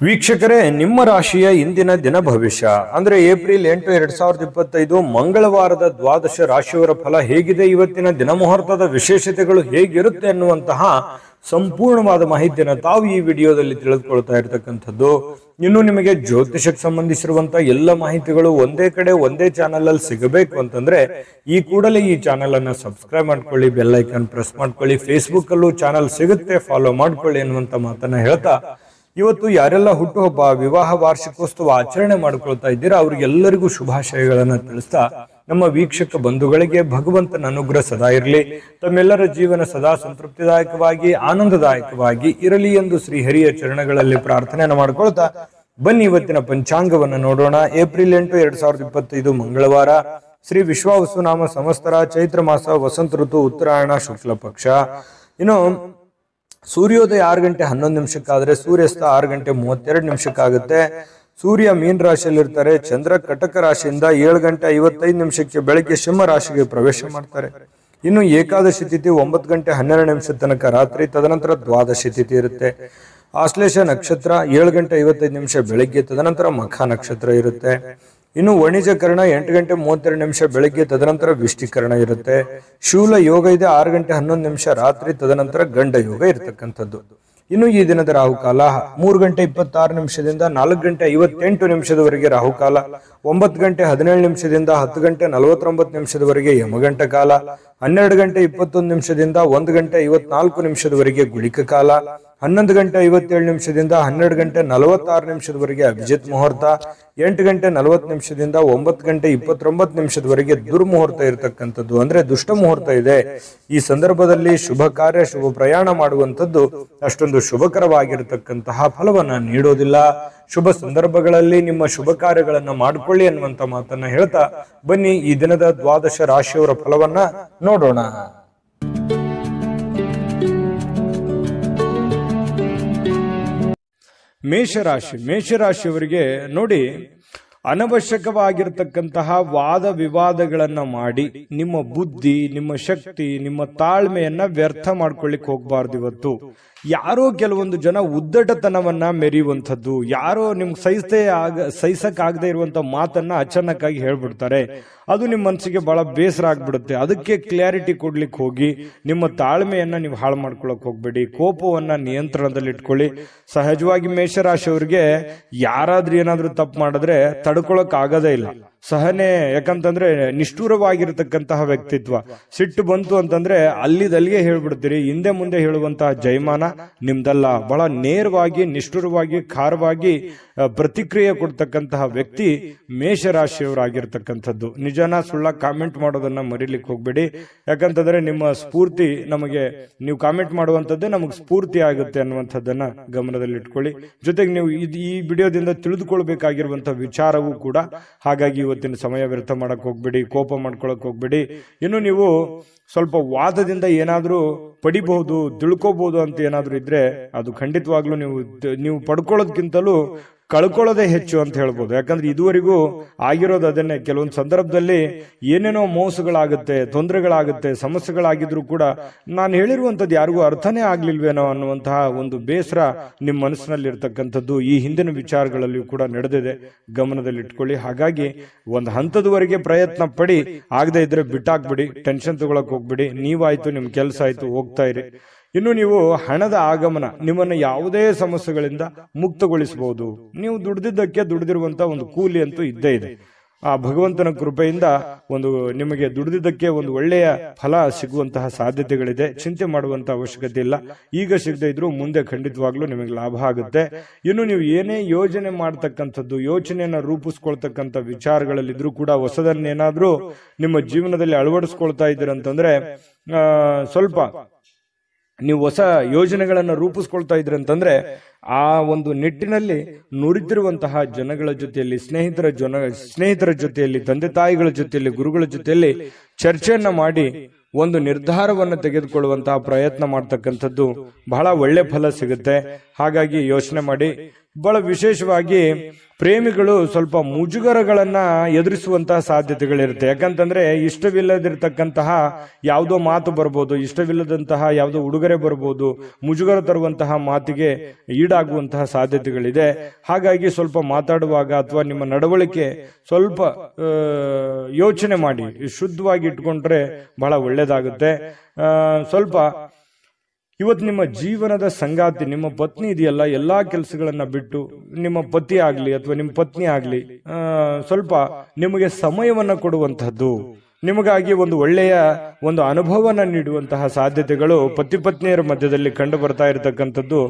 ವೀಕ್ಷಕರೇ, ನಿಮ್ಮ ರಾಶಿಯ ಇಂದಿನ ದಿನ ಭವಿಷ್ಯ ಅಂದ್ರೆ ಏಪ್ರಿಲ್ 8, 2025 ಮಂಗಳವಾರದ ದ್ವಾದಶ ರಾಶಿಯವರ ಫಲ ಹೇಗಿದೆ, ಇವತ್ತಿನ ದಿನ ಮುಹೂರ್ತದ ವಿಶೇಷತೆಗಳು ಹೇಗಿರುತ್ತೆ ಅನ್ನುವಂತಹ ಸಂಪೂರ್ಣವಾದ ಮಾಹಿತಿಯನ್ನು ತಾವು ಈ ವಿಡಿಯೋದಲ್ಲಿ ತಿಳಿದುಕೊಳ್ತಾ ಇರತಕ್ಕಂಥದ್ದು. ಇನ್ನು ನಿಮಗೆ ಜ್ಯೋತಿಷಕ್ಕೆ ಸಂಬಂಧಿಸಿರುವಂತಹ ಎಲ್ಲ ಮಾಹಿತಿಗಳು ಒಂದೇ ಕಡೆ ಒಂದೇ ಚಾನೆಲ್ ಅಲ್ಲಿ ಸಿಗಬೇಕು ಅಂತಂದ್ರೆ ಈ ಕೂಡಲೇ ಈ ಚಾನೆಲ್ ಅನ್ನ ಸಬ್ಸ್ಕ್ರೈಬ್ ಮಾಡ್ಕೊಳ್ಳಿ, ಬೆಲ್ ಐಕಾನ್ ಪ್ರೆಸ್ ಮಾಡ್ಕೊಳ್ಳಿ, ಫೇಸ್ಬುಕ್ ಅಲ್ಲೂ ಚಾನೆಲ್ ಸಿಗುತ್ತೆ, ಫಾಲೋ ಮಾಡ್ಕೊಳ್ಳಿ ಅನ್ನುವಂತ ಮಾತನ್ನ ಹೇಳ್ತಾ, ಇವತ್ತು ಯಾರೆಲ್ಲ ಹುಟ್ಟುಹಬ್ಬ, ವಿವಾಹ ವಾರ್ಷಿಕೋತ್ಸವ ಆಚರಣೆ ಮಾಡ್ಕೊಳ್ತಾ ಇದ್ದೀರಾ ಅವ್ರಿಗೆಲ್ಲರಿಗೂ ಶುಭಾಶಯಗಳನ್ನ ತಿಳಿಸ್ತಾ, ನಮ್ಮ ವೀಕ್ಷಕ ಬಂಧುಗಳಿಗೆ ಭಗವಂತನ ಅನುಗ್ರಹ ಸದಾ ಇರಲಿ, ತಮ್ಮೆಲ್ಲರ ಜೀವನ ಸದಾ ಸಂತೃಪ್ತಿದಾಯಕವಾಗಿ ಆನಂದದಾಯಕವಾಗಿ ಇರಲಿ ಎಂದು ಶ್ರೀಹರಿಯ ಚರಣಗಳಲ್ಲಿ ಪ್ರಾರ್ಥನೆಯನ್ನು ಮಾಡ್ಕೊಳ್ತಾ ಬನ್ನಿ ಇವತ್ತಿನ ಪಂಚಾಂಗವನ್ನು ನೋಡೋಣ. ಏಪ್ರಿಲ್ 8, 2025 ಮಂಗಳವಾರ, ಶ್ರೀ ವಿಶ್ವಾವಸುನಾಮ ಸಂವತ್ಸರ, ಚೈತ್ರ ಮಾಸ, ವಸಂತ ಋತು, ಉತ್ತರಾಯಣ, ಶುಕ್ಲ ಪಕ್ಷ. ಇನ್ನು ಸೂರ್ಯೋದಯ 6 ಗಂಟೆ 11 ನಿಮಿಷಕ್ಕಾದ್ರೆ ಸೂರ್ಯಾಸ್ತ 6 ಗಂಟೆ 32 ನಿಮಿಷಕ್ಕಾಗುತ್ತೆ. ಸೂರ್ಯ ಮೀನ ರಾಶಿಯಲ್ಲಿ ಇರ್ತಾರೆ. ಚಂದ್ರ ಕಟಕ ರಾಶಿಯಿಂದ 7 ಗಂಟೆ 55 ನಿಮಿಷಕ್ಕೆ ಬೆಳಗ್ಗೆ ಸಿಂಹ ರಾಶಿಗೆ ಪ್ರವೇಶ ಮಾಡ್ತಾರೆ. ಇನ್ನು ಏಕಾದಶಿ ತಿಥಿ 9 ಗಂಟೆ 12 ನಿಮಿಷ ತನಕ ರಾತ್ರಿ, ತದನಂತರ ದ್ವಾದಶಿ ತಿಥಿ ಇರುತ್ತೆ. ಆಶ್ಲೇಷ ನಕ್ಷತ್ರ 7 ಗಂಟೆ 55 ನಿಮಿಷ ಬೆಳಗ್ಗೆ, ತದನಂತರ ಮಖ ನಕ್ಷತ್ರ ಇರುತ್ತೆ. ಇನ್ನು ವಣಿಜಕರಣ 8 ಗಂಟೆ 32 ನಿಮಿಷ ಬೆಳಗ್ಗೆ, ತದನಂತರ ವಿಷ್ಟಿಕರಣ ಇರುತ್ತೆ. ಶೂಲ ಯೋಗ ಇದೆ 6 ಗಂಟೆ 11 ನಿಮಿಷ ರಾತ್ರಿ, ತದನಂತರ ಗಂಡ ಯೋಗ ಇರತಕ್ಕಂಥದ್ದು. ಇನ್ನು ಈ ದಿನದ ರಾಹುಕಾಲ 3 ಗಂಟೆ 26 ನಿಮಿಷದಿಂದ 4 ಗಂಟೆ 58 ನಿಮಿಷದವರೆಗೆ ರಾಹುಕಾಲ, 9 ಗಂಟೆ 17 ನಿಮಿಷದಿಂದ 10 ಗಂಟೆ 49 ನಿಮಿಷದವರೆಗೆ ಯಮಗಂಟ ಕಾಲ, 12 ಗಂಟೆ 21 ನಿಮಿಷದಿಂದ 1 ಗಂಟೆ 54 ನಿಮಿಷದವರೆಗೆ ಗುಳಿಕ ಕಾಲ, 11 ಗಂಟೆ 57 ನಿಮಿಷದಿಂದ 12 ಗಂಟೆ 46 ನಿಮಿಷದವರೆಗೆ ಅಭಿಜಿತ್ ಮುಹೂರ್ತ, 8 ಗಂಟೆ 40 ನಿಮಿಷದಿಂದ 9 ಗಂಟೆ 29 ನಿಮಿಷದವರೆಗೆ ದುರ್ಮುಹೂರ್ತ ಇರತಕ್ಕಂಥದ್ದು, ಅಂದ್ರೆ ದುಷ್ಟ ಮುಹೂರ್ತ ಇದೆ. ಈ ಸಂದರ್ಭದಲ್ಲಿ ಶುಭ ಕಾರ್ಯ, ಶುಭ ಪ್ರಯಾಣ ಮಾಡುವಂಥದ್ದು ಅಷ್ಟೊಂದು ಶುಭಕರವಾಗಿರತಕ್ಕಂತಹ ಫಲವನ್ನ ನೀಡೋದಿಲ್ಲ. ಶುಭ ಸಂದರ್ಭಗಳಲ್ಲಿ ನಿಮ್ಮ ಶುಭ ಕಾರ್ಯಗಳನ್ನ ಮಾಡಿಕೊಳ್ಳಿ ಅನ್ನುವಂತ ಮಾತನ್ನ ಹೇಳ್ತಾ ಬನ್ನಿ ಈ ದಿನದ ದ್ವಾದಶ ರಾಶಿಯವರ ಫಲವನ್ನ ನೋಡೋಣ. ಮೇಷರಾಶಿಯವರಿಗೆ ನೋಡಿ, ಅನವಶ್ಯಕವಾಗಿರತಕ್ಕಂತಹ ವಾದ ವಿವಾದಗಳನ್ನ ಮಾಡಿ ನಿಮ್ಮ ಬುದ್ಧಿ, ನಿಮ್ಮ ಶಕ್ತಿ, ನಿಮ್ಮ ತಾಳ್ಮೆಯನ್ನ ವ್ಯರ್ಥ ಮಾಡ್ಕೊಳ್ಳಿಕ್ ಹೋಗ್ಬಾರ್ದು. ಇವತ್ತು ಯಾರೋ ಕೆಲವೊಂದು ಜನ ಉದ್ದಟತನವನ್ನ ಮೆರೆಯುವಂಥದ್ದು, ಯಾರೋ ನಿಮ್ಗೆ ಸಹಿಸಕ್ಕಾಗದೆ ಇರುವಂತ ಮಾತನ್ನ ಅಚಾನಕ್ಕಾಗಿ ಹೇಳ್ಬಿಡ್ತಾರೆ. ಅದು ನಿಮ್ಮ ಮನಸ್ಸಿಗೆ ಬಹಳ ಬೇಸರ ಆಗ್ಬಿಡುತ್ತೆ. ಅದಕ್ಕೆ ಕ್ಲಾರಿಟಿ ಕೊಡ್ಲಿಕ್ಕೆ ಹೋಗಿ ನಿಮ್ಮ ತಾಳ್ಮೆಯನ್ನ ನೀವು ಹಾಳು ಮಾಡ್ಕೊಳಕ್ ಹೋಗ್ಬೇಡಿ. ಕೋಪವನ್ನ ನಿಯಂತ್ರಣದಲ್ಲಿ ಇಟ್ಕೊಳ್ಳಿ. ಸಹಜವಾಗಿ ಮೇಷರಾಶಿಯವರಿಗೆ ಯಾರಾದ್ರೂ ಏನಾದ್ರೂ ತಪ್ಪು ಮಾಡಿದ್ರೆ ತಡ್ಕೊಳಕ್ ಆಗದೇ ಇಲ್ಲ. ಸಹನೆ, ಯಾಕಂತಂದ್ರೆ ನಿಷ್ಠುರವಾಗಿರತಕ್ಕಂತಹ ವ್ಯಕ್ತಿತ್ವ. ಸಿಟ್ಟು ಬಂತು ಅಂತಂದ್ರೆ ಅಲ್ಲಿಗೆ ಹೇಳ್ಬಿಡ್ತೀರಿ. ಹಿಂದೆ ಮುಂದೆ ಹೇಳುವಂತಹ ಜಯಮಾನ ನಿಮ್ದಲ್ಲ. ಬಹಳ ನೇರವಾಗಿ, ನಿಷ್ಠುರವಾಗಿ, ಖಾರವಾಗಿ ಪ್ರತಿಕ್ರಿಯೆ ಕೊಡ್ತಕ್ಕಂತಹ ವ್ಯಕ್ತಿ ಮೇಷರಾಶಿಯವರಾಗಿರ್ತಕ್ಕಂಥದ್ದು. ನಿಜನ ಸುಳ್ಳ ಕಾಮೆಂಟ್ ಮಾಡೋದನ್ನ ಮರಿಲಿಕ್ಕೆ ಹೋಗ್ಬೇಡಿ. ಯಾಕಂತಂದ್ರೆ ನಿಮ್ಮ ಸ್ಫೂರ್ತಿ ನಮಗೆ, ನೀವು ಕಾಮೆಂಟ್ ಮಾಡುವಂತದ್ದೇ ನಮಗೆ ಸ್ಫೂರ್ತಿ ಆಗುತ್ತೆ ಅನ್ನುವಂಥದ್ದನ್ನ ಗಮನದಲ್ಲಿ ಇಟ್ಕೊಳ್ಳಿ. ಜೊತೆಗೆ ನೀವು ಈ ವಿಡಿಯೋದಿಂದ ತಿಳಿದುಕೊಳ್ಬೇಕಾಗಿರುವಂತಹ ವಿಚಾರವೂ ಕೂಡ. ಹಾಗಾಗಿ ಇವತ್ತಿನ ಸಮಯ ವ್ಯರ್ಥ ಮಾಡಕ್ ಹೋಗ್ಬೇಡಿ, ಕೋಪ ಮಾಡ್ಕೊಳಕ್ ಹೋಗ್ಬೇಡಿ. ಇನ್ನು ನೀವು ಸ್ವಲ್ಪ ವಾದದಿಂದ ಏನಾದ್ರೂ ಪಡಿಬಹುದು, ತಿಳ್ಕೋಬಹುದು ಅಂತ ಏನಾದ್ರೂ ಇದ್ರೆ ಅದು ಖಂಡಿತವಾಗ್ಲೂ ನೀವು ಪಡ್ಕೊಳ್ಳೋದಕ್ಕಿಂತಲೂ ಕಳ್ಕೊಳ್ಳೋದೇ ಹೆಚ್ಚು ಅಂತ ಹೇಳ್ಬೋದು. ಯಾಕಂದ್ರೆ ಇದುವರೆಗೂ ಆಗಿರೋದು ಅದನ್ನೇ. ಕೆಲವೊಂದು ಸಂದರ್ಭದಲ್ಲಿ ಏನೇನೋ ಮೋಸಗಳಾಗುತ್ತೆ, ತೊಂದರೆಗಳಾಗುತ್ತೆ, ಸಮಸ್ಯೆಗಳಾಗಿದ್ರು ಕೂಡ ನಾನು ಹೇಳಿರುವಂತದ್ದು ಯಾರಿಗೂ ಅರ್ಥನೇ ಆಗ್ಲಿಲ್ವೇನೋ ಅನ್ನುವಂತಹ ಒಂದು ಬೇಸರ ನಿಮ್ಮ ಮನಸ್ಸಿನಲ್ಲಿ ಇರ್ತಕ್ಕಂಥದ್ದು ಈ ಹಿಂದಿನ ವಿಚಾರಗಳಲ್ಲಿಯೂ ಕೂಡ ನಡೆದಿದೆ. ಗಮನದಲ್ಲಿ ಇಟ್ಕೊಳ್ಳಿ. ಹಾಗಾಗಿ ಒಂದು ಹಂತದವರೆಗೆ ಪ್ರಯತ್ನ ಪಡಿ, ಆಗದೆ ಇದ್ರೆ ಬಿಟ್ಟಾಕ್ಬಿಡಿ, ಟೆನ್ಷನ್ ತಗೊಳಕ್ ಹೋಗ್ಬಿಡಿ. ನೀವಾಯ್ತು, ನಿಮ್ ಕೆಲಸ ಆಯ್ತು, ಹೋಗ್ತಾ ಇರಿ. ಇನ್ನು ನೀವು ಹಣದ ಆಗಮನ ನಿಮ್ಮನ್ನು ಯಾವುದೇ ಸಮಸ್ಯೆಗಳಿಂದ ಮುಕ್ತಗೊಳಿಸಬಹುದು. ನೀವು ದುಡಿದಿರುವಂತ ಒಂದು ಕೂಲಿ ಅಂತೂ ಇದ್ದೇ ಇದೆ. ಆ ಭಗವಂತನ ಕೃಪೆಯಿಂದ ನಿಮಗೆ ದುಡಿದಿದ್ದಕ್ಕೆ ಒಂದು ಒಳ್ಳೆಯ ಫಲ ಸಿಗುವಂತಹ ಸಾಧ್ಯತೆಗಳಿದೆ. ಚಿಂತೆ ಮಾಡುವಂತಹ ಅವಶ್ಯಕತೆ ಇಲ್ಲ. ಈಗ ಸಿಗದೆ ಇದ್ರು ಮುಂದೆ ಖಂಡಿತವಾಗ್ಲೂ ನಿಮಗೆ ಲಾಭ ಆಗುತ್ತೆ. ಇನ್ನು ನೀವು ಏನೇ ಯೋಜನೆ ಮಾಡ್ತಕ್ಕಂಥದ್ದು, ಯೋಚನೆಯನ್ನ ರೂಪಿಸ್ಕೊಳ್ತಕ್ಕಂಥ ವಿಚಾರಗಳಲ್ಲಿದ್ರು ಕೂಡ ಹೊಸದನ್ನೇನಾದ್ರೂ ನಿಮ್ಮ ಜೀವನದಲ್ಲಿ ಅಳವಡಿಸ್ಕೊಳ್ತಾ ಇದ್ದೀರಂತಂದ್ರೆ ಸ್ವಲ್ಪ ನೀವು ಹೊಸ ಯೋಜನೆಗಳನ್ನ ರೂಪಿಸ್ಕೊಳ್ತಾ ಇದ್ರಿ ಅಂತಂದ್ರೆ ಆ ಒಂದು ನಿಟ್ಟಿನಲ್ಲಿ ನುರಿತಿರುವಂತಹ ಜನಗಳ ಜೊತೆಯಲ್ಲಿ, ಸ್ನೇಹಿತರ ಜೊತೆಯಲ್ಲಿ, ತಂದೆ ತಾಯಿಗಳ ಜೊತೆಯಲ್ಲಿ, ಗುರುಗಳ ಜೊತೆಯಲ್ಲಿ ಚರ್ಚೆಯನ್ನ ಮಾಡಿ ಒಂದು ನಿರ್ಧಾರವನ್ನು ತೆಗೆದುಕೊಳ್ಳುವಂತಹ ಪ್ರಯತ್ನ ಮಾಡ್ತಕ್ಕಂಥದ್ದು ಬಹಳ ಒಳ್ಳೆ ಫಲ ಸಿಗುತ್ತೆ. ಹಾಗಾಗಿ ಯೋಚನೆ ಮಾಡಿ. ಬಹಳ ವಿಶೇಷವಾಗಿ ಪ್ರೇಮಿಗಳು ಸ್ವಲ್ಪ ಮುಜುಗರಗಳನ್ನ ಎದುರಿಸುವಂತಹ ಸಾಧ್ಯತೆಗಳಿರುತ್ತೆ. ಯಾಕಂತಂದ್ರೆ ಇಷ್ಟವಿಲ್ಲದಿರ್ತಕ್ಕಂತಹ ಯಾವುದೋ ಮಾತು ಬರ್ಬೋದು, ಇಷ್ಟವಿಲ್ಲದಂತಹ ಯಾವುದೋ ಉಡುಗೊರೆ ಬರ್ಬೋದು, ಮುಜುಗರ ತರುವಂತಹ ಮಾತಿಗೆ ಈಡಾಗುವಂತಹ ಸಾಧ್ಯತೆಗಳಿದೆ. ಹಾಗಾಗಿ ಸ್ವಲ್ಪ ಮಾತಾಡುವಾಗ ಅಥವಾ ನಿಮ್ಮ ನಡವಳಿಕೆ ಸ್ವಲ್ಪ ಯೋಚನೆ ಮಾಡಿ ಶುದ್ಧವಾಗಿ ಇಟ್ಕೊಂಡ್ರೆ ಬಹಳ ಒಳ್ಳೇದಾಗುತ್ತೆ. ಸ್ವಲ್ಪ ಇವತ್ತು ನಿಮ್ಮ ಜೀವನದ ಸಂಗಾತಿ ನಿಮ್ಮ ಪತ್ನಿ ಇದೆಯಲ್ಲ, ಎಲ್ಲಾ ಕೆಲಸಗಳನ್ನ ಬಿಟ್ಟು ನಿಮ್ಮ ಪತಿ ಆಗ್ಲಿ ಅಥವಾ ನಿಮ್ಮ ಪತ್ನಿ ಆಗ್ಲಿ ಸ್ವಲ್ಪ ನಿಮಗೆ ಸಮಯವನ್ನ ಕೊಡುವಂತಹದ್ದು, ನಿಮಗಾಗಿ ಒಂದು ಒಳ್ಳೆಯ ಒಂದು ಅನುಭವನ ನೀಡುವಂತಹ ಸಾಧ್ಯತೆಗಳು ಪತಿ ಪತ್ನಿಯರ ಮಧ್ಯದಲ್ಲಿ ಕಂಡು ಬರ್ತಾ ಇರತಕ್ಕಂಥದ್ದು.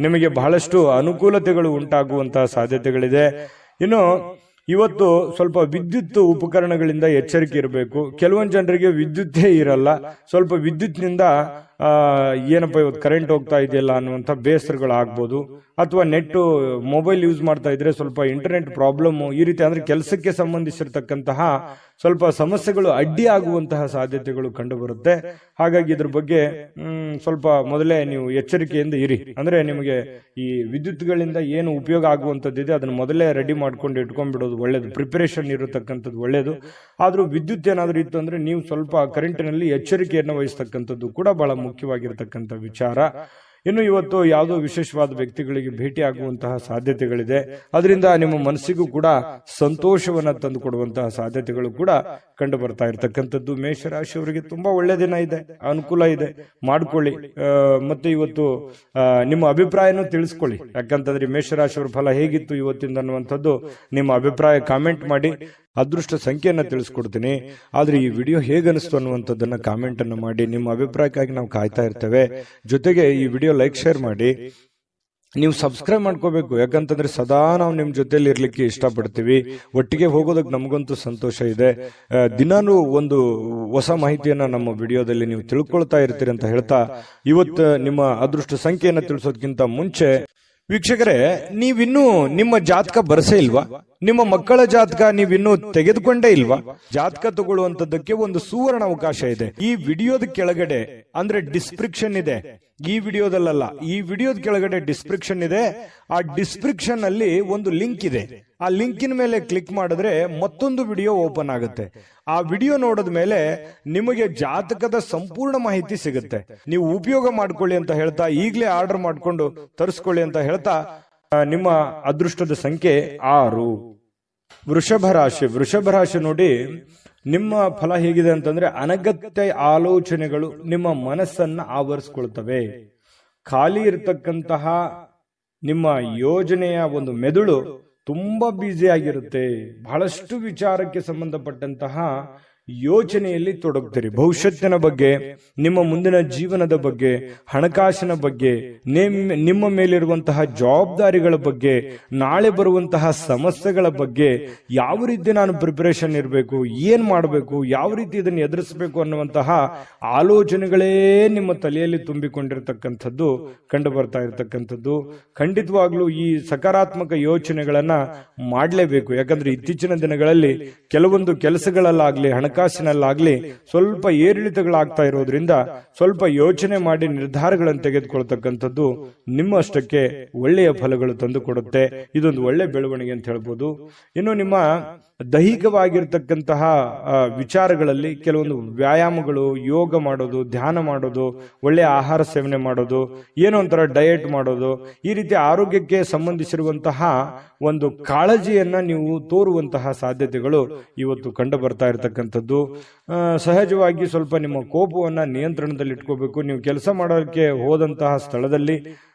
ನಿಮಗೆ ಬಹಳಷ್ಟು ಅನುಕೂಲತೆಗಳು ಉಂಟಾಗುವಂತಹ ಸಾಧ್ಯತೆಗಳಿದೆ. ಇನ್ನು ಇವತ್ತು ಸ್ವಲ್ಪ ವಿದ್ಯುತ್ ಉಪಕರಣಗಳಿಂದ ಎಚ್ಚರಿಕೆ ಇರಬೇಕು. ಕೆಲವೊಂದು ಜನರಿಗೆ ವಿದ್ಯುತ್ತೇ ಇರಲ್ಲ. ಸ್ವಲ್ಪ ವಿದ್ಯುತ್ನಿಂದ ಏನಪ್ಪ ಇವತ್ತು ಕರೆಂಟ್ ಹೋಗ್ತಾ ಇದೆಯಲ್ಲ ಅನ್ನುವಂಥ ಬೇಸರಗಳಾಗ್ಬೋದು. ಅಥವಾ ನೆಟ್ ಮೊಬೈಲ್ ಯೂಸ್ ಮಾಡ್ತಾ ಇದ್ರೆ ಸ್ವಲ್ಪ ಇಂಟರ್ನೆಟ್ ಪ್ರಾಬ್ಲಮ್, ಈ ರೀತಿ ಅಂದ್ರೆ ಕೆಲಸಕ್ಕೆ ಸಂಬಂಧಿಸಿರ್ತಕ್ಕಂತಹ ಸ್ವಲ್ಪ ಸಮಸ್ಯೆಗಳು ಅಡ್ಡಿ ಆಗುವಂತಹ ಸಾಧ್ಯತೆಗಳು ಕಂಡು ಬರುತ್ತೆ. ಹಾಗಾಗಿ ಇದ್ರ ಬಗ್ಗೆ ಸ್ವಲ್ಪ ಮೊದಲೇ ನೀವು ಎಚ್ಚರಿಕೆಯಿಂದ ಇರಿ. ಅಂದ್ರೆ ನಿಮಗೆ ಈ ವಿದ್ಯುತ್ಗಳಿಂದ ಏನು ಉಪಯೋಗ ಆಗುವಂತದ್ದಿದೆ ಅದನ್ನ ಮೊದಲೇ ರೆಡಿ ಮಾಡ್ಕೊಂಡು ಇಟ್ಕೊಂಡ್ಬಿಡೋದು ಒಳ್ಳೇದು. ಪ್ರಿಪರೇಷನ್ ಇರತಕ್ಕಂಥದ್ದು ಒಳ್ಳೇದು. ಆದ್ರೂ ವಿದ್ಯುತ್ ಏನಾದ್ರೂ ಇತ್ತು ಅಂದ್ರೆ ನೀವು ಸ್ವಲ್ಪ ಕರೆಂಟಿನಲ್ಲಿ ಎಚ್ಚರಿಕೆಯನ್ನು ವಹಿಸ್ತಕ್ಕಂಥದ್ದು ಕೂಡ ಬಹಳ ಮುಖ್ಯವಾಗಿರ್ತಕ್ಕಂಥ ವಿಚಾರ. ಇನ್ನು ಇವತ್ತು ಯಾವುದೋ ವಿಶೇಷವಾದ ವ್ಯಕ್ತಿಗಳಿಗೆ ಭೇಟಿ ಆಗುವಂತಹ ಸಾಧ್ಯತೆಗಳಿದೆ. ಅದರಿಂದ ನಿಮ್ಮ ಮನಸ್ಸಿಗೂ ಕೂಡ ಸಂತೋಷವನ್ನ ತಂದು ಕೊಡುವಂತಹ ಸಾಧ್ಯತೆಗಳು ಕೂಡ ಕಂಡು ಬರ್ತಾ ಇರತಕ್ಕಂಥದ್ದು. ಮೇಷರಾಶಿಯವರಿಗೆ ತುಂಬಾ ಒಳ್ಳೆ ದಿನ ಇದೆ, ಅನುಕೂಲ ಇದೆ, ಮಾಡ್ಕೊಳ್ಳಿ. ಮತ್ತೆ ಇವತ್ತು ನಿಮ್ಮ ಅಭಿಪ್ರಾಯನೂ ತಿಳಿಸ್ಕೊಳ್ಳಿ. ಯಾಕಂತಂದ್ರೆ ಮೇಷರಾಶಿಯವರ ಫಲ ಹೇಗಿತ್ತು ಇವತ್ತಿಂದ ಅನ್ನುವಂಥದ್ದು ನಿಮ್ಮ ಅಭಿಪ್ರಾಯ ಕಾಮೆಂಟ್ ಮಾಡಿ. ಅದೃಷ್ಟ ಸಂಖ್ಯೆಯನ್ನ ತಿಳಿಸ್ಕೊಡ್ತೀನಿ. ಆದ್ರೆ ಈ ವಿಡಿಯೋ ಹೇಗನಿಸ್ತು ಅನ್ನುವಂಥದ್ದನ್ನ ಕಾಮೆಂಟ್ ಅನ್ನು ಮಾಡಿ. ನಿಮ್ಮ ಅಭಿಪ್ರಾಯಕ್ಕಾಗಿ ನಾವು ಕಾಯ್ತಾ ಇರ್ತೇವೆ. ಜೊತೆಗೆ ಈ ವಿಡಿಯೋ ಲೈಕ್ ಶೇರ್ ಮಾಡಿ. ನೀವು ಸಬ್ಸ್ಕ್ರೈಬ್ ಮಾಡ್ಕೋಬೇಕು. ಯಾಕಂತಂದ್ರೆ ಸದಾ ನಾವು ನಿಮ್ ಜೊತೆಲಿ ಇರ್ಲಿಕ್ಕೆ ಇಷ್ಟಪಡ್ತೀವಿ. ಒಟ್ಟಿಗೆ ಹೋಗೋದಕ್ಕೆ ನಮಗಂತೂ ಸಂತೋಷ ಇದೆ. ದಿನಾನು ಒಂದು ಹೊಸ ಮಾಹಿತಿಯನ್ನ ನಮ್ಮ ವಿಡಿಯೋದಲ್ಲಿ ನೀವು ತಿಳ್ಕೊಳ್ತಾ ಇರ್ತೀರಿ ಅಂತ ಹೇಳ್ತಾ, ಇವತ್ತು ನಿಮ್ಮ ಅದೃಷ್ಟ ಸಂಖ್ಯೆಯನ್ನ ತಿಳಿಸೋದಕ್ಕಿಂತ ಮುಂಚೆ ವೀಕ್ಷಕರೇ, ನೀವಿನ್ನೂ ನಿಮ್ಮ ಜಾತಕ ಬರಸೇ ಇಲ್ವಾ? ನಿಮ್ಮ ಮಕ್ಕಳ ಜಾತಕ ನೀವಿನ್ನೂ ತೆಗೆದುಕೊಂಡೇ ಇಲ್ವಾ? ಜಾತಕ ತಗೊಳ್ಳುವಂತದ್ದಕ್ಕೆ ಒಂದು ಸುವರ್ಣ ಅವಕಾಶ ಇದೆ. ಈ ವಿಡಿಯೋದ ಕೆಳಗಡೆ ಅಂದ್ರೆ ಡಿಸ್ಕ್ರಿಪ್ಷನ್ ಇದೆ. ಈ ವಿಡಿಯೋದಲ್ಲ, ಈ ವಿಡಿಯೋದ ಕೆಳಗಡೆ ಡಿಸ್ಕ್ರಿಪ್ಷನ್ ಇದೆ. ಆ ಡಿಸ್ಕ್ರಿಪ್ಷನ್ ಅಲ್ಲಿ ಒಂದು ಲಿಂಕ್ ಇದೆ. ಆ ಲಿಂಕಿನ ಮೇಲೆ ಕ್ಲಿಕ್ ಮಾಡಿದ್ರೆ ಮತ್ತೊಂದು ವಿಡಿಯೋ ಓಪನ್ ಆಗುತ್ತೆ. ಆ ವಿಡಿಯೋ ನೋಡಿದ ಮೇಲೆ ನಿಮಗೆ ಜಾತಕದ ಸಂಪೂರ್ಣ ಮಾಹಿತಿ ಸಿಗುತ್ತೆ. ನೀವು ಉಪಯೋಗ ಮಾಡ್ಕೊಳ್ಳಿ ಅಂತ ಹೇಳ್ತಾ, ಈಗಲೇ ಆರ್ಡರ್ ಮಾಡ್ಕೊಂಡು ತರಿಸ್ಕೊಳ್ಳಿ ಅಂತ ಹೇಳ್ತಾ, ನಿಮ್ಮ ಅದೃಷ್ಟದ ಸಂಖ್ಯೆ 6. ವೃಷಭ ರಾಶಿ ನೋಡಿ, ನಿಮ್ಮ ಫಲ ಹೇಗಿದೆ ಅಂತಂದ್ರೆ ಅನಗತ್ಯ ಆಲೋಚನೆಗಳು ನಿಮ್ಮ ಮನಸ್ಸನ್ನ ಆವರಿಸ್ಕೊಳ್ತವೆ. ಖಾಲಿ ಇರತಕ್ಕಂತಹ ನಿಮ್ಮ ಯೋಜನೆಯ ಒಂದು ಮೆದುಳು ತುಂಬಾ ಬ್ಯುಸಿ ಆಗಿರುತ್ತೆ. ಬಹಳಷ್ಟು ವಿಚಾರಕ್ಕೆ ಸಂಬಂಧಪಟ್ಟಂತಹ ಯೋಚನೆಯಲ್ಲಿ ತೊಡಗ್ತೀರಿ. ಭವಿಷ್ಯತ್ತಿನ ಬಗ್ಗೆ, ನಿಮ್ಮ ಮುಂದಿನ ಜೀವನದ ಬಗ್ಗೆ, ಹಣಕಾಸಿನ ಬಗ್ಗೆ, ನಿಮ್ಮ ಮೇಲಿರುವಂತಹ ಜವಾಬ್ದಾರಿಗಳ ಬಗ್ಗೆ, ನಾಳೆ ಬರುವಂತಹ ಸಮಸ್ಯೆಗಳ ಬಗ್ಗೆ, ಯಾವ ರೀತಿ ನಾನು ಪ್ರಿಪರೇಷನ್ ಇರಬೇಕು, ಏನ್ ಮಾಡಬೇಕು, ಯಾವ ರೀತಿ ಇದನ್ನು ಎದುರಿಸಬೇಕು ಅನ್ನುವಂತಹ ಆಲೋಚನೆಗಳೇ ನಿಮ್ಮ ತಲೆಯಲ್ಲಿ ತುಂಬಿಕೊಂಡಿರ್ತಕ್ಕಂಥದ್ದು ಕಂಡು ಬರ್ತಾ ಇರತಕ್ಕಂಥದ್ದು. ಖಂಡಿತವಾಗ್ಲೂ ಈ ಸಕಾರಾತ್ಮಕ ಯೋಚನೆಗಳನ್ನ ಮಾಡಲೇಬೇಕು. ಯಾಕಂದ್ರೆ ಇತ್ತೀಚಿನ ದಿನಗಳಲ್ಲಿ ಕೆಲವೊಂದು ಕೆಲಸಗಳಲ್ಲಾಗ್ಲಿ ಹಣಕಾಸಿನಲ್ಲಾಗ್ಲಿ ಸ್ವಲ್ಪ ಏರಿಳಿತಗಳಾಗ್ತಾ ಇರೋದ್ರಿಂದ ಸ್ವಲ್ಪ ಯೋಚನೆ ಮಾಡಿ ನಿರ್ಧಾರಗಳನ್ನು ತೆಗೆದುಕೊಳ್ತಕ್ಕಂಥದ್ದು ನಿಮ್ಮಷ್ಟಕ್ಕೆ ಒಳ್ಳೆಯ ಫಲಗಳು ತಂದು ಕೊಡುತ್ತೆ. ಇದೊಂದು ಒಳ್ಳೆ ಬೆಳವಣಿಗೆ ಅಂತ ಹೇಳ್ಬೋದು. ಇನ್ನು ನಿಮ್ಮ ದೈಹಿಕವಾಗಿರ್ತಕ್ಕಂತಹ ವಿಚಾರಗಳಲ್ಲಿ ಕೆಲವೊಂದು ವ್ಯಾಯಾಮಗಳು, ಯೋಗ ಮಾಡೋದು, ಧ್ಯಾನ ಮಾಡೋದು, ಒಳ್ಳೆಯ ಆಹಾರ ಸೇವನೆ ಮಾಡೋದು, ಏನೋ ಒಂಥರ ಡಯಟ್ ಮಾಡೋದು, ಈ ರೀತಿ ಆರೋಗ್ಯಕ್ಕೆ ಸಂಬಂಧಿಸಿರುವಂತಹ ಒಂದು ಕಾಳಜಿಯನ್ನ ನೀವು ತೋರುವಂತಹ ಸಾಧ್ಯತೆಗಳು ಇವತ್ತು ಕಂಡು ಬರ್ತಾ ಇರತಕ್ಕಂಥದ್ದು. ಸಹಜವಾಗಿ ಸ್ವಲ್ಪ ನಿಮ್ಮ ಕೋಪವನ್ನ ನಿಯಂತ್ರಣದಲ್ಲಿ ಇಟ್ಕೋಬೇಕು. ನೀವು ಕೆಲಸ ಮಾಡೋಕ್ಕೆ ಹೋದಂತಹ ಸ್ಥಳದಲ್ಲಿ,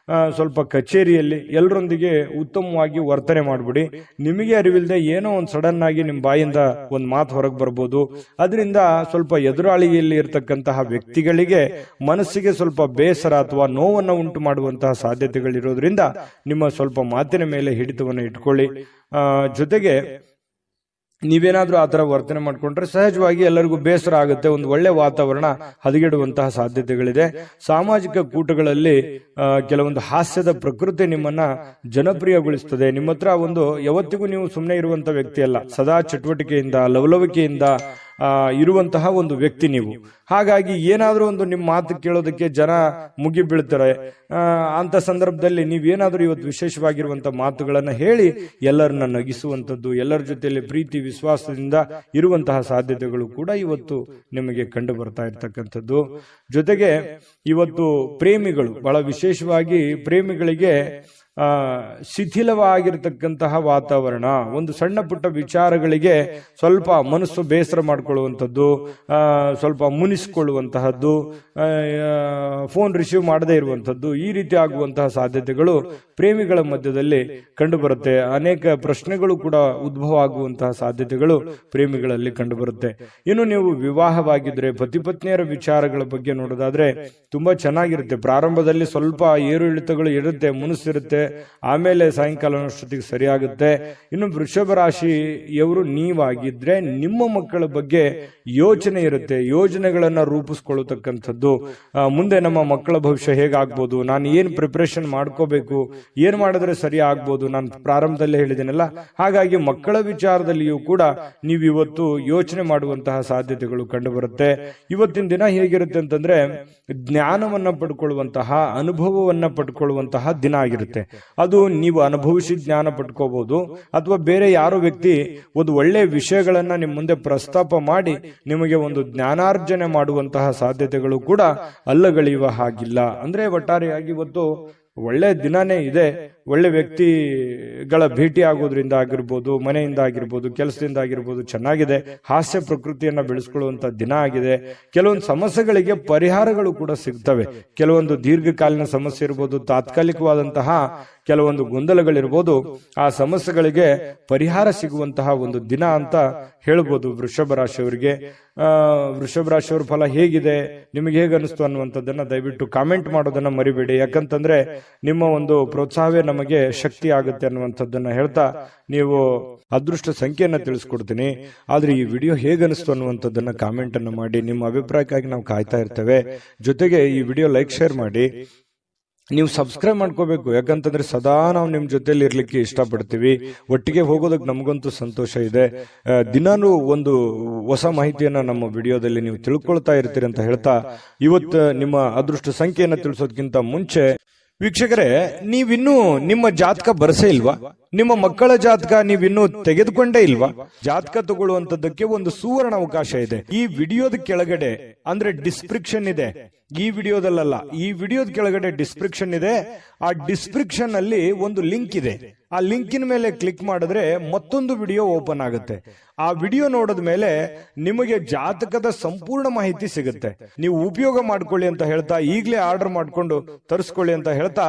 ಸ್ವಲ್ಪ ಕಚೇರಿಯಲ್ಲಿ ಎಲ್ಲರೊಂದಿಗೆ ಉತ್ತಮವಾಗಿ ವರ್ತನೆ ಮಾಡ್ಬಿಡಿ. ನಿಮಗೆ ಅರಿವಿಲ್ಲದೆ ಏನೋ ಒಂದು ಸಡನ್ ಆಗಿ ನಿಮ್ಮ ಬಾಯಿಂದ ಒಂದು ಮಾತು ಹೊರಗೆ ಬರ್ಬೋದು. ಅದರಿಂದ ಸ್ವಲ್ಪ ಎದುರಾಳಿಯಲ್ಲಿ ಇರತಕ್ಕಂತಹ ವ್ಯಕ್ತಿಗಳಿಗೆ ಮನಸ್ಸಿಗೆ ಸ್ವಲ್ಪ ಬೇಸರ ಅಥವಾ ನೋವನ್ನು ಉಂಟು ಮಾಡುವಂತಹ ಸಾಧ್ಯತೆಗಳಿರೋದ್ರಿಂದ ನಿಮ್ಮ ಸ್ವಲ್ಪ ಮಾತಿನ ಮೇಲೆ ಹಿಡಿತವನ್ನು ಇಟ್ಕೊಳ್ಳಿ. ಜೊತೆಗೆ ನೀವೇನಾದ್ರೂ ಆ ತರ ವರ್ತನೆ ಮಾಡ್ಕೊಂಡ್ರೆ ಸಹಜವಾಗಿ ಎಲ್ಲರಿಗೂ ಬೇಸರ ಆಗುತ್ತೆ. ಒಂದು ಒಳ್ಳೆ ವಾತಾವರಣ ಹದಗೆಡುವಂತಹ ಸಾಧ್ಯತೆಗಳಿದೆ. ಸಾಮಾಜಿಕ ಕೂಟಗಳಲ್ಲಿ ಕೆಲವೊಂದು ಹಾಸ್ಯದ ಪ್ರಕೃತಿ ನಿಮ್ಮನ್ನ ಜನಪ್ರಿಯಗೊಳಿಸ್ತದೆ. ನಿಮ್ಮ ಹತ್ರ ಒಂದು ಯಾವತ್ತಿಗೂ ನೀವು ಸುಮ್ಮನೆ ಇರುವಂತ ವ್ಯಕ್ತಿ ಅಲ್ಲ. ಸದಾ ಚಟುವಟಿಕೆಯಿಂದ, ಲವಲವಿಕೆಯಿಂದ ಇರುವಂತಹ ಒಂದು ವ್ಯಕ್ತಿ ನೀವು. ಹಾಗಾಗಿ ಏನಾದ್ರೂ ಒಂದು ನಿಮ್ಮ ಮಾತು ಕೇಳೋದಕ್ಕೆ ಜನ ಮುಗಿ ಬೀಳ್ತಾರೆ. ಅಂತ ಸಂದರ್ಭದಲ್ಲಿ ನೀವೇನಾದ್ರೂ ಇವತ್ತು ವಿಶೇಷವಾಗಿರುವಂತಹ ಮಾತುಗಳನ್ನ ಹೇಳಿ ಎಲ್ಲರನ್ನ ನಗಿಸುವಂತದ್ದು, ಎಲ್ಲರ ಜೊತೆಯಲ್ಲಿ ಪ್ರೀತಿ ವಿಶ್ವಾಸದಿಂದ ಇರುವಂತಹ ಸಾಧ್ಯತೆಗಳು ಕೂಡ ಇವತ್ತು ನಿಮಗೆ ಕಂಡು ಬರ್ತಾ ಇರ್ತಕ್ಕಂಥದ್ದು. ಜೊತೆಗೆ ಇವತ್ತು ಪ್ರೇಮಿಗಳು, ಬಹಳ ವಿಶೇಷವಾಗಿ ಪ್ರೇಮಿಗಳಿಗೆ ಶಿಥಿಲವಾಗಿರ್ತಕ್ಕಂತಹ ವಾತಾವರಣ, ಒಂದು ಸಣ್ಣ ಪುಟ್ಟ ವಿಚಾರಗಳಿಗೆ ಸ್ವಲ್ಪ ಮನಸ್ಸು ಬೇಸರ ಮಾಡಿಕೊಳ್ಳುವಂಥದ್ದು, ಸ್ವಲ್ಪ ಮುನಿಸಿಕೊಳ್ಳುವಂತಹದ್ದು, ಫೋನ್ ರಿಸೀವ್ ಮಾಡದೇ ಇರುವಂಥದ್ದು, ಈ ರೀತಿ ಆಗುವಂತಹ ಸಾಧ್ಯತೆಗಳು ಪ್ರೇಮಿಗಳ ಮಧ್ಯದಲ್ಲಿ ಕಂಡು ಬರುತ್ತೆ. ಅನೇಕ ಪ್ರಶ್ನೆಗಳು ಕೂಡ ಉದ್ಭವ ಆಗುವಂತಹ ಸಾಧ್ಯತೆಗಳು ಪ್ರೇಮಿಗಳಲ್ಲಿ ಕಂಡು ಬರುತ್ತೆ. ಇನ್ನು ನೀವು ವಿವಾಹವಾಗಿದ್ರೆ ಪತಿ ಪತ್ನಿಯರ ವಿಚಾರಗಳ ಬಗ್ಗೆ ನೋಡೋದಾದ್ರೆ ತುಂಬಾ ಚೆನ್ನಾಗಿರುತ್ತೆ. ಪ್ರಾರಂಭದಲ್ಲಿ ಸ್ವಲ್ಪ ಏರು ಇಳಿತಗಳು ಇರುತ್ತೆ, ಮುನಿಸಿರುತ್ತೆ, ಆಮೇಲೆ ಸಾಯಂಕಾಲನಷ್ಟೊತ್ತಿಗೆ ಸರಿಯಾಗುತ್ತೆ. ಇನ್ನು ವೃಷಭ ರಾಶಿಯವರು ನೀವಾಗಿದ್ರೆ ನಿಮ್ಮ ಮಕ್ಕಳ ಬಗ್ಗೆ ಯೋಚನೆ ಇರುತ್ತೆ, ಯೋಜನೆಗಳನ್ನ ರೂಪಿಸ್ಕೊಳ್ಳತಕ್ಕಂಥದ್ದು. ಮುಂದೆ ನಮ್ಮ ಮಕ್ಕಳ ಭವಿಷ್ಯ ಹೇಗಾಗ್ಬೋದು, ನಾನು ಏನ್ ಪ್ರಿಪರೇಷನ್ ಮಾಡ್ಕೋಬೇಕು, ಏನ್ ಮಾಡಿದ್ರೆ ಸರಿ ಆಗ್ಬೋದು, ನಾನು ಪ್ರಾರಂಭದಲ್ಲೇ ಹೇಳಿದ್ದೇನಲ್ಲ. ಹಾಗಾಗಿ ಮಕ್ಕಳ ವಿಚಾರದಲ್ಲಿಯೂ ಕೂಡ ನೀವು ಇವತ್ತು ಯೋಚನೆ ಮಾಡುವಂತಹ ಸಾಧ್ಯತೆಗಳು ಕಂಡು ಬರುತ್ತೆ. ಇವತ್ತಿನ ದಿನ ಹೇಗಿರುತ್ತೆ ಅಂತಂದ್ರೆ ಜ್ಞಾನವನ್ನ ಪಡ್ಕೊಳ್ಳುವಂತಹ, ಅನುಭವವನ್ನ ಪಡ್ಕೊಳ್ಳುವಂತಹ ದಿನ ಆಗಿರುತ್ತೆ. ಅದು ನೀವು ಅನುಭವಿಸಿ ಜ್ಞಾನ ಪಡ್ಕೋಬಹುದು, ಅಥವಾ ಬೇರೆ ಯಾರೋ ವ್ಯಕ್ತಿ ಒಂದು ಒಳ್ಳೆ ವಿಷಯಗಳನ್ನ ನಿಮ್ಮ ಮುಂದೆ ಪ್ರಸ್ತಾಪ ಮಾಡಿ ನಿಮಗೆ ಒಂದು ಜ್ಞಾನಾರ್ಜನೆ ಮಾಡುವಂತಹ ಸಾಧ್ಯತೆಗಳು ಕೂಡ ಅಲ್ಲಗಳೆಯುವ ಹಾಗಿಲ್ಲ. ಅಂದ್ರೆ ಒಟ್ಟಾರೆಯಾಗಿ ಇವತ್ತು ಒಳ್ಳೆ ದಿನಾನೇ ಇದೆ. ಒಳ್ಳೆ ವ್ಯಕ್ತಿಗಳ ಭೇಟಿ ಆಗೋದ್ರಿಂದ ಆಗಿರ್ಬೋದು, ಮನೆಯಿಂದ ಆಗಿರ್ಬೋದು, ಕೆಲಸದಿಂದ ಆಗಿರ್ಬೋದು ಚೆನ್ನಾಗಿದೆ. ಹಾಸ್ಯ ಪ್ರಕೃತಿಯನ್ನ ಬೆಳೆಸ್ಕೊಳ್ಳುವಂತ ದಿನ ಆಗಿದೆ. ಕೆಲವೊಂದು ಸಮಸ್ಯೆಗಳಿಗೆ ಪರಿಹಾರಗಳು ಕೂಡ ಸಿಗ್ತವೆ. ಕೆಲವೊಂದು ದೀರ್ಘಕಾಲೀನ ಸಮಸ್ಯೆ ಇರ್ಬೋದು, ತಾತ್ಕಾಲಿಕವಾದಂತಹ ಕೆಲವೊಂದು ಗೊಂದಲಗಳಿರ್ಬೋದು, ಆ ಸಮಸ್ಯೆಗಳಿಗೆ ಪರಿಹಾರ ಸಿಗುವಂತಹ ಒಂದು ದಿನ ಅಂತ ಹೇಳ್ಬೋದು ವೃಷಭ ರಾಶಿಯವರಿಗೆ. ವೃಷಭ ರಾಶಿಯವರ ಫಲ ಹೇಗಿದೆ, ನಿಮಗೆ ಹೇಗೆ ಅನಿಸ್ತು ಅನ್ನುವಂಥದ್ದನ್ನ ದಯವಿಟ್ಟು ಕಾಮೆಂಟ್ ಮಾಡೋದನ್ನ ಮರಿಬೇಡಿ. ಯಾಕಂತಂದ್ರೆ ನಿಮ್ಮ ಒಂದು ಪ್ರೋತ್ಸಾಹವೇ ನಮಗೆ ಶಕ್ತಿ ಆಗುತ್ತೆ ಅನ್ನುವಂಥದ್ದನ್ನ ಹೇಳ್ತಾ ನೀವು ಅದೃಷ್ಟ ಸಂಖ್ಯೆಯನ್ನ ತಿಳಿಸ್ಕೊಡ್ತೀನಿ. ಆದ್ರೆ ಈ ವಿಡಿಯೋ ಹೇಗೆ ಅನಿಸ್ತು ಅನ್ನುವಂಥದ್ದನ್ನ ಕಾಮೆಂಟ್ ಅನ್ನು ಮಾಡಿ. ನಿಮ್ಮ ಅಭಿಪ್ರಾಯಕ್ಕಾಗಿ ನಾವು ಕಾಯ್ತಾ ಇರ್ತೇವೆ. ಜೊತೆಗೆ ಈ ವಿಡಿಯೋ ಲೈಕ್, ಶೇರ್ ಮಾಡಿ. ನೀವು ಸಬ್ಸ್ಕ್ರೈಬ್ ಮಾಡ್ಕೋಬೇಕು, ಯಾಕಂತಂದ್ರೆ ಸದಾ ನಾವು ನಿಮ್ ಜೊತೆಲಿ ಇರ್ಲಿಕ್ಕೆ ಇಷ್ಟಪಡ್ತೀವಿ. ಒಟ್ಟಿಗೆ ಹೋಗೋದಕ್ಕೆ ನಮಗಂತೂ ಸಂತೋಷ ಇದೆ. ದಿನಾನು ಒಂದು ಹೊಸ ಮಾಹಿತಿಯನ್ನ ನಮ್ಮ ವಿಡಿಯೋದಲ್ಲಿ ನೀವು ತಿಳ್ಕೊಳ್ತಾ ಇರ್ತೀರಿ ಅಂತ ಹೇಳ್ತಾ, ಇವತ್ತು ನಿಮ್ಮ ಅದೃಷ್ಟ ಸಂಖ್ಯೆಯನ್ನ ತಿಳಿಸೋದಕ್ಕಿಂತ ಮುಂಚೆ ವೀಕ್ಷಕರೇ, ನೀವಿನ್ನೂ ನಿಮ್ಮ ಜಾತಕ ಬರಸೇ ಇಲ್ವಾ? ನಿಮ್ಮ ಮಕ್ಕಳ ಜಾತಕ ನೀವಿನ್ನೂ ತೆಗೆದುಕೊಂಡೇ ಇಲ್ವಾ? ಜಾತಕ ತಗೊಳ್ಳುವಂತದ್ದಕ್ಕೆ ಒಂದು ಸುವರ್ಣ ಅವಕಾಶ ಇದೆ. ಈ ವಿಡಿಯೋದ ಕೆಳಗಡೆ ಅಂದ್ರೆ ಡಿಸ್ಕ್ರಿಪ್ಷನ್ ಇದೆ. ಈ ವಿಡಿಯೋದಲ್ಲ, ಈ ವಿಡಿಯೋದ ಕೆಳಗಡೆ ಡಿಸ್ಕ್ರಿಪ್ಷನ್ ಇದೆ. ಆ ಡಿಸ್ಕ್ರಿಪ್ಷನ್ ಅಲ್ಲಿ ಒಂದು ಲಿಂಕ್ ಇದೆ. ಆ ಲಿಂಕಿನ ಮೇಲೆ ಕ್ಲಿಕ್ ಮಾಡಿದ್ರೆ ಮತ್ತೊಂದು ವಿಡಿಯೋ ಓಪನ್ ಆಗುತ್ತೆ. ಆ ವಿಡಿಯೋ ನೋಡಿದ ಮೇಲೆ ನಿಮಗೆ ಜಾತಕದ ಸಂಪೂರ್ಣ ಮಾಹಿತಿ ಸಿಗುತ್ತೆ. ನೀವು ಉಪಯೋಗ ಮಾಡ್ಕೊಳ್ಳಿ ಅಂತ ಹೇಳ್ತಾ, ಈಗಲೇ ಆರ್ಡರ್ ಮಾಡ್ಕೊಂಡು ತರಿಸ್ಕೊಳ್ಳಿ ಅಂತ ಹೇಳ್ತಾ,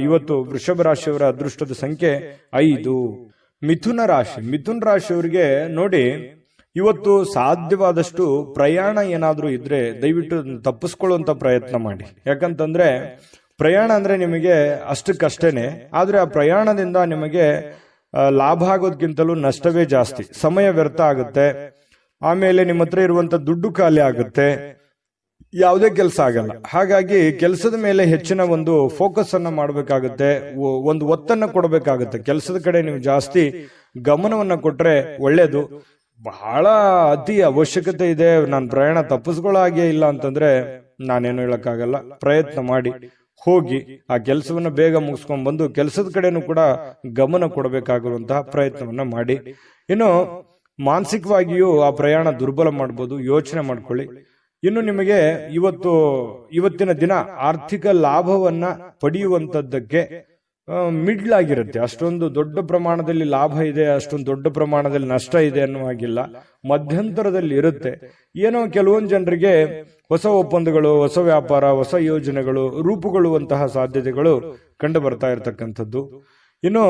ಇವತ್ತು ವೃಷಭ ರಾಶಿಯವರ ಅದೃಷ್ಟದ ಸಂಖ್ಯೆ 5. ಮಿಥುನ ರಾಶಿ. ಮಿಥುನ ರಾಶಿಯವರಿಗೆ ನೋಡಿ, ಇವತ್ತು ಸಾಧ್ಯವಾದಷ್ಟು ಪ್ರಯಾಣ ಏನಾದ್ರೂ ಇದ್ರೆ ದಯವಿಟ್ಟು ತಪ್ಪಿಸ್ಕೊಳ್ಳುವಂತ ಪ್ರಯತ್ನ ಮಾಡಿ. ಯಾಕಂತಂದ್ರೆ ಪ್ರಯಾಣ ಅಂದ್ರೆ ನಿಮಗೆ ಅಷ್ಟಕ್ಕಷ್ಟೇನೆ, ಆದ್ರೆ ಆ ಪ್ರಯಾಣದಿಂದ ನಿಮಗೆ ಲಾಭ ಆಗೋದ್ಕಿಂತಲೂ ನಷ್ಟವೇ ಜಾಸ್ತಿ. ಸಮಯ ವ್ಯರ್ಥ ಆಗುತ್ತೆ, ಆಮೇಲೆ ನಿಮ್ಮ ಹತ್ರ ಇರುವಂತ ದುಡ್ಡು ಖಾಲಿ ಆಗುತ್ತೆ, ಯಾವುದೇ ಕೆಲಸ ಆಗಲ್ಲ. ಹಾಗಾಗಿ ಕೆಲಸದ ಮೇಲೆ ಹೆಚ್ಚಿನ ಒಂದು ಫೋಕಸ್ ಅನ್ನ ಮಾಡಬೇಕಾಗುತ್ತೆ, ಒಂದು ಒತ್ತನ್ನ ಕೊಡಬೇಕಾಗುತ್ತೆ. ಕೆಲಸದ ಕಡೆ ನೀವು ಜಾಸ್ತಿ ಗಮನವನ್ನ ಕೊಟ್ರೆ ಒಳ್ಳೇದು. ಬಹಳ ಅತಿ ಅವಶ್ಯಕತೆ ಇದೆ, ನಾನು ಪ್ರಯಾಣ ತಪ್ಪಿಸ್ಕೊಳ್ಳೋ ಹಾಗೆ ಇಲ್ಲ ಅಂತಂದ್ರೆ ನಾನೇನು ಹೇಳಕ್ಕಾಗಲ್ಲ. ಪ್ರಯತ್ನ ಮಾಡಿ ಹೋಗಿ ಆ ಕೆಲಸವನ್ನ ಬೇಗ ಮುಗಿಸ್ಕೊಂಡ್ ಬಂದು ಕೆಲಸದ ಕಡೆನೂ ಕೂಡ ಗಮನ ಕೊಡಬೇಕಾಗಿರುವಂತಹ ಪ್ರಯತ್ನವನ್ನ ಮಾಡಿ. ಇನ್ನು ಮಾನಸಿಕವಾಗಿಯೂ ಆ ಪ್ರಯಾಣ ದುರ್ಬಲ ಮಾಡ್ಬೋದು, ಯೋಚನೆ ಮಾಡ್ಕೊಳ್ಳಿ. ಇನ್ನು ನಿಮಗೆ ಇವತ್ತಿನ ದಿನ ಆರ್ಥಿಕ ಲಾಭವನ್ನ ಪಡೆಯುವಂತದ್ದಕ್ಕೆ ಮಿಡ್ಲ್ ಆಗಿರುತ್ತೆ. ಅಷ್ಟೊಂದು ದೊಡ್ಡ ಪ್ರಮಾಣದಲ್ಲಿ ಲಾಭ ಇದೆ, ಅಷ್ಟೊಂದು ದೊಡ್ಡ ಪ್ರಮಾಣದಲ್ಲಿ ನಷ್ಟ ಇದೆ ಅನ್ನುವಾಗಿಲ್ಲ, ಮಧ್ಯಂತರದಲ್ಲಿ ಇರುತ್ತೆ. ಏನೋ ಕೆಲವೊಂದು ಜನರಿಗೆ ಹೊಸ ಒಪ್ಪಂದಗಳು, ಹೊಸ ವ್ಯಾಪಾರ, ಹೊಸ ಯೋಜನೆಗಳು ರೂಪುಗೊಳ್ಳುವಂತಹ ಸಾಧ್ಯತೆಗಳು ಕಂಡು ಬರ್ತಾ ಇರತಕ್ಕಂಥದ್ದು. ಇನ್ನು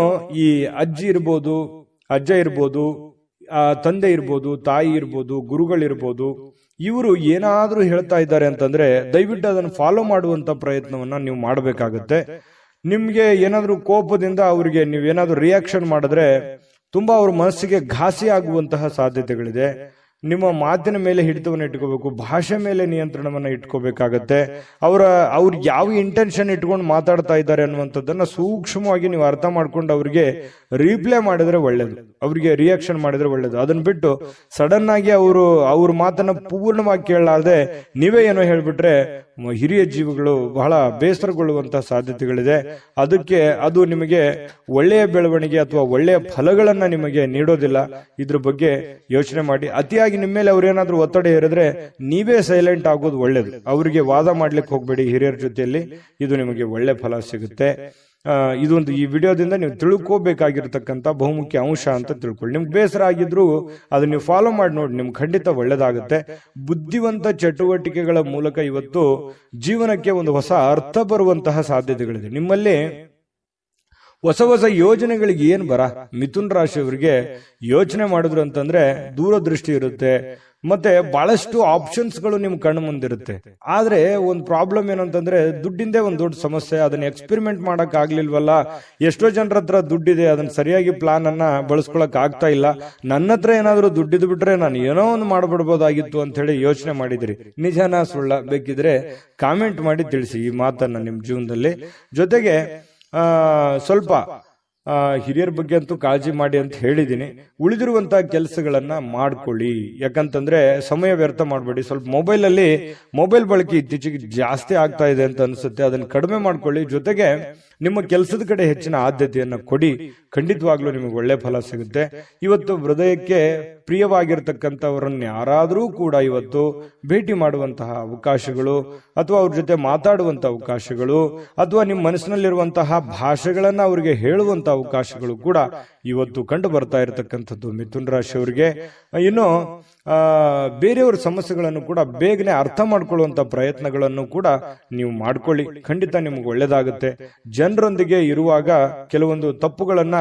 ಈ ಅಜ್ಜಿ ಇರ್ಬೋದು, ಅಜ್ಜ ಇರ್ಬೋದು, ತಂದೆ ಇರ್ಬೋದು, ತಾಯಿ ಇರ್ಬೋದು, ಗುರುಗಳಿರ್ಬೋದು, ಇವರು ಏನಾದ್ರೂ ಹೇಳ್ತಾ ಇದ್ದಾರೆ ಅಂತಂದ್ರೆ ದಯವಿಟ್ಟು ಅದನ್ನು ಫಾಲೋ ಮಾಡುವಂತ ಪ್ರಯತ್ನವನ್ನ ನೀವು ಮಾಡಬೇಕಾಗುತ್ತೆ. ನಿಮ್ಗೆ ಏನಾದ್ರೂ ಕೋಪದಿಂದ ಅವರಿಗೆ ನೀವೇನಾದ್ರೂ ರಿಯಾಕ್ಷನ್ ಮಾಡಿದ್ರೆ ತುಂಬಾ ಅವ್ರ ಮನಸ್ಸಿಗೆ ಘಾಸಿ ಆಗುವಂತಹ ಸಾಧ್ಯತೆಗಳಿದೆ. ನಿಮ್ಮ ಮಾತಿನ ಮೇಲೆ ಹಿಡಿತವನ್ನು ಇಟ್ಕೋಬೇಕು, ಭಾಷೆ ಮೇಲೆ ನಿಯಂತ್ರಣವನ್ನ ಇಟ್ಕೋಬೇಕಾಗತ್ತೆ. ಅವ್ರು ಯಾವ ಇಂಟೆನ್ಷನ್ ಇಟ್ಕೊಂಡು ಮಾತಾಡ್ತಾ ಇದ್ದಾರೆ ಅನ್ನುವಂಥದ್ದನ್ನ ಸೂಕ್ಷ್ಮವಾಗಿ ನೀವು ಅರ್ಥ ಮಾಡ್ಕೊಂಡು ಅವ್ರಿಗೆ ರಿಪ್ಲೈ ಮಾಡಿದ್ರೆ ಒಳ್ಳೇದು, ಅವ್ರಿಗೆ ರಿಯಾಕ್ಷನ್ ಮಾಡಿದ್ರೆ ಒಳ್ಳೇದು. ಅದನ್ನ ಬಿಟ್ಟು ಸಡನ್ ಆಗಿ ಅವ್ರ ಮಾತನ್ನ ಪೂರ್ಣವಾಗಿ ಕೇಳಲಾರದೆ ನೀವೇ ಏನೋ ಹೇಳ್ಬಿಟ್ರೆ ಹಿರಿಯ ಜೀವಿಗಳು ಬಹಳ ಬೇಸರಗೊಳ್ಳುವಂತಹ ಸಾಧ್ಯತೆಗಳಿದೆ. ಅದಕ್ಕೆ ಅದು ನಿಮಗೆ ಒಳ್ಳೆಯ ಬೆಳವಣಿಗೆ ಅಥವಾ ಒಳ್ಳೆಯ ಫಲಗಳನ್ನ ನಿಮಗೆ ನೀಡೋದಿಲ್ಲ. ಇದ್ರ ಬಗ್ಗೆ ಯೋಚನೆ ಮಾಡಿ. ಅತಿಯಾಗಿ ನಿಮ್ಮ ಮೇಲೆ ಅವ್ರೇನಾದ್ರೂ ಒತ್ತಡ ಹೇರಿದ್ರೆ ನೀವೇ ಸೈಲೆಂಟ್ ಆಗೋದು ಒಳ್ಳೇದು. ಅವರಿಗೆ ವಾದ ಮಾಡ್ಲಿಕ್ಕೆ ಹೋಗ್ಬೇಡಿ ಹಿರಿಯರ ಜೊತೆಯಲ್ಲಿ, ಇದು ನಿಮಗೆ ಒಳ್ಳೆ ಫಲ ಸಿಗುತ್ತೆ. ಇದೊಂದು ಈ ವಿಡಿಯೋದಿಂದ ನೀವು ತಿಳ್ಕೋಬೇಕಾಗಿರ್ತಕ್ಕಂಥ ಬಹುಮುಖ್ಯ ಅಂಶ ಅಂತ ತಿಳ್ಕೊಳ್ಳಿ. ನಿಮ್ಗೆ ಬೇಸರ ಆಗಿದ್ರು ಅದನ್ನ ನೀವು ಫಾಲೋ ಮಾಡಿ ನೋಡಿ, ನಿಮ್ಗೆ ಖಂಡಿತ ಒಳ್ಳೇದಾಗುತ್ತೆ. ಬುದ್ಧಿವಂತ ಚಟುವಟಿಕೆಗಳ ಮೂಲಕ ಇವತ್ತು ಜೀವನಕ್ಕೆ ಒಂದು ಹೊಸ ಅರ್ಥ ಬರುವಂತಹ ಸಾಧ್ಯತೆಗಳಿದೆ. ನಿಮ್ಮಲ್ಲಿ ಹೊಸ ಹೊಸ ಯೋಜನೆಗಳಿಗೆ ಏನ್ ಮಿಥುನ್ ರಾಶಿಯವರಿಗೆ ಯೋಚನೆ ಮಾಡಿದ್ರು ಅಂತಂದ್ರೆ ದೂರದೃಷ್ಟಿ ಇರುತ್ತೆ, ಮತ್ತೆ ಬಹಳಷ್ಟು ಆಪ್ಷನ್ಸ್ ಗಳು ನಿಮ್ ಕಣ್ಣು ಮುಂದಿರುತ್ತೆ. ಆದ್ರೆ ಒಂದು ಪ್ರಾಬ್ಲಮ್ ಏನಂತಂದ್ರೆ ದುಡ್ಡಿಂದೇ ಒಂದು ದೊಡ್ಡ ಸಮಸ್ಯೆ. ಅದನ್ನ ಎಕ್ಸ್ಪೆರಿಮೆಂಟ್ ಮಾಡಕ್ ಆಗ್ಲಿಲ್ವಲ್ಲ, ಎಷ್ಟೋ ಜನರ ಹತ್ರ ದುಡ್ಡಿದೆ, ಅದನ್ನ ಸರಿಯಾಗಿ ಪ್ಲಾನ್ ಅನ್ನ ಬಳಸ್ಕೊಳಕ್ ಆಗ್ತಾ ಇಲ್ಲ, ನನ್ನ ಹತ್ರ ಏನಾದ್ರೂ ದುಡ್ಡಿದ್ದು ಬಿಟ್ರೆ ನಾನು ಏನೋ ಒಂದು ಮಾಡ್ಬಿಡ್ಬೋದಾಗಿತ್ತು ಅಂತ ಹೇಳಿ ಯೋಚನೆ ಮಾಡಿದಿರಿ. ನಿಜಾನ ಸುಳ್ಳ ಬೇಕಿದ್ರೆ ಕಾಮೆಂಟ್ ಮಾಡಿ ತಿಳಿಸಿ ಈ ಮಾತನ್ನ ನಿಮ್ ಜೀವನದಲ್ಲಿ. ಜೊತೆಗೆ ಸ್ವಲ್ಪ ಹಿರಿಯರ ಬಗ್ಗೆ ಅಂತೂ ಕಾಳಜಿ ಮಾಡಿ ಅಂತ ಹೇಳಿದೀನಿ. ಉಳಿದಿರುವಂತಹ ಕೆಲಸಗಳನ್ನ ಮಾಡ್ಕೊಳ್ಳಿ, ಯಾಕಂತಂದ್ರೆ ಸಮಯ ವ್ಯರ್ಥ ಮಾಡಬೇಡಿ. ಸ್ವಲ್ಪ ಮೊಬೈಲ್ ಬಳಕೆ ಇತ್ತೀಚೆಗೆ ಜಾಸ್ತಿ ಆಗ್ತಾ ಇದೆ ಅಂತ ಅನ್ಸುತ್ತೆ, ಅದನ್ನ ಕಡಿಮೆ ಮಾಡ್ಕೊಳ್ಳಿ. ಜೊತೆಗೆ ನಿಮ್ಮ ಕೆಲಸದ ಕಡೆ ಹೆಚ್ಚಿನ ಆದ್ಯತೆಯನ್ನ ಕೊಡಿ, ಖಂಡಿತವಾಗ್ಲೂ ನಿಮಗೆ ಒಳ್ಳೆ ಫಲ ಸಿಗುತ್ತೆ. ಇವತ್ತು ಹೃದಯಕ್ಕೆ ಪ್ರಿಯವಾಗಿರ್ತಕ್ಕಂಥವರನ್ನ ಯಾರಾದರೂ ಕೂಡ ಇವತ್ತು ಭೇಟಿ ಮಾಡುವಂತಹ ಅವಕಾಶಗಳು, ಅಥವಾ ಅವ್ರ ಜೊತೆ ಮಾತಾಡುವಂತಹ ಅವಕಾಶಗಳು, ಅಥವಾ ನಿಮ್ಮ ಮನಸ್ಸಿನಲ್ಲಿರುವಂತಹ ಭಾಷೆಗಳನ್ನ ಅವರಿಗೆ ಹೇಳುವಂತಹ ಅವಕಾಶಗಳು ಕೂಡ ಇವತ್ತು ಕಂಡು ಬರ್ತಾ ಇರತಕ್ಕಂಥದ್ದು ಮಿಥುನ್ ರಾಶಿಯವರಿಗೆ. ಇನ್ನು ಬೇರೆಯವರ ಸಮಸ್ಯೆಗಳನ್ನು ಕೂಡ ಬೇಗನೆ ಅರ್ಥ ಮಾಡ್ಕೊಳ್ಳುವಂತ ಪ್ರಯತ್ನಗಳನ್ನು ಕೂಡ ನೀವು ಮಾಡ್ಕೊಳ್ಳಿ, ಖಂಡಿತ ನಿಮ್ಗೆ ಒಳ್ಳೇದಾಗುತ್ತೆ. ಜನರೊಂದಿಗೆ ಇರುವಾಗ ಕೆಲವೊಂದು ತಪ್ಪುಗಳನ್ನ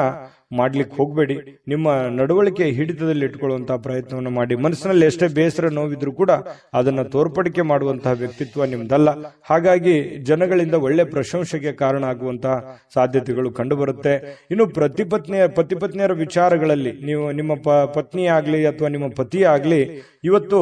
ಮಾಡ್ಲಿಕ್ಕೆ ಹೋಗ್ಬೇಡಿ. ನಿಮ್ಮ ನಡವಳಿಕೆ ಹಿಡಿತದಲ್ಲಿ ಇಟ್ಕೊಳ್ಳುವಂತಹ ಪ್ರಯತ್ನವನ್ನು ಮಾಡಿ. ಮನಸ್ಸಿನಲ್ಲಿ ಎಷ್ಟೇ ಬೇಸರ ನೋವಿದ್ರು ಕೂಡ ಅದನ್ನ ತೋರ್ಪಡಿಕೆ ಮಾಡುವಂತಹ ವ್ಯಕ್ತಿತ್ವ ನಿಮ್ದಲ್ಲ. ಹಾಗಾಗಿ ಜನಗಳಿಂದ ಒಳ್ಳೆ ಪ್ರಶಂಸೆಗೆ ಕಾರಣ ಆಗುವಂತಹ ಸಾಧ್ಯತೆಗಳು ಕಂಡು ಬರುತ್ತೆ. ಇನ್ನು ಪತಿ ಪತ್ನಿಯರ ವಿಚಾರಗಳಲ್ಲಿ ನೀವು ನಿಮ್ಮ ಪತ್ನಿ ಆಗ್ಲಿ ಅಥವಾ ನಿಮ್ಮ ಪತಿ ಆಗ್ಲಿ ಇವತ್ತು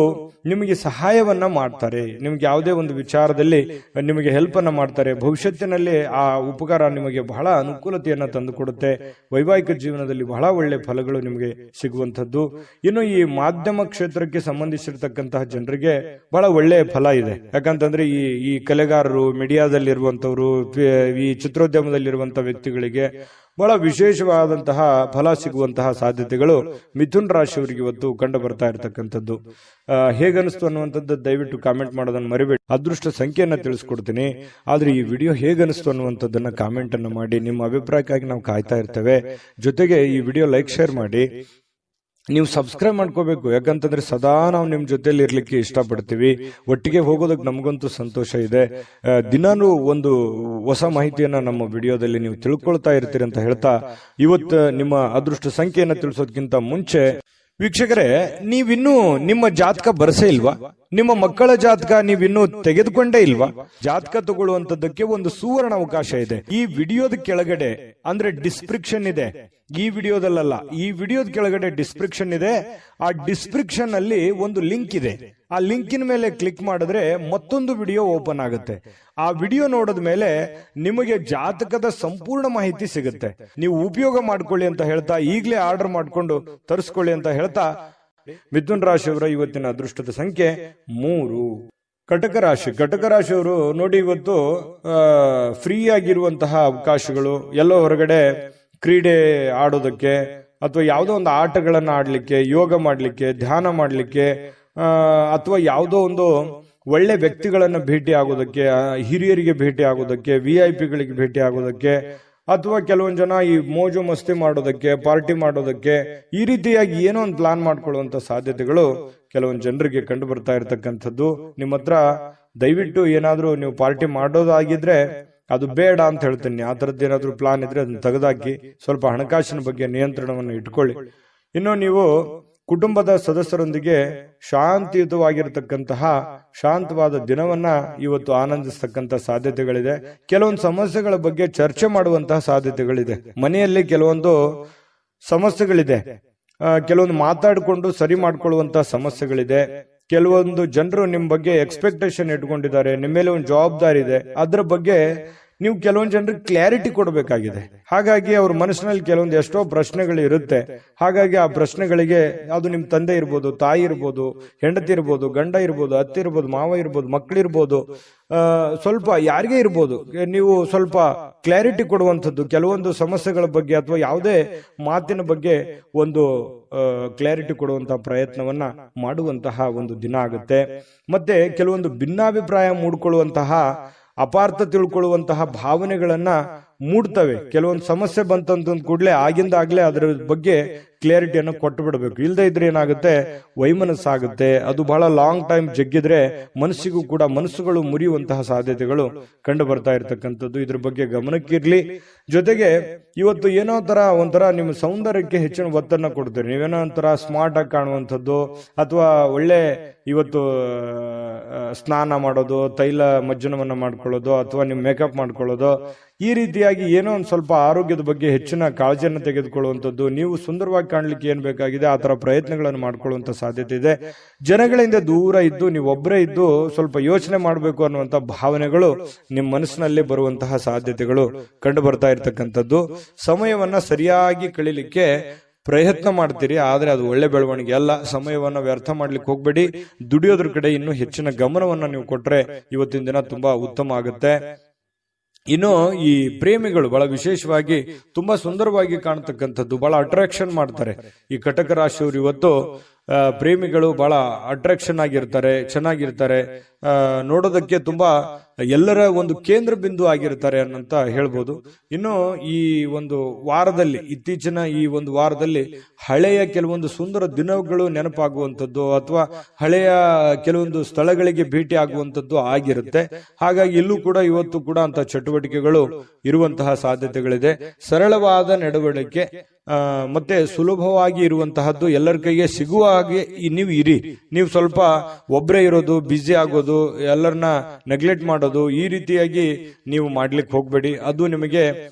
ನಿಮಗೆ ಸಹಾಯವನ್ನ ಮಾಡ್ತಾರೆ. ನಿಮ್ಗೆ ಯಾವುದೇ ಒಂದು ವಿಚಾರದಲ್ಲಿ ನಿಮಗೆ ಹೆಲ್ಪ್ ಅನ್ನ ಮಾಡ್ತಾರೆ. ಭವಿಷ್ಯತ್ತಿನಲ್ಲಿ ಆ ಉಪಕಾರ ನಿಮಗೆ ಬಹಳ ಅನುಕೂಲತೆಯನ್ನ ತಂದುಕೊಡುತ್ತೆ. ವೈವಾಹಿಕ ಜೀವನದಲ್ಲಿ ಬಹಳ ಒಳ್ಳೆ ಫಲಗಳು ನಿಮಗೆ ಸಿಗುವಂತದ್ದು. ಇನ್ನು ಈ ಮಾಧ್ಯಮ ಕ್ಷೇತ್ರಕ್ಕೆ ಸಂಬಂಧಿಸಿರ್ತಕ್ಕಂತಹ ಜನರಿಗೆ ಬಹಳ ಒಳ್ಳೆಯ ಫಲ ಇದೆ. ಯಾಕಂತಂದ್ರೆ ಈ ಕಲೆಗಾರರು, ಮೀಡಿಯಾದಲ್ಲಿರುವಂತವ್ರು, ಈ ಚಿತ್ರೋದ್ಯಮದಲ್ಲಿರುವಂತಹ ವ್ಯಕ್ತಿಗಳಿಗೆ ಬಹಳ ವಿಶೇಷವಾದಂತಹ ಫಲ ಸಿಗುವಂತಹ ಸಾಧ್ಯತೆಗಳು ಮಿಥುನ್ ರಾಶಿಯವರಿಗೆ ಇವತ್ತು ಕಂಡು ಬರ್ತಾ ಇರತಕ್ಕಂಥದ್ದು. ಹೇಗನಿಸ್ತು ಅನ್ನುವಂಥದ್ದು ದಯವಿಟ್ಟು ಕಾಮೆಂಟ್ ಮಾಡೋದನ್ನ ಮರಿಬೇಡಿ. ಅದೃಷ್ಟ ಸಂಖ್ಯೆಯನ್ನ ತಿಳಿಸ್ಕೊಡ್ತೀನಿ, ಆದ್ರೆ ಈ ವಿಡಿಯೋ ಹೇಗನಿಸ್ತು ಅನ್ನುವಂಥದ್ದನ್ನ ಕಾಮೆಂಟ್ ಅನ್ನು ಮಾಡಿ. ನಿಮ್ಮ ಅಭಿಪ್ರಾಯಕ್ಕಾಗಿ ನಾವು ಕಾಯ್ತಾ ಇರ್ತೇವೆ. ಜೊತೆಗೆ ಈ ವಿಡಿಯೋ ಲೈಕ್, ಶೇರ್ ಮಾಡಿ. ನೀವು ಸಬ್ಸ್ಕ್ರೈಬ್ ಮಾಡ್ಕೋಬೇಕು, ಯಾಕಂತಂದ್ರೆ ಸದಾ ನಾವು ನಿಮ್ ಜೊತೆಲಿ ಇರ್ಲಿಕ್ಕೆ ಇಷ್ಟಪಡ್ತೀವಿ. ಒಟ್ಟಿಗೆ ಹೋಗೋದಕ್ಕೆ ನಮಗಂತೂ ಸಂತೋಷ ಇದೆ. ದಿನಾನು ಒಂದು ಹೊಸ ಮಾಹಿತಿಯನ್ನ ನಮ್ಮ ವಿಡಿಯೋದಲ್ಲಿ ನೀವು ತಿಳ್ಕೊಳ್ತಾ ಇರ್ತೀರಿ ಅಂತ ಹೇಳ್ತಾ, ಇವತ್ತು ನಿಮ್ಮ ಅದೃಷ್ಟ ಸಂಖ್ಯೆಯನ್ನ ತಿಳಿಸೋದಕ್ಕಿಂತ ಮುಂಚೆ ವೀಕ್ಷಕರೇ, ನೀವಿನ್ನೂ ನಿಮ್ಮ ಜಾತಕ ಬರಸೇ ಇಲ್ವಾ? ನಿಮ್ಮ ಮಕ್ಕಳ ಜಾತಕ ನೀವಿನ್ನೂ ತೆಗೆದುಕೊಂಡೇ ಇಲ್ವಾ? ಜಾತಕ ತಗೊಳ್ಳುವಂತದ್ದಕ್ಕೆ ಒಂದು ಸುವರ್ಣ ಅವಕಾಶ ಇದೆ. ಈ ವಿಡಿಯೋದ ಕೆಳಗಡೆ ಅಂದ್ರೆ ಡಿಸ್ಕ್ರಿಪ್ಷನ್ ಇದೆ, ಈ ವಿಡಿಯೋದಲ್ಲ, ಈ ವಿಡಿಯೋದ ಕೆಳಗಡೆ ಡಿಸ್ಕ್ರಿಪ್ಷನ್ ಇದೆ. ಆ ಡಿಸ್ಕ್ರಿಪ್ಷನ್ ಅಲ್ಲಿ ಒಂದು ಲಿಂಕ್ ಇದೆ. ಆ ಲಿಂಕಿನ ಮೇಲೆ ಕ್ಲಿಕ್ ಮಾಡಿದ್ರೆ ಮತ್ತೊಂದು ವಿಡಿಯೋ ಓಪನ್ ಆಗುತ್ತೆ. ಆ ವಿಡಿಯೋ ನೋಡಿದ ಮೇಲೆ ನಿಮಗೆ ಜಾತಕದ ಸಂಪೂರ್ಣ ಮಾಹಿತಿ ಸಿಗುತ್ತೆ. ನೀವು ಉಪಯೋಗ ಮಾಡ್ಕೊಳ್ಳಿ ಅಂತ ಹೇಳ್ತಾ, ಈಗಲೇ ಆರ್ಡರ್ ಮಾಡ್ಕೊಂಡು ತರಿಸ್ಕೊಳ್ಳಿ ಅಂತ ಹೇಳ್ತಾ, ಮಿಥುನ್ ರಾಶಿಯವರ ಇವತ್ತಿನ ಅದೃಷ್ಟದ ಸಂಖ್ಯೆ 3. ಕಟಕ ರಾಶಿಯವರು ನೋಡಿ, ಇವತ್ತು ಫ್ರೀ ಆಗಿರುವಂತಹ ಅವಕಾಶಗಳು, ಎಲ್ಲೋ ಹೊರಗಡೆ ಕ್ರೀಡೆ ಆಡೋದಕ್ಕೆ ಅಥವಾ ಯಾವುದೋ ಒಂದು ಆಟಗಳನ್ನ ಆಡ್ಲಿಕ್ಕೆ, ಯೋಗ ಮಾಡ್ಲಿಕ್ಕೆ, ಧ್ಯಾನ ಮಾಡ್ಲಿಕ್ಕೆ, ಅಥವಾ ಯಾವುದೋ ಒಂದು ಒಳ್ಳೆ ವ್ಯಕ್ತಿಗಳನ್ನ ಭೇಟಿ ಆಗೋದಕ್ಕೆ, ಹಿರಿಯರಿಗೆ ಭೇಟಿ ಆಗೋದಕ್ಕೆ, VIP ಗಳಿಗೆ ಭೇಟಿ ಆಗೋದಕ್ಕೆ, ಅಥವಾ ಕೆಲವೊಂದು ಜನ ಈ ಮೋಜು ಮಸ್ತಿ ಮಾಡೋದಕ್ಕೆ, ಪಾರ್ಟಿ ಮಾಡೋದಕ್ಕೆ, ಈ ರೀತಿಯಾಗಿ ಏನೋ ಒಂದು ಪ್ಲಾನ್ ಮಾಡ್ಕೊಳ್ಳುವಂತ ಸಾಧ್ಯತೆಗಳು ಕೆಲವೊಂದು ಜನರಿಗೆ ಕಂಡು ಬರ್ತಾ ಇರತಕ್ಕಂಥದ್ದು. ನಿಮ್ಮ ಹತ್ರ ದಯವಿಟ್ಟು ಏನಾದ್ರೂ ನೀವು ಪಾರ್ಟಿ ಮಾಡೋದಾಗಿದ್ರೆ ಅದು ಬೇಡ ಅಂತ ಹೇಳ್ತೀನಿ. ಆ ತರದ್ದು ಏನಾದ್ರೂ ಪ್ಲಾನ್ ಇದ್ರೆ ಅದನ್ನ ತೆಗೆದಾಕಿ ಸ್ವಲ್ಪ ಹಣಕಾಸಿನ ಬಗ್ಗೆ ನಿಯಂತ್ರಣವನ್ನು ಇಟ್ಕೊಳ್ಳಿ. ಇನ್ನು ನೀವು ಕುಟುಂಬದ ಸದಸ್ಯರೊಂದಿಗೆ ಶಾಂತಿಯುತವಾಗಿರತಕ್ಕಂತಹ ಶಾಂತವಾದ ದಿನವನ್ನ ಇವತ್ತು ಆನಂದಿಸ್ತಕ್ಕಂಥ ಸಾಧ್ಯತೆಗಳಿದೆ. ಕೆಲವೊಂದು ಸಮಸ್ಯೆಗಳ ಬಗ್ಗೆ ಚರ್ಚೆ ಮಾಡುವಂತಹ ಸಾಧ್ಯತೆಗಳಿದೆ. ಮನೆಯಲ್ಲಿ ಕೆಲವೊಂದು ಸಮಸ್ಯೆಗಳಿದೆ, ಕೆಲವೊಂದು ಮಾತಾಡಿಕೊಂಡು ಸರಿ ಮಾಡ್ಕೊಳ್ಳುವಂತಹ ಸಮಸ್ಯೆಗಳಿದೆ. ಕೆಲವೊಂದು ಜನರು ನಿಮ್ ಬಗ್ಗೆ ಎಕ್ಸ್ಪೆಕ್ಟೇಷನ್ ಇಟ್ಕೊಂಡಿದ್ದಾರೆ, ನಿಮ್ಮ ಮೇಲೆ ಒಂದು ಜವಾಬ್ದಾರಿ ಇದೆ, ಅದ್ರ ಬಗ್ಗೆ ನೀವು ಕೆಲವೊಂದು ಜನರಿಗೆ ಕ್ಲಾರಿಟಿ ಕೊಡಬೇಕಾಗಿದೆ. ಹಾಗಾಗಿ ಅವ್ರ ಮನಸ್ಸಿನಲ್ಲಿ ಕೆಲವೊಂದು ಎಷ್ಟೋ ಪ್ರಶ್ನೆಗಳು ಇರುತ್ತೆ. ಹಾಗಾಗಿ ಆ ಪ್ರಶ್ನೆಗಳಿಗೆ, ಅದು ನಿಮ್ ತಂದೆ ಇರ್ಬೋದು, ತಾಯಿ ಇರ್ಬೋದು, ಹೆಂಡತಿ ಇರ್ಬೋದು, ಗಂಡ ಇರ್ಬೋದು, ಅತ್ತೆ ಇರ್ಬೋದು, ಮಾವ ಇರ್ಬೋದು, ಮಕ್ಕಳಿರ್ಬೋದು, ಸ್ವಲ್ಪ ಯಾರಿಗೇ ಇರ್ಬೋದು, ನೀವು ಸ್ವಲ್ಪ ಕ್ಲಾರಿಟಿ ಕೊಡುವಂಥದ್ದು ಕೆಲವೊಂದು ಸಮಸ್ಯೆಗಳ ಬಗ್ಗೆ ಅಥವಾ ಯಾವುದೇ ಮಾತಿನ ಬಗ್ಗೆ ಒಂದು ಕ್ಲಾರಿಟಿ ಕೊಡುವಂತಹ ಪ್ರಯತ್ನವನ್ನ ಮಾಡುವಂತಹ ಒಂದು ದಿನ ಆಗುತ್ತೆ. ಮತ್ತೆ ಕೆಲವೊಂದು ಭಿನ್ನಾಭಿಪ್ರಾಯ ಮೂಡ್ಕೊಳ್ಳುವಂತಹ, ಅಪಾರ್ಥ ತಿಳ್ಕೊಳ್ಳುವಂತಹ ಭಾವನೆಗಳನ್ನ ಮೂಡ್ತವೆ. ಕೆಲವೊಂದು ಸಮಸ್ಯೆ ಬಂತಂತ ಕೂಡಲೇ ಆಗಿಂದಾಗ್ಲೇ ಅದರ ಬಗ್ಗೆ ಕ್ಲಾರಿಟಿಯನ್ನು ಕೊಟ್ಟು ಬಿಡಬೇಕು. ಇಲ್ಲದೆ ಇದ್ರೆ ಏನಾಗುತ್ತೆ, ವೈಮನಸ್ಸಾಗುತ್ತೆ. ಅದು ಬಹಳ ಲಾಂಗ್ ಟೈಮ್ ಜಗ್ಗಿದ್ರೆ ಮನಸ್ಸಿಗೂ ಕೂಡ ಮನಸ್ಸುಗಳು ಮುರಿಯುವಂತಹ ಸಾಧ್ಯತೆಗಳು ಕಂಡು ಬರ್ತಾ ಇರತಕ್ಕಂಥದ್ದು. ಇದ್ರ ಬಗ್ಗೆ ಗಮನಕ್ಕಿರ್ಲಿ. ಜೊತೆಗೆ ಇವತ್ತು ಏನೋ ಒಂಥರ ನಿಮ್ಮ ಸೌಂದರ್ಯಕ್ಕೆ ಹೆಚ್ಚಿನ ಒತ್ತನ್ನ ಕೊಡ್ತೀರಿ. ನೀವೇನೋ ಒಂಥರ ಸ್ಮಾರ್ಟ್ ಆಗಿ ಕಾಣುವಂಥದ್ದು, ಅಥವಾ ಒಳ್ಳೆ ಇವತ್ತು ಸ್ನಾನ ಮಾಡೋದು, ತೈಲ ಮಜ್ಜನವನ್ನ ಮಾಡ್ಕೊಳ್ಳೋದು, ಅಥವಾ ನಿಮ್ ಮೇಕಪ್ ಮಾಡ್ಕೊಳ್ಳೋದು, ಈ ರೀತಿಯಾಗಿ ಏನೋ ಒಂದು ಸ್ವಲ್ಪ ಆರೋಗ್ಯದ ಬಗ್ಗೆ ಹೆಚ್ಚಿನ ಕಾಳಜಿಯನ್ನು ತೆಗೆದುಕೊಳ್ಳುವಂಥದ್ದು, ನೀವು ಸುಂದರವಾಗಿ ಕಾಣಲಿಕ್ಕೆ ಏನ್ ಬೇಕಾಗಿದೆ ಆ ತರ ಪ್ರಯತ್ನಗಳನ್ನು ಮಾಡ್ಕೊಳ್ಳುವಂತ ಸಾಧ್ಯತೆ ಇದೆ. ಜನಗಳಿಂದ ದೂರ ಇದ್ದು ನೀವು ಒಬ್ಬರೇ ಇದ್ದು ಸ್ವಲ್ಪ ಯೋಚನೆ ಮಾಡಬೇಕು ಅನ್ನುವಂತ ಭಾವನೆಗಳು ನಿಮ್ಮ ಮನಸ್ಸಿನಲ್ಲಿ ಬರುವಂತಹ ಸಾಧ್ಯತೆಗಳು ಕಂಡು ಬರ್ತಾ ಇರತಕ್ಕಂಥದ್ದು. ಸಮಯವನ್ನ ಸರಿಯಾಗಿ ಕಳೀಲಿಕ್ಕೆ ಪ್ರಯತ್ನ ಮಾಡ್ತೀರಿ, ಆದ್ರೆ ಅದು ಒಳ್ಳೆ ಬೆಳವಣಿಗೆ ಅಲ್ಲ. ಸಮಯವನ್ನ ವ್ಯರ್ಥ ಮಾಡ್ಲಿಕ್ಕೆ ಹೋಗ್ಬೇಡಿ. ದುಡಿಯೋದ್ರ ಕಡೆ ಇನ್ನೂ ಹೆಚ್ಚಿನ ಗಮನವನ್ನ ನೀವು ಕೊಟ್ರೆ ಇವತ್ತಿನ ದಿನ ತುಂಬಾ ಉತ್ತಮ ಆಗುತ್ತೆ. ಇನ್ನು ಈ ಪ್ರೇಮಿಗಳು ಬಹಳ ವಿಶೇಷವಾಗಿ ತುಂಬಾ ಸುಂದರವಾಗಿ ಕಾಣತಕ್ಕಂಥದ್ದು, ಬಹಳ ಅಟ್ರಾಕ್ಷನ್ ಮಾಡ್ತಾರೆ. ಈ ಕಟಕ ರಾಶಿಯವರು ಇವತ್ತು ಪ್ರೇಮಿಗಳು ಬಹಳ ಅಟ್ರಾಕ್ಷನ್ ಆಗಿರ್ತಾರೆ, ಚೆನ್ನಾಗಿರ್ತಾರೆ, ನೋಡೋದಕ್ಕೆ ತುಂಬಾ ಎಲ್ಲರ ಒಂದು ಕೇಂದ್ರ ಬಿಂದು ಆಗಿರ್ತಾರೆ ಅನ್ನಂತ ಹೇಳ್ಬೋದು. ಇನ್ನು ಈ ಒಂದು ವಾರದಲ್ಲಿ, ಇತ್ತೀಚಿನ ಈ ಒಂದು ವಾರದಲ್ಲಿ ಹಳೆಯ ಕೆಲವೊಂದು ಸುಂದರ ದಿನಗಳು ನೆನಪಾಗುವಂಥದ್ದು ಅಥವಾ ಹಳೆಯ ಕೆಲವೊಂದು ಸ್ಥಳಗಳಿಗೆ ಭೇಟಿ ಆಗುವಂಥದ್ದು ಆಗಿರುತ್ತೆ. ಹಾಗಾಗಿ ಇಲ್ಲೂ ಕೂಡ ಇವತ್ತು ಕೂಡ ಅಂತ ಚಟುವಟಿಕೆಗಳು ಇರುವಂತಹ ಸಾಧ್ಯತೆಗಳಿದೆ. ಸರಳವಾದ ನಡವಳಿಕೆ ಮತ್ತೆ ಸುಲಭವಾಗಿ ಇರುವಂತಹದ್ದು, ಎಲ್ಲರ ಕೈಗೆ ಸಿಗುವ ಹಾಗೆ ನೀವು ಇರಿ. ನೀವು ಸ್ವಲ್ಪ ಒಬ್ಬರೇ ಇರೋದು, ಬ್ಯುಸಿ ಆಗೋದು, ಎಲ್ಲರನ್ನ ನೆಗ್ಲೆಕ್ಟ್ ಮಾಡೋದು, ಈ ರೀತಿಯಾಗಿ ನೀವು ಮಾಡ್ಲಿಕ್ಕೆ ಹೋಗ್ಬೇಡಿ. ಅದು ನಿಮಗೆ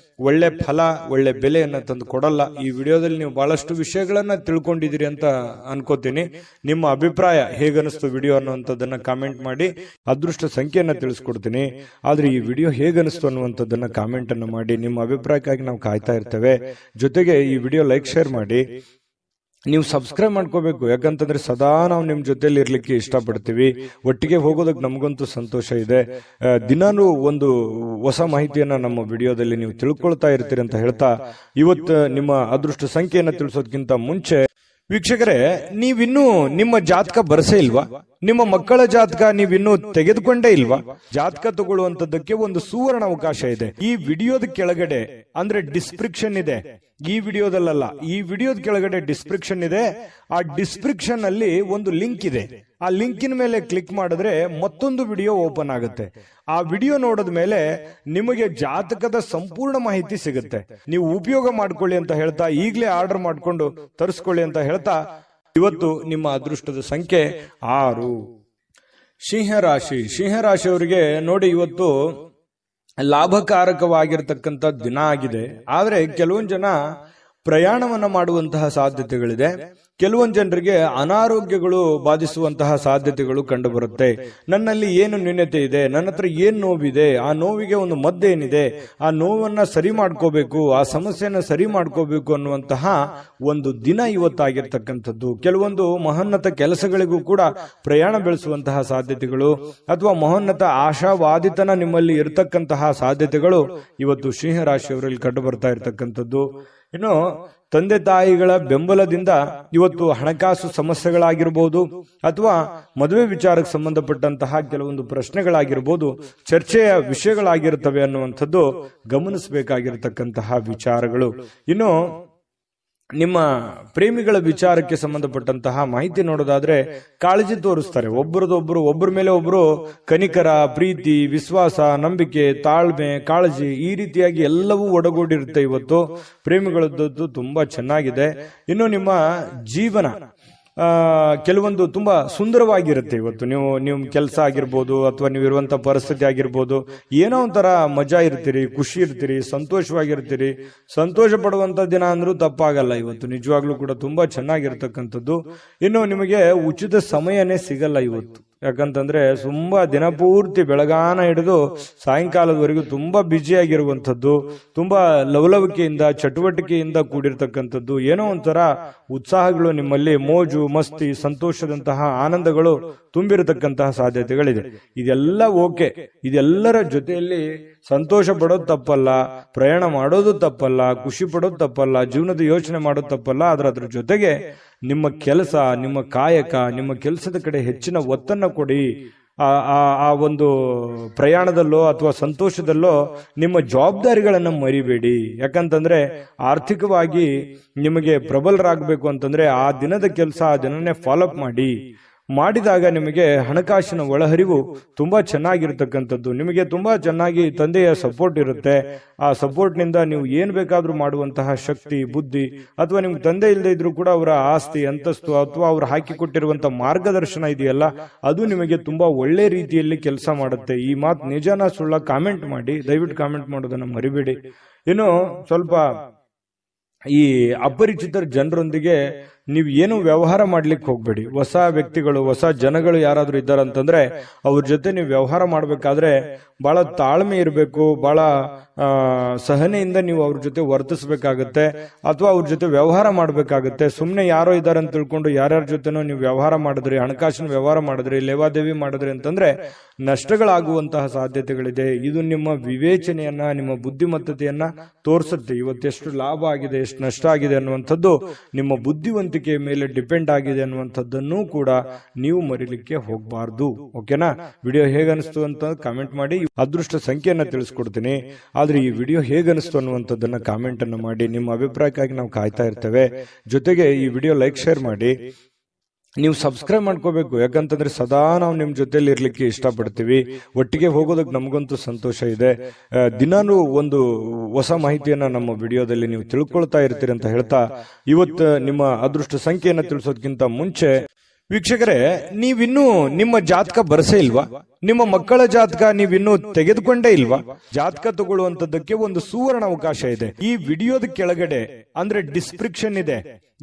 ಒಳ್ಳೆ ಫಲ, ಒಳ್ಳೆ ಬೆಲೆಯನ್ನ ತಂದು ಕೊಡಲ್ಲ. ಈ ವಿಡಿಯೋದಲ್ಲಿ ನೀವು ಬಹಳಷ್ಟು ವಿಷಯಗಳನ್ನ ತಿಳ್ಕೊಂಡಿದ್ದೀರಿ ಅಂತ ಅನ್ಕೋತೀನಿ. ನಿಮ್ಮ ಅಭಿಪ್ರಾಯ ಹೇಗನಿಸ್ತು ವಿಡಿಯೋ ಅನ್ನುವಂಥದ್ದನ್ನ ಕಾಮೆಂಟ್ ಮಾಡಿ. ಅದೃಷ್ಟ ಸಂಖ್ಯೆಯನ್ನ ತಿಳಿಸ್ಕೊಡ್ತೀನಿ. ಆದ್ರೆ ಈ ವಿಡಿಯೋ ಹೇಗನಿಸ್ತು ಅನ್ನುವಂಥದ್ದನ್ನ ಕಾಮೆಂಟ್ ಅನ್ನು ಮಾಡಿ. ನಿಮ್ಮ ಅಭಿಪ್ರಾಯಕ್ಕಾಗಿ ನಾವು ಕಾಯ್ತಾ ಇರ್ತೇವೆ. ಜೊತೆಗೆ ಈ ವಿಡಿಯೋ ಲೈಕ್, ಶೇರ್ ಮಾಡಿ. ನೀವು ಸಬ್ಸ್ಕ್ರೈಬ್ ಮಾಡ್ಕೋಬೇಕು, ಯಾಕಂತಂದ್ರೆ ಸದಾ ನಾವು ನಿಮ್ ಜೊತೆಲಿ ಇರ್ಲಿಕ್ಕೆ ಇಷ್ಟಪಡ್ತೀವಿ. ಒಟ್ಟಿಗೆ ಹೋಗೋದಕ್ಕೆ ನಮಗಂತೂ ಸಂತೋಷ ಇದೆ. ದಿನಾನು ಒಂದು ಹೊಸ ಮಾಹಿತಿಯನ್ನ ನಮ್ಮ ವಿಡಿಯೋದಲ್ಲಿ ನೀವು ತಿಳ್ಕೊಳ್ತಾ ಇರ್ತೀರಿ ಅಂತ ಹೇಳ್ತಾ, ಇವತ್ತು ನಿಮ್ಮ ಅದೃಷ್ಟ ಸಂಖ್ಯೆಯನ್ನ ತಿಳಿಸೋದಕ್ಕಿಂತ ಮುಂಚೆ ವೀಕ್ಷಕರೇ, ನೀವಿನ್ನೂ ನಿಮ್ಮ ಜಾತಕ ಬರಸೇ ಇಲ್ವಾ? ನಿಮ್ಮ ಮಕ್ಕಳ ಜಾತಕ ನೀವಿನ್ನೂ ತೆಗೆದುಕೊಂಡೇ ಇಲ್ವಾ? ಜಾತಕ ತಗೊಳ್ಳುವಂತದ್ದಕ್ಕೆ ಒಂದು ಸುವರ್ಣ ಅವಕಾಶ ಇದೆ. ಈ ವಿಡಿಯೋದ ಕೆಳಗಡೆ, ಅಂದ್ರೆ ಡಿಸ್ಕ್ರಿಪ್ಷನ್ ಇದೆ, ಈ ವಿಡಿಯೋದಲ್ಲ, ಈ ವಿಡಿಯೋದ ಕೆಳಗಡೆ ಡಿಸ್ಕ್ರಿಪ್ಷನ್ ಇದೆ. ಆ ಡಿಸ್ಕ್ರಿಪ್ಷನ್ ಅಲ್ಲಿ ಒಂದು ಲಿಂಕ್ ಇದೆ. ಆ ಲಿಂಕಿನ ಮೇಲೆ ಕ್ಲಿಕ್ ಮಾಡಿದ್ರೆ ಮತ್ತೊಂದು ವಿಡಿಯೋ ಓಪನ್ ಆಗುತ್ತೆ. ಆ ವಿಡಿಯೋ ನೋಡಿದ ಮೇಲೆ ನಿಮಗೆ ಜಾತಕದ ಸಂಪೂರ್ಣ ಮಾಹಿತಿ ಸಿಗುತ್ತೆ. ನೀವು ಉಪಯೋಗ ಮಾಡ್ಕೊಳ್ಳಿ ಅಂತ ಹೇಳ್ತಾ, ಈಗಲೇ ಆರ್ಡರ್ ಮಾಡ್ಕೊಂಡು ತರಿಸ್ಕೊಳ್ಳಿ ಅಂತ ಹೇಳ್ತಾ, ಇವತ್ತು ನಿಮ್ಮ ಅದೃಷ್ಟದ ಸಂಖ್ಯೆ 6. ಸಿಂಹರಾಶಿ. ಸಿಂಹರಾಶಿಯವರಿಗೆ ನೋಡಿ, ಇವತ್ತು ಲಾಭಕಾರಕವಾಗಿರ್ತಕ್ಕಂಥ ದಿನ ಆಗಿದೆ. ಆದ್ರೆ ಕೆಲವೊಂದು ಜನ ಪ್ರಯಾಣವನ್ನ ಮಾಡುವಂತಹ ಸಾಧ್ಯತೆಗಳಿದೆ. ಕೆಲವೊಂದು ಜನರಿಗೆ ಅನಾರೋಗ್ಯಗಳು ಬಾಧಿಸುವಂತಹ ಸಾಧ್ಯತೆಗಳು ಕಂಡು ಬರುತ್ತೆ. ನನ್ನಲ್ಲಿ ಏನು ನ್ಯೂನತೆ ಇದೆ, ನನ್ನ ಹತ್ರ ಏನ್ ನೋವಿದೆ, ಆ ನೋವಿಗೆ ಒಂದು ಮದ್ದೇನಿದೆ, ಆ ನೋವನ್ನ ಸರಿ ಮಾಡ್ಕೋಬೇಕು, ಆ ಸಮಸ್ಯೆಯನ್ನ ಸರಿ ಮಾಡ್ಕೋಬೇಕು ಅನ್ನುವಂತಹ ಒಂದು ದಿನ ಇವತ್ತಾಗಿರ್ತಕ್ಕಂಥದ್ದು. ಕೆಲವೊಂದು ಮಹೋನ್ನತ ಕೆಲಸಗಳಿಗೂ ಕೂಡ ಪ್ರಯಾಣ ಬೆಳೆಸುವಂತಹ ಸಾಧ್ಯತೆಗಳು ಅಥವಾ ಮಹೋನ್ನತ ಆಶಾವಾದಿತನ ನಿಮ್ಮಲ್ಲಿ ಇರತಕ್ಕಂತಹ ಸಾಧ್ಯತೆಗಳು ಇವತ್ತು ಸಿಂಹರಾಶಿಯವರಲ್ಲಿ ಕಂಡು ಬರ್ತಾ ಇರತಕ್ಕಂಥದ್ದು. ಇನ್ನು ತಂದೆ ತಾಯಿಗಳ ಬೆಂಬಲದಿಂದ ಇವತ್ತು ಹಣಕಾಸು ಸಮಸ್ಯೆಗಳಾಗಿರ್ಬೋದು ಅಥವಾ ಮದುವೆ ವಿಚಾರಕ್ಕೆ ಸಂಬಂಧಪಟ್ಟಂತಹ ಕೆಲವೊಂದು ಪ್ರಶ್ನೆಗಳಾಗಿರ್ಬೋದು, ಚರ್ಚೆಯ ವಿಷಯಗಳಾಗಿರ್ತವೆ ಅನ್ನುವಂಥದ್ದು ಗಮನಿಸಬೇಕಾಗಿರ್ತಕ್ಕಂತಹ ವಿಚಾರಗಳು. ಇನ್ನು ನಿಮ್ಮ ಪ್ರೇಮಿಗಳ ವಿಚಾರಕ್ಕೆ ಸಂಬಂಧಪಟ್ಟಂತಹ ಮಾಹಿತಿ ನೋಡೋದಾದ್ರೆ, ಕಾಳಜಿ ತೋರಿಸ್ತಾರೆ. ಒಬ್ಬರ ಮೇಲೆ ಒಬ್ರು ಕನಿಕರ, ಪ್ರೀತಿ, ವಿಶ್ವಾಸ, ನಂಬಿಕೆ, ತಾಳ್ಮೆ, ಕಾಳಜಿ, ಈ ರೀತಿಯಾಗಿ ಎಲ್ಲವೂ ಒಡಗೂಡಿರುತ್ತೆ. ಇವತ್ತು ಪ್ರೇಮಿಗಳದ್ದು ತುಂಬಾ ಚೆನ್ನಾಗಿದೆ. ಇನ್ನು ನಿಮ್ಮ ಜೀವನ ಕೆಲವೊಂದು ತುಂಬಾ ಸುಂದರವಾಗಿರುತ್ತೆ. ಇವತ್ತು ನೀವು ಕೆಲಸ ಆಗಿರ್ಬೋದು ಅಥವಾ ನೀವು ಇರುವಂತ ಪರಿಸ್ಥಿತಿ ಆಗಿರ್ಬೋದು, ಏನೋ ಒಂಥರ ಮಜಾ ಇರ್ತೀರಿ, ಖುಷಿ ಇರ್ತೀರಿ, ಸಂತೋಷವಾಗಿರ್ತೀರಿ. ಸಂತೋಷ ಪಡುವಂತ ದಿನ ಅಂದ್ರೂ ತಪ್ಪಾಗಲ್ಲ. ಇವತ್ತು ನಿಜವಾಗ್ಲೂ ಕೂಡ ತುಂಬಾ ಚೆನ್ನಾಗಿರ್ತಕ್ಕಂಥದ್ದು. ಇನ್ನು ನಿಮಗೆ ಉಚಿತ ಸಮಯನೇ ಸಿಗಲ್ಲ ಇವತ್ತು. ಯಾಕಂತಂದ್ರೆ ತುಂಬಾ ದಿನಪೂರ್ತಿ ಬೆಳಗಾನ ಹಿಡಿದು ಸಾಯಂಕಾಲದವರೆಗೂ ತುಂಬಾ ಬ್ಯುಸಿ ಆಗಿರುವಂಥದ್ದು, ತುಂಬಾ ಲವಲವಿಕೆಯಿಂದ ಚಟುವಟಿಕೆಯಿಂದ ಕೂಡಿರ್ತಕ್ಕಂಥದ್ದು, ಏನೋ ಒಂಥರ ಉತ್ಸಾಹಗಳು ನಿಮ್ಮಲ್ಲಿ, ಮೋಜು ಮಸ್ತಿ ಸಂತೋಷದಂತಹ ಆನಂದಗಳು ತುಂಬಿರತಕ್ಕಂತಹ ಸಾಧ್ಯತೆಗಳಿದೆ. ಇದೆಲ್ಲ ಓಕೆ, ಇದೆಲ್ಲರ ಜೊತೆಯಲ್ಲಿ ಸಂತೋಷ ಪಡೋದು ತಪ್ಪಲ್ಲ, ಪ್ರಯಾಣ ಮಾಡೋದು ತಪ್ಪಲ್ಲ, ಖುಷಿ ಪಡೋದು ತಪ್ಪಲ್ಲ, ಜೀವನದ ಯೋಚನೆ ಮಾಡೋದು ತಪ್ಪಲ್ಲ. ಅದ್ರ ಜೊತೆಗೆ ನಿಮ್ಮ ಕೆಲಸ, ನಿಮ್ಮ ಕಾಯಕ, ನಿಮ್ಮ ಕೆಲಸದ ಕಡೆ ಹೆಚ್ಚಿನ ಒತ್ತನ್ನು ಕೊಡಿ. ಆ ಒಂದು ಪ್ರಯಾಣದಲ್ಲೋ ಅಥವಾ ಸಂತೋಷದಲ್ಲೋ ನಿಮ್ಮ ಜವಾಬ್ದಾರಿಗಳನ್ನ ಮರಿಬೇಡಿ. ಯಾಕಂತಂದ್ರೆ ಆರ್ಥಿಕವಾಗಿ ನಿಮಗೆ ಪ್ರಬಲರಾಗಬೇಕು ಅಂತಂದ್ರೆ ಆ ದಿನದ ಕೆಲಸ ಆ ದಿನನೇ ಫಾಲೋ ಅಪ್ ಮಾಡಿದಾಗ ನಿಮಗೆ ಹಣಕಾಸಿನ ಒಳಹರಿವು ತುಂಬಾ ಚೆನ್ನಾಗಿರ್ತಕ್ಕಂಥದ್ದು. ನಿಮಗೆ ತುಂಬಾ ಚೆನ್ನಾಗಿ ತಂದೆಯ ಸಪೋರ್ಟ್ ಇರುತ್ತೆ. ಆ ಸಪೋರ್ಟ್ ನಿಂದ ನೀವು ಏನ್ ಬೇಕಾದ್ರೂ ಮಾಡುವಂತಹ ಶಕ್ತಿ, ಬುದ್ಧಿ, ಅಥವಾ ನಿಮ್ಗೆ ತಂದೆ ಇಲ್ಲದೆ ಇದ್ರೂ ಕೂಡ ಅವರ ಆಸ್ತಿ, ಅಂತಸ್ತು ಅಥವಾ ಅವ್ರು ಹಾಕಿಕೊಟ್ಟಿರುವಂತಹ ಮಾರ್ಗದರ್ಶನ ಇದೆಯಲ್ಲ, ಅದು ನಿಮಗೆ ತುಂಬಾ ಒಳ್ಳೆ ರೀತಿಯಲ್ಲಿ ಕೆಲಸ ಮಾಡುತ್ತೆ. ಈ ಮಾತು ನಿಜಾನ ಸುಳ್ಳ ಕಾಮೆಂಟ್ ಮಾಡಿ, ದಯವಿಟ್ಟು ಕಾಮೆಂಟ್ ಮಾಡೋದನ್ನ ಮರಿಬೇಡಿ. ಇನ್ನು ಸ್ವಲ್ಪ ಈ ಅಪರಿಚಿತರ ಜನರೊಂದಿಗೆ ನೀವು ಏನು ವ್ಯವಹಾರ ಮಾಡ್ಲಿಕ್ಕೆ ಹೋಗ್ಬೇಡಿ. ಹೊಸ ವ್ಯಕ್ತಿಗಳು, ಹೊಸ ಜನಗಳು ಯಾರಾದ್ರೂ ಇದ್ದಾರಂತಂದ್ರೆ ಅವ್ರ ಜೊತೆ ನೀವು ವ್ಯವಹಾರ ಮಾಡ್ಬೇಕಾದ್ರೆ ಬಹಳ ತಾಳ್ಮೆ ಇರಬೇಕು, ಬಹಳ ಸಹನೆಯಿಂದ ನೀವು ಅವ್ರ ಜೊತೆ ವರ್ತಿಸ್ಬೇಕಾಗತ್ತೆ ಅಥವಾ ಅವ್ರ ಜೊತೆ ವ್ಯವಹಾರ ಮಾಡ್ಬೇಕಾಗತ್ತೆ. ಸುಮ್ನೆ ಯಾರೋ ಇದ್ದಾರೆ ಅಂತ ತಿಳ್ಕೊಂಡು ಯಾರ್ಯಾರ ಜೊತೆನೋ ನೀವು ವ್ಯವಹಾರ ಮಾಡಿದ್ರಿ, ಹಣಕಾಸಿನ ವ್ಯವಹಾರ ಮಾಡಿದ್ರಿ, ಲೇವಾದೇವಿ ಮಾಡಿದ್ರಿ ಅಂತಂದ್ರೆ ನಷ್ಟಗಳಾಗುವಂತಹ ಸಾಧ್ಯತೆಗಳಿದೆ. ಇದು ನಿಮ್ಮ ವಿವೇಚನೆಯನ್ನ, ನಿಮ್ಮ ಬುದ್ಧಿಮತ್ತತೆಯನ್ನ ತೋರಿಸುತ್ತೆ. ಇವತ್ತೆಷ್ಟು ಲಾಭ ಆಗಿದೆ, ಎಷ್ಟು ನಷ್ಟ ಆಗಿದೆ ಅನ್ನುವಂಥದ್ದು ನಿಮ್ಮ ಬುದ್ಧಿವಂತಿಕೆಯ ಮೇಲೆ ಡಿಪೆಂಡ್ ಆಗಿದೆ ಅನ್ನುವಂಥದ್ದನ್ನು ಕೂಡ ನೀವು ಮರಿಲಿಕ್ಕೆ ಹೋಗಬಾರ್ದು. ಓಕೆನಾ? ವಿಡಿಯೋ ಹೇಗನಿಸ್ತು ಅಂತ ಕಾಮೆಂಟ್ ಮಾಡಿ. ಅದೃಷ್ಟ ಸಂಖ್ಯೆಯನ್ನ ತಿಳಿಸ್ಕೊಡ್ತೀನಿ, ಆದ್ರೆ ಈ ವಿಡಿಯೋ ಹೇಗನಿಸ್ತು ಅನ್ನುವಂಥದ್ದನ್ನ ಕಾಮೆಂಟ್ ಅನ್ನು ಮಾಡಿ. ನಿಮ್ಮ ಅಭಿಪ್ರಾಯಕ್ಕಾಗಿ ನಾವು ಕಾಯ್ತಾ ಇರ್ತೇವೆ. ಜೊತೆಗೆ ಈ ವಿಡಿಯೋ ಲೈಕ್, ಶೇರ್ ಮಾಡಿ. ನೀವು ಸಬ್ಸ್ಕ್ರೈಬ್ ಮಾಡ್ಕೋಬೇಕು. ಯಾಕಂತಂದ್ರೆ ಸದಾ ನಾವು ನಿಮ್ ಜೊತೆಲಿ ಇರ್ಲಿಕ್ಕೆ ಇಷ್ಟಪಡ್ತೀವಿ. ಒಟ್ಟಿಗೆ ಹೋಗೋದಕ್ಕೆ ನಮಗಂತೂ ಸಂತೋಷ ಇದೆ. ದಿನಾನು ಒಂದು ಹೊಸ ಮಾಹಿತಿಯನ್ನ ನಮ್ಮ ವಿಡಿಯೋದಲ್ಲಿ ನೀವು ತಿಳ್ಕೊಳ್ತಾ ಇರ್ತೀರಿ ಅಂತ ಹೇಳ್ತಾ, ಇವತ್ತು ನಿಮ್ಮ ಅದೃಷ್ಟ ಸಂಖ್ಯೆಯನ್ನ ತಿಳಿಸೋದಕ್ಕಿಂತ ಮುಂಚೆ ವೀಕ್ಷಕರೇ, ನೀವಿನ್ನೂ ನಿಮ್ಮ ಜಾತಕ ಬರಸೇ ಇಲ್ವಾ? ನಿಮ್ಮ ಮಕ್ಕಳ ಜಾತಕ ನೀವಿನ್ನೂ ತೆಗೆದುಕೊಂಡೇ ಇಲ್ವಾ? ಜಾತಕ ತಗೊಳ್ಳುವಂತದ್ದಕ್ಕೆ ಒಂದು ಸುವರ್ಣ ಅವಕಾಶ ಇದೆ. ಈ ವಿಡಿಯೋದ ಕೆಳಗಡೆ ಅಂದ್ರೆ ಡಿಸ್ಕ್ರಿಪ್ಷನ್ ಇದೆ.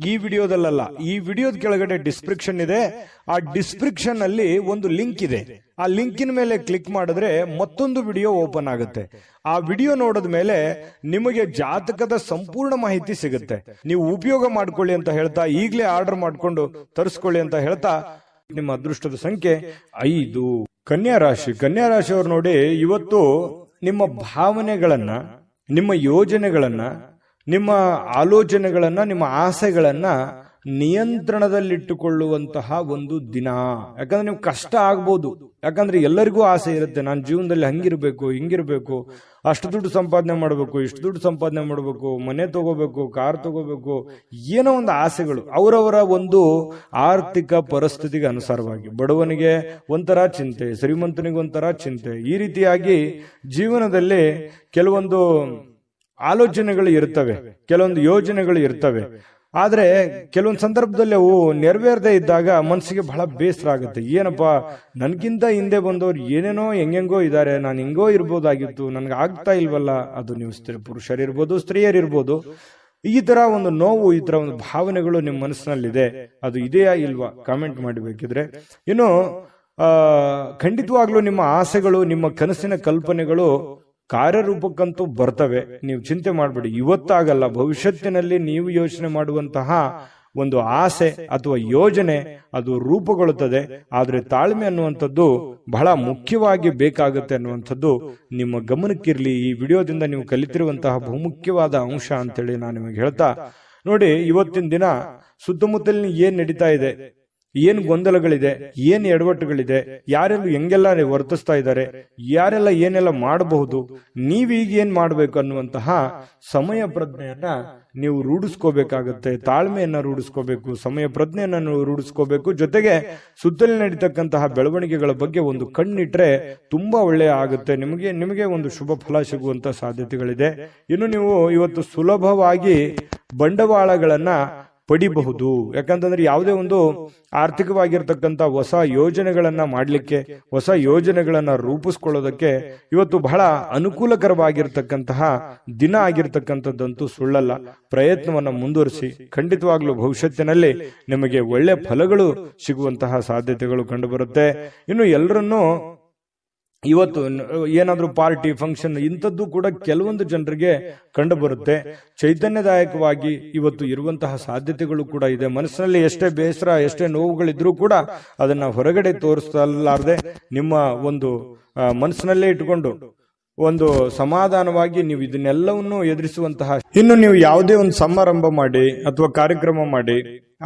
ಈ ವಿಡಿಯೋದಲ್ಲ, ಈ ವಿಡಿಯೋದ ಕೆಳಗಡೆ ಡಿಸ್ಕ್ರಿಪ್ಷನ್ ಇದೆ. ಆ ಡಿಸ್ಕ್ರಿಪ್ಷನ್ ಅಲ್ಲಿ ಒಂದು ಲಿಂಕ್ ಇದೆ. ಆ ಲಿಂಕಿನ ಮೇಲೆ ಕ್ಲಿಕ್ ಮಾಡಿದ್ರೆ ಮತ್ತೊಂದು ವಿಡಿಯೋ ಓಪನ್ ಆಗುತ್ತೆ. ಆ ವಿಡಿಯೋ ನೋಡಿದ ಮೇಲೆ ನಿಮಗೆ ಜಾತಕದ ಸಂಪೂರ್ಣ ಮಾಹಿತಿ ಸಿಗುತ್ತೆ. ನೀವು ಉಪಯೋಗ ಮಾಡ್ಕೊಳ್ಳಿ ಅಂತ ಹೇಳ್ತಾ, ಈಗಲೇ ಆರ್ಡರ್ ಮಾಡ್ಕೊಂಡು ತರಿಸ್ಕೊಳ್ಳಿ ಅಂತ ಹೇಳ್ತಾ, ನಿಮ್ಮ ಅದೃಷ್ಟದ ಸಂಖ್ಯೆ 5. ಕನ್ಯಾ ರಾಶಿ. ಕನ್ಯಾ ರಾಶಿಯವರು ನೋಡಿ, ಇವತ್ತು ನಿಮ್ಮ ಭಾವನೆಗಳನ್ನ, ನಿಮ್ಮ ಯೋಜನೆಗಳನ್ನ, ನಿಮ್ಮ ಆಲೋಚನೆಗಳನ್ನ, ನಿಮ್ಮ ಆಸೆಗಳನ್ನ ನಿಯಂತ್ರಣದಲ್ಲಿಟ್ಟುಕೊಳ್ಳುವಂತಹ ಒಂದು ದಿನ. ಯಾಕಂದ್ರೆ ನೀವು ಕಷ್ಟ ಆಗ್ಬೋದು. ಯಾಕಂದ್ರೆ ಎಲ್ಲರಿಗೂ ಆಸೆ ಇರುತ್ತೆ, ನಾನು ಜೀವನದಲ್ಲಿ ಹಂಗಿರ್ಬೇಕು, ಹಿಂಗಿರ್ಬೇಕು, ಅಷ್ಟು ದುಡ್ಡು ಸಂಪಾದನೆ ಮಾಡಬೇಕು, ಇಷ್ಟು ದುಡ್ಡು ಸಂಪಾದನೆ ಮಾಡಬೇಕು, ಮನೆ ತಗೋಬೇಕು, ಕಾರ್ ತಗೋಬೇಕು, ಏನೋ ಒಂದು ಆಸೆಗಳು. ಅವರವರ ಒಂದು ಆರ್ಥಿಕ ಪರಿಸ್ಥಿತಿಗೆ ಅನುಸಾರವಾಗಿ ಬಡವನಿಗೆ ಒಂಥರ ಚಿಂತೆ, ಶ್ರೀಮಂತನಿಗೆ ಒಂಥರ ಚಿಂತೆ. ಈ ರೀತಿಯಾಗಿ ಜೀವನದಲ್ಲಿ ಕೆಲವೊಂದು ಆಲೋಚನೆಗಳು ಇರ್ತವೆ, ಕೆಲವೊಂದು ಯೋಜನೆಗಳು ಇರ್ತವೆ. ಆದ್ರೆ ಕೆಲವೊಂದು ಸಂದರ್ಭದಲ್ಲಿ ಅವು ನೆರವೇರದೇ ಇದ್ದಾಗ ಮನಸ್ಸಿಗೆ ಬಹಳ ಬೇಸರ ಆಗುತ್ತೆ. ಏನಪ್ಪಾ, ನನ್ಗಿಂತ ಹಿಂದೆ ಬಂದವ್ರು ಏನೇನೋ ಹೆಂಗೆಂಗೋ ಇದ್ದಾರೆ, ನಾನು ಹಿಂಗೋ ಇರ್ಬೋದಾಗಿತ್ತು, ನನ್ಗೆ ಆಗ್ತಾ ಇಲ್ವಲ್ಲ. ಅದು ನೀವು ಪುರುಷರಿರ್ಬೋದು, ಸ್ತ್ರೀಯರಿರ್ಬೋದು. ಈ ತರ ಒಂದು ನೋವು, ಈ ತರ ಒಂದು ಭಾವನೆಗಳು ನಿಮ್ಮ ಮನಸ್ಸಿನಲ್ಲಿದೆ. ಅದು ಇದೆಯಾ ಇಲ್ವಾ ಕಾಮೆಂಟ್ ಮಾಡಬೇಕಿದ್ರೆ. ಇನ್ನು ಖಂಡಿತವಾಗ್ಲೂ ನಿಮ್ಮ ಆಸೆಗಳು, ನಿಮ್ಮ ಕನಸಿನ ಕಲ್ಪನೆಗಳು ಕಾರ್ಯರೂಪಕ್ಕಂತೂ ಬರ್ತವೆ. ನೀವು ಚಿಂತೆ ಮಾಡಬೇಡಿ. ಇವತ್ತಾಗಲ್ಲ, ಭವಿಷ್ಯತ್ತಿನಲ್ಲಿ ನೀವು ಯೋಚನೆ ಮಾಡುವಂತಹ ಒಂದು ಆಸೆ ಅಥವಾ ಯೋಜನೆ ಅದು ರೂಪುಗೊಳ್ಳುತ್ತದೆ. ಆದ್ರೆ ತಾಳ್ಮೆ ಅನ್ನುವಂಥದ್ದು ಬಹಳ ಮುಖ್ಯವಾಗಿ ಬೇಕಾಗುತ್ತೆ ಅನ್ನುವಂಥದ್ದು ನಿಮ್ಮ ಗಮನಕ್ಕಿರ್ಲಿ. ಈ ವಿಡಿಯೋದಿಂದ ನೀವು ಕಲಿತಿರುವಂತಹ ಬಹುಮುಖ್ಯವಾದ ಅಂಶ ಅಂತೇಳಿ ನಾನು ನಿಮಗೆ ಹೇಳ್ತಾ, ನೋಡಿ, ಇವತ್ತಿನ ದಿನ ಸುತ್ತಮುತ್ತಲಿನ ಏನ್ ನಡೀತಾ ಇದೆ, ಏನ್ ಗೊಂದಲಗಳಿದೆ, ಏನ್ ಎಡವಟ್ಟುಗಳಿದೆ, ಯಾರೆಲ್ಲ ಹೆಂಗೆಲ್ಲ ವರ್ತಿಸ್ತಾ ಇದ್ದಾರೆ, ಯಾರೆಲ್ಲ ಏನೆಲ್ಲ ಮಾಡಬಹುದು, ನೀವೀಗ ಏನ್ ಮಾಡ್ಬೇಕು ಅನ್ನುವಂತಹ ಸಮಯ ಪ್ರಜ್ಞೆಯನ್ನ ನೀವು ರೂಢಿಸ್ಕೋಬೇಕಾಗತ್ತೆ. ತಾಳ್ಮೆಯನ್ನ ರೂಢಿಸ್ಕೋಬೇಕು, ಸಮಯ ಪ್ರಜ್ಞೆಯನ್ನ ರೂಢಿಸ್ಕೋಬೇಕು. ಜೊತೆಗೆ ಸುತ್ತಲೇ ನಡೀತಕ್ಕಂತಹ ಬೆಳವಣಿಗೆಗಳ ಬಗ್ಗೆ ಒಂದು ಕಣ್ಣಿಟ್ರೆ ತುಂಬಾ ಒಳ್ಳೆಯ ಆಗುತ್ತೆ. ನಿಮಗೆ ಒಂದು ಶುಭ ಫಲ ಸಿಗುವಂತ ಸಾಧ್ಯತೆಗಳಿದೆ. ಇನ್ನು ನೀವು ಇವತ್ತು ಸುಲಭವಾಗಿ ಬಂಡವಾಳಗಳನ್ನ ಪಡಿಬಹುದು. ಯಾಕಂತಂದ್ರೆ ಯಾವುದೇ ಒಂದು ಆರ್ಥಿಕವಾಗಿರ್ತಕ್ಕಂಥ ಹೊಸ ಯೋಜನೆಗಳನ್ನ ಮಾಡ್ಲಿಕ್ಕೆ, ಹೊಸ ಯೋಜನೆಗಳನ್ನ ರೂಪಿಸ್ಕೊಳ್ಳೋದಕ್ಕೆ ಇವತ್ತು ಬಹಳ ಅನುಕೂಲಕರವಾಗಿರ್ತಕ್ಕಂತಹ ದಿನ ಆಗಿರ್ತಕ್ಕಂಥದ್ದಂತೂ ಸುಳ್ಳಲ್ಲ. ಪ್ರಯತ್ನವನ್ನ ಮುಂದುವರಿಸಿ, ಖಂಡಿತವಾಗ್ಲೂ ಭವಿಷ್ಯತ್ತಿನಲ್ಲಿ ನಿಮಗೆ ಒಳ್ಳೆ ಫಲಗಳು ಸಿಗುವಂತಹ ಸಾಧ್ಯತೆಗಳು ಕಂಡುಬರುತ್ತೆ. ಇನ್ನು ಎಲ್ಲರನ್ನೂ ಇವತ್ತು ಏನಾದ್ರೂ ಪಾರ್ಟಿ ಫಂಕ್ಷನ್ ಇಂಥದ್ದು ಕೂಡ ಕೆಲವೊಂದು ಜನರಿಗೆ ಕಂಡು ಬರುತ್ತೆ. ಚೈತನ್ಯದಾಯಕವಾಗಿ ಇವತ್ತು ಇರುವಂತಹ ಸಾಧ್ಯತೆಗಳು ಕೂಡ ಇದೆ. ಮನಸ್ಸಿನಲ್ಲಿ ಎಷ್ಟೇ ಬೇಸರ, ಎಷ್ಟೇ ನೋವುಗಳಿದ್ರೂ ಕೂಡ ಅದನ್ನ ಹೊರಗಡೆ ತೋರಿಸಲಾರದೆ ನಿಮ್ಮ ಒಂದು ಮನಸ್ಸಿನಲ್ಲೇ ಇಟ್ಟುಕೊಂಡು ಒಂದು ಸಮಾಧಾನವಾಗಿ ನೀವು ಇದನ್ನೆಲ್ಲವನ್ನು ಎದುರಿಸುವಂತಹ, ಇನ್ನು ನೀವು ಯಾವುದೇ ಒಂದು ಸಮಾರಂಭ ಮಾಡಿ ಅಥವಾ ಕಾರ್ಯಕ್ರಮ ಮಾಡಿ,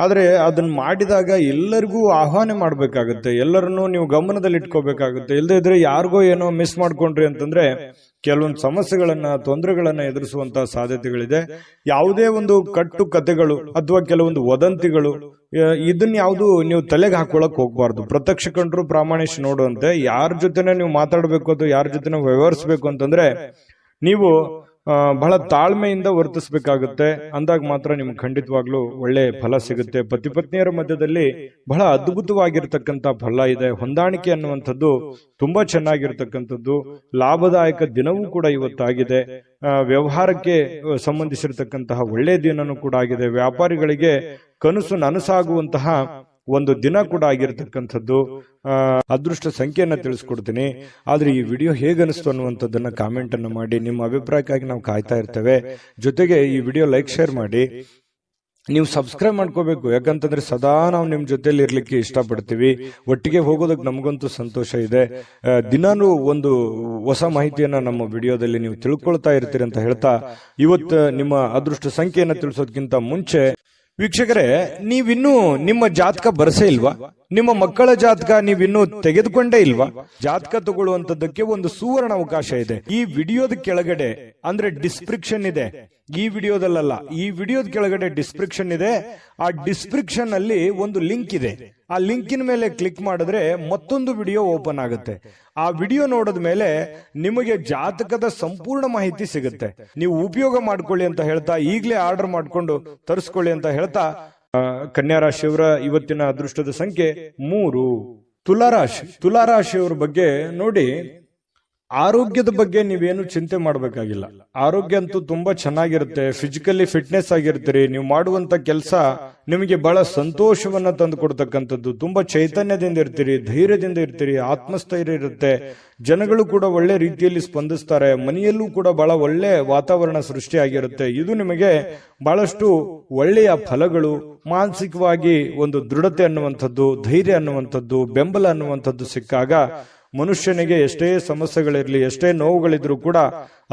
ಆದ್ರೆ ಅದನ್ನ ಮಾಡಿದಾಗ ಎಲ್ಲರಿಗೂ ಆಹ್ವಾನ ಮಾಡ್ಬೇಕಾಗುತ್ತೆ, ಎಲ್ಲರನ್ನೂ ನೀವು ಗಮನದಲ್ಲಿ ಇಟ್ಕೋಬೇಕಾಗುತ್ತೆ. ಇಲ್ಲದೇ ಇದ್ರೆ ಯಾರಿಗೋ ಏನೋ ಮಿಸ್ ಮಾಡ್ಕೊಂಡ್ರಿ ಅಂತಂದ್ರೆ ಕೆಲವೊಂದು ಸಮಸ್ಯೆಗಳನ್ನ, ತೊಂದರೆಗಳನ್ನ ಎದುರಿಸುವಂತಹ ಸಾಧ್ಯತೆಗಳಿದೆ. ಯಾವುದೇ ಒಂದು ಕಟ್ಟು ಕಥೆಗಳು ಅಥವಾ ಕೆಲವೊಂದು ವದಂತಿಗಳು ಇದನ್ನ ಯಾವುದು ನೀವು ತಲೆಗೆ ಹಾಕೊಳಕ್ ಹೋಗ್ಬಾರ್ದು. ಪ್ರತ್ಯಕ್ಷ ಕಂಡ್ರು ಪ್ರಾಮಾಣಿಸಿ ನೋಡುವಂತೆ ಯಾರ ಜೊತೆನೆ ನೀವು ಮಾತಾಡ್ಬೇಕು ಅಥವಾ ಯಾರ ಜೊತೆ ವ್ಯವಹರಿಸಬೇಕು ಅಂತಂದ್ರೆ ನೀವು ಬಹಳ ತಾಳ್ಮೆಯಿಂದ ವರ್ತಿಸಬೇಕಾಗುತ್ತೆ. ಅಂದಾಗ ಮಾತ್ರ ನಿಮ್ಗೆ ಖಂಡಿತವಾಗ್ಲೂ ಒಳ್ಳೆ ಫಲ ಸಿಗುತ್ತೆ. ಪತಿ ಪತ್ನಿಯರ ಮಧ್ಯದಲ್ಲಿ ಬಹಳ ಅದ್ಭುತವಾಗಿರ್ತಕ್ಕಂಥ ಫಲ ಇದೆ. ಹೊಂದಾಣಿಕೆ ಅನ್ನುವಂಥದ್ದು ತುಂಬಾ ಚೆನ್ನಾಗಿರ್ತಕ್ಕಂಥದ್ದು. ಲಾಭದಾಯಕ ದಿನವೂ ಕೂಡ ಇವತ್ತಾಗಿದೆ. ವ್ಯವಹಾರಕ್ಕೆ ಸಂಬಂಧಿಸಿರ್ತಕ್ಕಂತಹ ಒಳ್ಳೆ ದಿನನೂ ಕೂಡ ಆಗಿದೆ. ವ್ಯಾಪಾರಿಗಳಿಗೆ ಕನಸು ನನಸಾಗುವಂತಹ ಒಂದು ದಿನ ಕೂಡ ಆಗಿರ್ತಕ್ಕಂಥದ್ದು. ಅದೃಷ್ಟ ಸಂಖ್ಯೆಯನ್ನ ತಿಳಿಸ್ಕೊಡ್ತೀನಿ. ಆದ್ರೆ ಈ ವಿಡಿಯೋ ಹೇಗನಿಸ್ತು ಅನ್ನುವಂಥದ್ದನ್ನ ಕಾಮೆಂಟ್ ಅನ್ನು ಮಾಡಿ. ನಿಮ್ಮ ಅಭಿಪ್ರಾಯಕ್ಕಾಗಿ ನಾವು ಕಾಯ್ತಾ ಇರ್ತೇವೆ. ಜೊತೆಗೆ ಈ ವಿಡಿಯೋ ಲೈಕ್, ಶೇರ್ ಮಾಡಿ. ನೀವು ಸಬ್ಸ್ಕ್ರೈಬ್ ಮಾಡ್ಕೋಬೇಕು. ಯಾಕಂತಂದ್ರೆ ಸದಾ ನಾವು ನಿಮ್ ಜೊತೆಲಿ ಇರ್ಲಿಕ್ಕೆ ಇಷ್ಟಪಡ್ತೀವಿ. ಒಟ್ಟಿಗೆ ಹೋಗೋದಕ್ಕೆ ನಮಗಂತೂ ಸಂತೋಷ ಇದೆ. ದಿನಾನು ಒಂದು ಹೊಸ ಮಾಹಿತಿಯನ್ನ ನಮ್ಮ ವಿಡಿಯೋದಲ್ಲಿ ನೀವು ತಿಳ್ಕೊಳ್ತಾ ಇರ್ತೀರಿ ಅಂತ ಹೇಳ್ತಾ, ಇವತ್ತು ನಿಮ್ಮ ಅದೃಷ್ಟ ಸಂಖ್ಯೆಯನ್ನ ತಿಳಿಸೋದಕ್ಕಿಂತ ಮುಂಚೆ ವೀಕ್ಷಕರೇ, ನೀವಿನ್ನೂ ನಿಮ್ಮ ಜಾತಕ ಬರಸೇ ಇಲ್ವಾ? ನಿಮ್ಮ ಮಕ್ಕಳ ಜಾತಕ ನೀವಿನ್ನೂ ತೆಗೆದುಕೊಂಡೇ ಇಲ್ವಾ? ಜಾತಕ ತಗೊಳ್ಳುವಂತದ್ದಕ್ಕೆ ಒಂದು ಸುವರ್ಣ ಅವಕಾಶ ಇದೆ. ಈ ವಿಡಿಯೋದ ಕೆಳಗಡೆ ಅಂದ್ರೆ ಡಿಸ್ಕ್ರಿಪ್ಷನ್ ಇದೆ. ಈ ವಿಡಿಯೋದಲ್ಲ, ಈ ವಿಡಿಯೋದ ಕೆಳಗಡೆ ಡಿಸ್ಕ್ರಿಪ್ಷನ್ ಇದೆ. ಆ ಡಿಸ್ಕ್ರಿಪ್ಷನ್ ಅಲ್ಲಿ ಒಂದು ಲಿಂಕ್ ಇದೆ. ಆ ಲಿಂಕಿನ ಮೇಲೆ ಕ್ಲಿಕ್ ಮಾಡಿದ್ರೆ ಮತ್ತೊಂದು ವಿಡಿಯೋ ಓಪನ್ ಆಗುತ್ತೆ. ಆ ವಿಡಿಯೋ ನೋಡಿದ ಮೇಲೆ ನಿಮಗೆ ಜಾತಕದ ಸಂಪೂರ್ಣ ಮಾಹಿತಿ ಸಿಗುತ್ತೆ. ನೀವು ಉಪಯೋಗ ಮಾಡ್ಕೊಳ್ಳಿ ಅಂತ ಹೇಳ್ತಾ, ಈಗಲೇ ಆರ್ಡರ್ ಮಾಡ್ಕೊಂಡು ತರಿಸ್ಕೊಳ್ಳಿ ಅಂತ ಹೇಳ್ತಾ, ಕನ್ಯಾ ರಾಶಿಯವರ ಇವತ್ತಿನ ಅದೃಷ್ಟದ ಸಂಖ್ಯೆ 3. ತುಲಾರಾಶಿಯವರ ಬಗ್ಗೆ ನೋಡಿ, ಆರೋಗ್ಯದ ಬಗ್ಗೆ ನೀವೇನು ಚಿಂತೆ ಮಾಡಬೇಕಾಗಿಲ್ಲ. ಆರೋಗ್ಯ ಅಂತೂ ತುಂಬಾ ಚೆನ್ನಾಗಿರುತ್ತೆ. ಫಿಸಿಕಲಿ ಫಿಟ್ನೆಸ್ ಆಗಿರ್ತೀರಿ. ನೀವು ಮಾಡುವಂತ ಕೆಲಸ ನಿಮಗೆ ಬಹಳ ಸಂತೋಷವನ್ನ ತಂದು ಕೊಡ್ತಕ್ಕಂಥದ್ದು. ತುಂಬಾ ಚೈತನ್ಯದಿಂದ ಇರ್ತೀರಿ, ಧೈರ್ಯದಿಂದ ಇರ್ತೀರಿ, ಆತ್ಮಸ್ಥೈರ್ಯ ಇರುತ್ತೆ. ಜನಗಳು ಕೂಡ ಒಳ್ಳೆ ರೀತಿಯಲ್ಲಿ ಸ್ಪಂದಿಸ್ತಾರೆ. ಮನೆಯಲ್ಲೂ ಕೂಡ ಬಹಳ ಒಳ್ಳೆ ವಾತಾವರಣ ಸೃಷ್ಟಿಯಾಗಿರುತ್ತೆ. ಇದು ನಿಮಗೆ ಬಹಳಷ್ಟು ಒಳ್ಳೆಯ ಫಲಗಳು, ಮಾನಸಿಕವಾಗಿ ಒಂದು ದೃಢತೆ ಅನ್ನುವಂಥದ್ದು, ಧೈರ್ಯ ಅನ್ನುವಂಥದ್ದು, ಬೆಂಬಲ ಅನ್ನುವಂಥದ್ದು ಸಿಕ್ಕಾಗ ಮನುಷ್ಯನಿಗೆ ಎಷ್ಟೇ ಸಮಸ್ಯೆಗಳಿರ್ಲಿ, ಎಷ್ಟೇ ನೋವುಗಳಿದ್ರೂ ಕೂಡ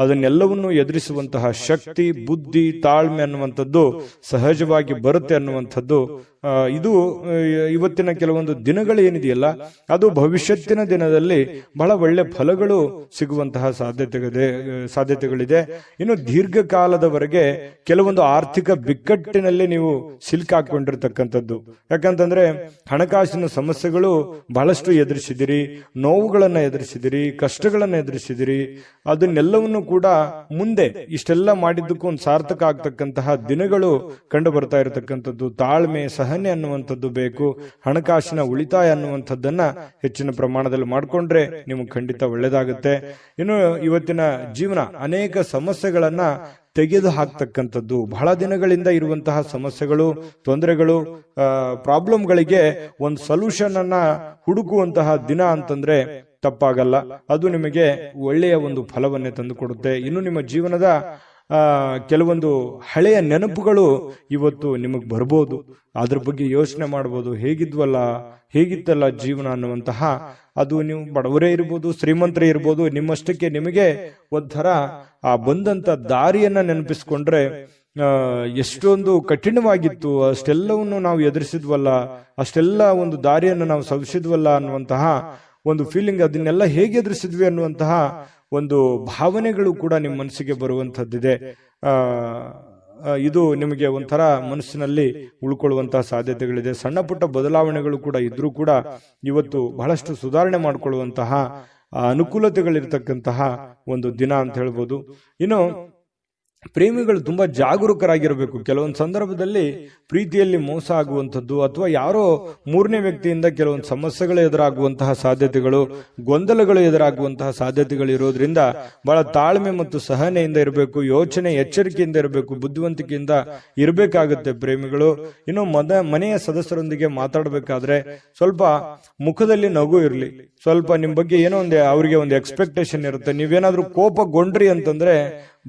ಅದನ್ನೆಲ್ಲವನ್ನೂ ಎದುರಿಸುವಂತಹ ಶಕ್ತಿ, ಬುದ್ಧಿ, ತಾಳ್ಮೆ ಅನ್ನುವಂಥದ್ದು ಸಹಜವಾಗಿ ಬರುತ್ತೆ ಅನ್ನುವಂಥದ್ದು. ಇದು ಇವತ್ತಿನ ಕೆಲವೊಂದು ದಿನಗಳೇನಿದೆಯಲ್ಲ, ಅದು ಭವಿಷ್ಯತ್ತಿನ ದಿನದಲ್ಲಿ ಬಹಳ ಒಳ್ಳೆ ಫಲಗಳು ಸಿಗುವಂತಹ ಸಾಧ್ಯತೆಗಳಿದೆ. ಇನ್ನು ದೀರ್ಘಕಾಲದವರೆಗೆ ಕೆಲವೊಂದು ಆರ್ಥಿಕ ಬಿಕ್ಕಟ್ಟಿನಲ್ಲಿ ನೀವು ಸಿಲುಕಾಕೊಂಡಿರ್ತಕ್ಕಂಥದ್ದು. ಯಾಕಂತಂದ್ರೆ ಹಣಕಾಸಿನ ಸಮಸ್ಯೆಗಳು ಬಹಳಷ್ಟು ಎದುರಿಸಿದಿರಿ, ನೋವುಗಳನ್ನ ಎದುರಿಸಿದಿರಿ, ಕಷ್ಟಗಳನ್ನ ಎದುರಿಸಿದಿರಿ. ಅದನ್ನೆಲ್ಲವನ್ನು ಕೂಡ ಮುಂದೆ ಇಷ್ಟೆಲ್ಲ ಮಾಡಿದ್ದಕ್ಕೂ ಒಂದು ಸಾರ್ಥಕ ಆಗ್ತಕ್ಕಂತಹ ದಿನಗಳು ಕಂಡು ಬರ್ತಾ ಇರತಕ್ಕಂಥದ್ದು. ತಾಳ್ಮೆ, ಸಹನೆ ಅನ್ನುವಂಥದ್ದು ಬೇಕು. ಹಣಕಾಸಿನ ಉಳಿತಾಯ ಅನ್ನುವಂಥದ್ದನ್ನ ಹೆಚ್ಚಿನ ಪ್ರಮಾಣದಲ್ಲಿ ಮಾಡಿಕೊಂಡ್ರೆ ನಿಮಗೆ ಖಂಡಿತ ಒಳ್ಳೇದಾಗುತ್ತೆ. ಇನ್ನು ಇವತ್ತಿನ ಜೀವನ ಅನೇಕ ಸಮಸ್ಯೆಗಳನ್ನ ತೆಗೆದು ಹಾಕ್ತಕ್ಕಂಥದ್ದು. ಬಹಳ ದಿನಗಳಿಂದ ಇರುವಂತಹ ಸಮಸ್ಯೆಗಳು, ತೊಂದರೆಗಳು, ಪ್ರಾಬ್ಲಮ್ಗಳಿಗೆ ಒಂದು ಸೊಲ್ಯೂಷನ್ ಅನ್ನ ಹುಡುಕುವಂತಹ ದಿನ ಅಂತಂದ್ರೆ ತಪ್ಪಾಗಲ್ಲ. ಅದು ನಿಮಗೆ ಒಳ್ಳೆಯ ಒಂದು ಫಲವನ್ನೇ ತಂದು ಕೊಡುತ್ತೆ. ಇನ್ನು ನಿಮ್ಮ ಜೀವನದ ಕೆಲವೊಂದು ಹಳೆಯ ನೆನಪುಗಳು ಇವತ್ತು ನಿಮಗೆ ಬರ್ಬೋದು. ಅದ್ರ ಬಗ್ಗೆ ಯೋಚನೆ ಮಾಡ್ಬೋದು. ಹೇಗಿತ್ತಲ್ಲ ಜೀವನ ಅನ್ನುವಂತಹ, ಅದು ನೀವು ಬಡವರೇ ಇರ್ಬೋದು, ಶ್ರೀಮಂತರೇ ಇರ್ಬೋದು, ನಿಮ್ಮಷ್ಟಕ್ಕೆ ನಿಮಗೆ ಒಂಥರ ಆ ಬಂದಂತ ದಾರಿಯನ್ನ ನೆನಪಿಸ್ಕೊಂಡ್ರೆ ಎಷ್ಟೊಂದು ಕಠಿಣವಾಗಿತ್ತು, ಅಷ್ಟೆಲ್ಲವನ್ನು ನಾವು ಎದುರಿಸಿದ್ವಲ್ಲ, ಅಷ್ಟೆಲ್ಲ ಒಂದು ದಾರಿಯನ್ನು ನಾವು ಸವಿಸಿದ್ವಲ್ಲ ಅನ್ನುವಂತಹ ಒಂದು ಫೀಲಿಂಗ್, ಅದನ್ನೆಲ್ಲ ಹೇಗೆ ಎದುರಿಸಿದ್ವಿ ಅನ್ನುವಂತಹ ಒಂದು ಭಾವನೆಗಳು ಕೂಡ ನಿಮ್ಮ ಮನಸ್ಸಿಗೆ ಬರುವಂತಹದ್ದಿದೆ. ಇದು ನಿಮಗೆ ಒಂಥರ ಮನಸ್ಸಿನಲ್ಲಿ ಉಳ್ಕೊಳ್ಳುವಂತಹ ಸಾಧ್ಯತೆಗಳಿದೆ. ಸಣ್ಣ ಪುಟ್ಟ ಬದಲಾವಣೆಗಳು ಕೂಡ ಇದ್ರೂ ಕೂಡ ಇವತ್ತು ಬಹಳಷ್ಟು ಸುಧಾರಣೆ ಮಾಡಿಕೊಳ್ಳುವಂತಹ ಅನುಕೂಲತೆಗಳಿರ್ತಕ್ಕಂತಹ ಒಂದು ದಿನ ಅಂತ ಹೇಳ್ಬೋದು. ಇನ್ನು ಪ್ರೇಮಿಗಳು ತುಂಬಾ ಜಾಗರೂಕರಾಗಿರಬೇಕು. ಕೆಲವೊಂದು ಸಂದರ್ಭದಲ್ಲಿ ಪ್ರೀತಿಯಲ್ಲಿ ಮೋಸ ಆಗುವಂಥದ್ದು ಅಥವಾ ಯಾರೋ ಮೂರನೇ ವ್ಯಕ್ತಿಯಿಂದ ಕೆಲವೊಂದು ಸಮಸ್ಯೆಗಳು ಎದುರಾಗುವಂತಹ ಸಾಧ್ಯತೆಗಳು, ಗೊಂದಲಗಳು ಎದುರಾಗುವಂತಹ ಸಾಧ್ಯತೆಗಳು ಇರೋದ್ರಿಂದ ಬಹಳ ತಾಳ್ಮೆ ಮತ್ತು ಸಹನೆಯಿಂದ ಇರಬೇಕು, ಯೋಚನೆ ಎಚ್ಚರಿಕೆಯಿಂದ ಇರಬೇಕು, ಬುದ್ಧಿವಂತಿಕೆಯಿಂದ ಇರಬೇಕಾಗುತ್ತೆ ಪ್ರೇಮಿಗಳು. ಇನ್ನು ಮನೆಯ ಸದಸ್ಯರೊಂದಿಗೆ ಮಾತಾಡಬೇಕಾದ್ರೆ ಸ್ವಲ್ಪ ಮುಖದಲ್ಲಿ ನಗು ಇರಲಿ. ಸ್ವಲ್ಪ ನಿಮ್ ಬಗ್ಗೆ ಏನೋ ಅವರಿಗೆ ಒಂದು ಎಕ್ಸ್ಪೆಕ್ಟೇಷನ್ ಇರುತ್ತೆ. ನೀವೇನಾದ್ರೂ ಕೋಪಗೊಂಡ್ರಿ ಅಂತಂದ್ರೆ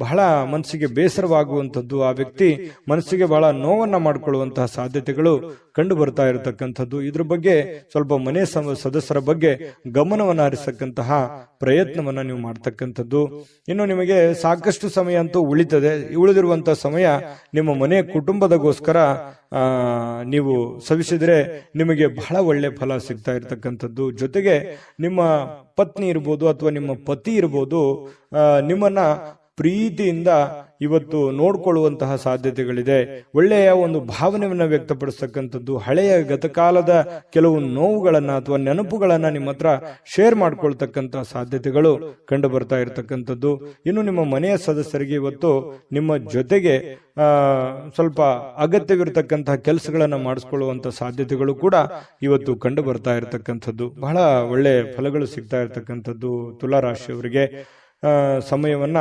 ಬಹಳ ಮನಸ್ಸಿಗೆ ಬೇಸರವಾಗುವಂಥದ್ದು, ಆ ವ್ಯಕ್ತಿ ಮನಸ್ಸಿಗೆ ಬಹಳ ನೋವನ್ನ ಮಾಡಿಕೊಳ್ಳುವಂತಹ ಸಾಧ್ಯತೆಗಳು ಕಂಡು ಬರ್ತಾ ಇರತಕ್ಕಂಥದ್ದು. ಇದ್ರ ಬಗ್ಗೆ ಸ್ವಲ್ಪ ಮನೆ ಸದಸ್ಯರ ಬಗ್ಗೆ ಗಮನವನ್ನು ಹರಿಸತಕ್ಕಂತಹ ಪ್ರಯತ್ನವನ್ನ ನೀವು ಮಾಡ್ತಕ್ಕಂಥದ್ದು. ಇನ್ನು ನಿಮಗೆ ಸಾಕಷ್ಟು ಸಮಯ ಅಂತೂ ಉಳಿತದೆ. ಉಳಿದಿರುವಂತಹ ಸಮಯ ನಿಮ್ಮ ಮನೆ ಕುಟುಂಬದಗೋಸ್ಕರ ನೀವು ಸವಿಸಿದ್ರೆ ನಿಮಗೆ ಬಹಳ ಒಳ್ಳೆ ಫಲ ಸಿಗ್ತಾ ಇರತಕ್ಕಂಥದ್ದು. ಜೊತೆಗೆ ನಿಮ್ಮ ಪತ್ನಿ ಇರ್ಬೋದು ಅಥವಾ ನಿಮ್ಮ ಪತಿ ಇರ್ಬೋದು, ನಿಮ್ಮನ್ನ ಪ್ರೀತಿಯಿಂದ ಇವತ್ತು ನೋಡ್ಕೊಳ್ಳುವಂತಹ ಸಾಧ್ಯತೆಗಳಿದೆ. ಒಳ್ಳೆಯ ಒಂದು ಭಾವನೆಯನ್ನ ವ್ಯಕ್ತಪಡಿಸ್ತಕ್ಕಂಥದ್ದು, ಹಳೆಯ ಗತಕಾಲದ ಕೆಲವು ನೋವುಗಳನ್ನ ಅಥವಾ ನೆನಪುಗಳನ್ನ ನಿಮ್ಮ ಹತ್ರ ಶೇರ್ ಮಾಡ್ಕೊಳ್ತಕ್ಕಂತಹ ಸಾಧ್ಯತೆಗಳು ಕಂಡು ಬರ್ತಾ ಇರತಕ್ಕಂಥದ್ದು. ಇನ್ನು ನಿಮ್ಮ ಮನೆಯ ಸದಸ್ಯರಿಗೆ ಇವತ್ತು ನಿಮ್ಮ ಜೊತೆಗೆ ಸ್ವಲ್ಪ ಅಗತ್ಯವಿರತಕ್ಕಂತಹ ಕೆಲಸಗಳನ್ನ ಮಾಡಿಸ್ಕೊಳ್ಳುವಂತ ಸಾಧ್ಯತೆಗಳು ಕೂಡ ಇವತ್ತು ಕಂಡು ಬರ್ತಾ ಇರತಕ್ಕಂಥದ್ದು. ಬಹಳ ಒಳ್ಳೆ ಫಲಗಳು ಸಿಗ್ತಾ ಇರತಕ್ಕಂಥದ್ದು ತುಲಾ ರಾಶಿಯವರಿಗೆ. ಸಮಯವನ್ನ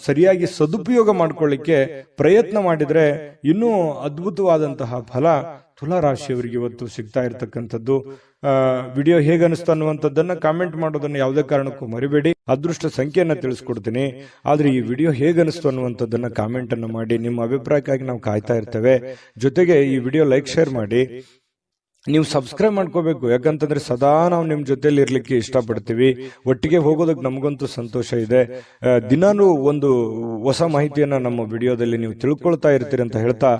ಸರಿಯಾಗಿ ಸದುಪಯೋಗ ಮಾಡ್ಕೊಳ್ಳಿಕ್ಕೆ ಪ್ರಯತ್ನ ಮಾಡಿದ್ರೆ ಇನ್ನೂ ಅದ್ಭುತವಾದಂತಹ ಫಲ ತುಲಾ ರಾಶಿಯವರಿಗೆ ಇವತ್ತು ಸಿಗ್ತಾ ಇರತಕ್ಕಂಥದ್ದು. ವಿಡಿಯೋ ಹೇಗೆ ಅನಿಸ್ತು ಅನ್ನುವಂಥದ್ದನ್ನ ಕಾಮೆಂಟ್ ಮಾಡೋದನ್ನ ಯಾವುದೇ ಕಾರಣಕ್ಕೂ ಮರಿಬೇಡಿ. ಅದೃಷ್ಟ ಸಂಖ್ಯೆಯನ್ನ ತಿಳಿಸ್ಕೊಡ್ತೀನಿ, ಆದ್ರೆ ಈ ವಿಡಿಯೋ ಹೇಗೆ ಅನಿಸ್ತು ಅನ್ನುವಂಥದ್ದನ್ನ ಕಾಮೆಂಟ್ ಅನ್ನು ಮಾಡಿ. ನಿಮ್ಮ ಅಭಿಪ್ರಾಯಕ್ಕಾಗಿ ನಾವು ಕಾಯ್ತಾ ಇರ್ತೇವೆ. ಜೊತೆಗೆ ಈ ವಿಡಿಯೋ ಲೈಕ್ ಶೇರ್ ಮಾಡಿ. ನೀವು ಸಬ್ಸ್ಕ್ರೈಬ್ ಮಾಡ್ಕೋಬೇಕು, ಯಾಕಂತಂದ್ರೆ ಸದಾ ನಾವು ನಿಮ್ ಜೊತೆಲಿ ಇರ್ಲಿಕ್ಕೆ ಇಷ್ಟಪಡ್ತೀವಿ. ಒಟ್ಟಿಗೆ ಹೋಗೋದಕ್ಕೆ ನಮಗಂತೂ ಸಂತೋಷ ಇದೆ. ದಿನಾನು ಒಂದು ಹೊಸ ಮಾಹಿತಿಯನ್ನ ನಮ್ಮ ವಿಡಿಯೋದಲ್ಲಿ ನೀವು ತಿಳ್ಕೊಳ್ತಾ ಇರ್ತೀರಿ ಅಂತ ಹೇಳ್ತಾ,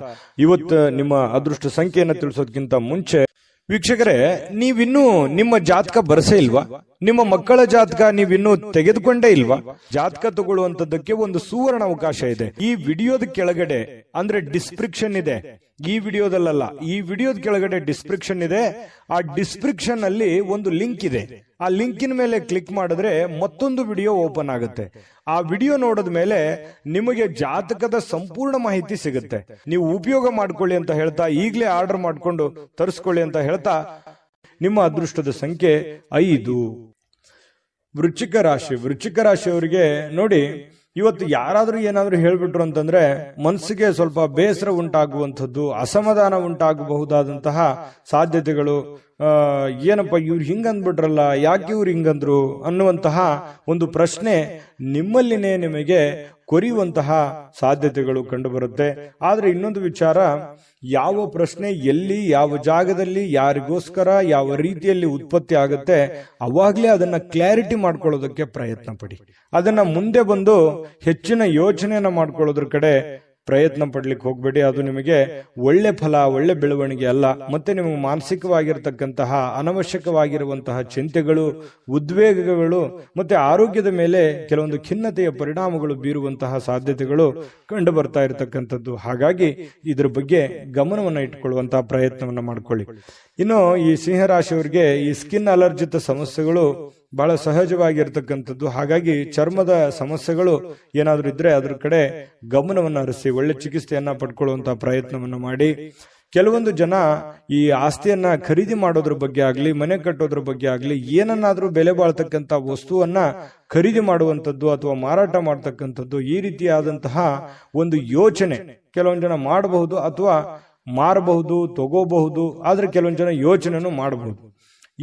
ಇವತ್ತು ನಿಮ್ಮ ಅದೃಷ್ಟ ಸಂಖ್ಯೆಯನ್ನ ತಿಳಿಸೋದಕ್ಕಿಂತ ಮುಂಚೆ ವೀಕ್ಷಕರೇ, ನೀವಿನ್ನೂ ನಿಮ್ಮ ಜಾತಕ ಬರಸೇ ಇಲ್ವಾ? ನಿಮ್ಮ ಮಕ್ಕಳ ಜಾತಕ ನೀವಿನ್ನೂ ತೆಗೆದುಕೊಂಡೇ ಇಲ್ವಾ? ಜಾತಕ ತಗೊಳ್ಳುವಂತದ್ದಕ್ಕೆ ಒಂದು ಸುವರ್ಣ ಅವಕಾಶ ಇದೆ. ಈ ವಿಡಿಯೋದ ಕೆಳಗಡೆ ಅಂದ್ರೆ ಡಿಸ್ಕ್ರಿಪ್ಷನ್ ಇದೆ. ಈ ವಿಡಿಯೋದಲ್ಲ, ಈ ವಿಡಿಯೋದ ಕೆಳಗಡೆ ಡಿಸ್ಕ್ರಿಪ್ಷನ್ ಇದೆ. ಆ ಡಿಸ್ಕ್ರಿಪ್ಷನ್ ಅಲ್ಲಿ ಒಂದು ಲಿಂಕ್ ಇದೆ. ಆ ಲಿಂಕಿನ ಮೇಲೆ ಕ್ಲಿಕ್ ಮಾಡಿದ್ರೆ ಮತ್ತೊಂದು ವಿಡಿಯೋ ಓಪನ್ ಆಗುತ್ತೆ. ಆ ವಿಡಿಯೋ ನೋಡಿದ ಮೇಲೆ ನಿಮಗೆ ಜಾತಕದ ಸಂಪೂರ್ಣ ಮಾಹಿತಿ ಸಿಗುತ್ತೆ. ನೀವು ಉಪಯೋಗ ಮಾಡ್ಕೊಳ್ಳಿ ಅಂತ ಹೇಳ್ತಾ, ಈಗಲೇ ಆರ್ಡರ್ ಮಾಡ್ಕೊಂಡು ತರಿಸ್ಕೊಳ್ಳಿ ಅಂತ ಹೇಳ್ತಾ, ನಿಮ್ಮ ಅದೃಷ್ಟದ ಸಂಖ್ಯೆ 5. ವೃಶ್ಚಿಕ ರಾಶಿ. ವೃಶ್ಚಿಕ ರಾಶಿಯವರಿಗೆ ನೋಡಿ, ಇವತ್ತು ಯಾರಾದ್ರೂ ಏನಾದ್ರೂ ಹೇಳ್ಬಿಟ್ರು ಅಂತಂದ್ರೆ ಮನಸ್ಸಿಗೆ ಸ್ವಲ್ಪ ಬೇಸರ ಉಂಟಾಗುವಂಥದ್ದು, ಅಸಮಾಧಾನ ಉಂಟಾಗಬಹುದಾದಂತಹ ಸಾಧ್ಯತೆಗಳು. ಏನಪ್ಪ ಇವ್ರು ಹಿಂಗಂದ್ಬಿಟ್ರಲ್ಲ, ಯಾಕೆ ಇವ್ರು ಹಿಂಗಂದ್ರು ಅನ್ನುವಂತಹ ಒಂದು ಪ್ರಶ್ನೆ ನಿಮ್ಮಲ್ಲಿನೇ ನಿಮಗೆ ಕೊರಿಯುವಂತಹ ಸಾಧ್ಯತೆಗಳು ಕಂಡು ಬರುತ್ತೆ. ಆದ್ರೆ ಇನ್ನೊಂದು ವಿಚಾರ, ಯಾವ ಪ್ರಶ್ನೆ ಎಲ್ಲಿ, ಯಾವ ಜಾಗದಲ್ಲಿ, ಯಾರಿಗೋಸ್ಕರ, ಯಾವ ರೀತಿಯಲ್ಲಿ ಉತ್ಪತ್ತಿ ಆಗುತ್ತೆ, ಅವಾಗ್ಲೇ ಅದನ್ನ ಕ್ಲಾರಿಟಿ ಮಾಡ್ಕೊಳ್ಳೋದಕ್ಕೆ ಪ್ರಯತ್ನ ಪಡಿ. ಅದನ್ನ ಮುಂದೆ ಬಂದು ಹೆಚ್ಚಿನ ಯೋಚನೆಯನ್ನ ಮಾಡ್ಕೊಳ್ಳೋದ್ರ ಕಡೆ ಪ್ರಯತ್ನ ಪಡ್ಲಿಕ್ಕೆ ಹೋಗ್ಬೇಡಿ. ಅದು ನಿಮಗೆ ಒಳ್ಳೆ ಫಲ, ಒಳ್ಳೆ ಬೆಳವಣಿಗೆ ಅಲ್ಲ. ಮತ್ತೆ ನಿಮಗೆ ಮಾನಸಿಕವಾಗಿರತಕ್ಕಂತಹ ಅನವಶ್ಯಕವಾಗಿರುವಂತಹ ಚಿಂತೆಗಳು, ಉದ್ವೇಗಗಳು ಮತ್ತೆ ಆರೋಗ್ಯದ ಮೇಲೆ ಕೆಲವೊಂದು ಖಿನ್ನತೆಯ ಪರಿಣಾಮಗಳು ಬೀರುವಂತಹ ಸಾಧ್ಯತೆಗಳು ಕಂಡು ಬರ್ತಾ ಇರತಕ್ಕಂಥದ್ದು. ಹಾಗಾಗಿ ಇದ್ರ ಬಗ್ಗೆ ಗಮನವನ್ನ ಇಟ್ಕೊಳ್ಳುವಂತಹ ಪ್ರಯತ್ನವನ್ನ ಮಾಡ್ಕೊಳ್ಳಿ. ಇನ್ನು ಈ ಸಿಂಹರಾಶಿಯವರಿಗೆ ಈ ಸ್ಕಿನ್ ಅಲರ್ಜಿತ ಸಮಸ್ಯೆಗಳು ಬಹಳ ಸಹಜವಾಗಿರ್ತಕ್ಕಂಥದ್ದು. ಹಾಗಾಗಿ ಚರ್ಮದ ಸಮಸ್ಯೆಗಳು ಏನಾದ್ರೂ ಇದ್ರೆ ಅದ್ರ ಕಡೆ ಗಮನವನ್ನ ಹರಿಸಿ ಒಳ್ಳೆ ಚಿಕಿತ್ಸೆಯನ್ನ ಪಡ್ಕೊಳ್ಳುವಂತಹ ಪ್ರಯತ್ನವನ್ನ ಮಾಡಿ. ಕೆಲವೊಂದು ಜನ ಈ ಆಸ್ತಿಯನ್ನ ಖರೀದಿ ಮಾಡೋದ್ರ ಬಗ್ಗೆ ಆಗ್ಲಿ, ಮನೆ ಕಟ್ಟೋದ್ರ ಬಗ್ಗೆ ಆಗ್ಲಿ, ಏನನ್ನಾದ್ರೂ ಬೆಲೆ ಬಾಳ್ತಕ್ಕಂಥ ವಸ್ತುವನ್ನ ಖರೀದಿ ಮಾಡುವಂಥದ್ದು ಅಥವಾ ಮಾರಾಟ ಮಾಡ್ತಕ್ಕಂಥದ್ದು, ಈ ರೀತಿಯಾದಂತಹ ಒಂದು ಯೋಚನೆ ಕೆಲವೊಂದು ಜನ ಮಾಡಬಹುದು ಅಥವಾ ಮಾರಬಹುದು, ತಗೋಬಹುದು. ಆದ್ರೆ ಕೆಲವೊಂದು ಜನ ಯೋಚನೆನೂ ಮಾಡಬಹುದು.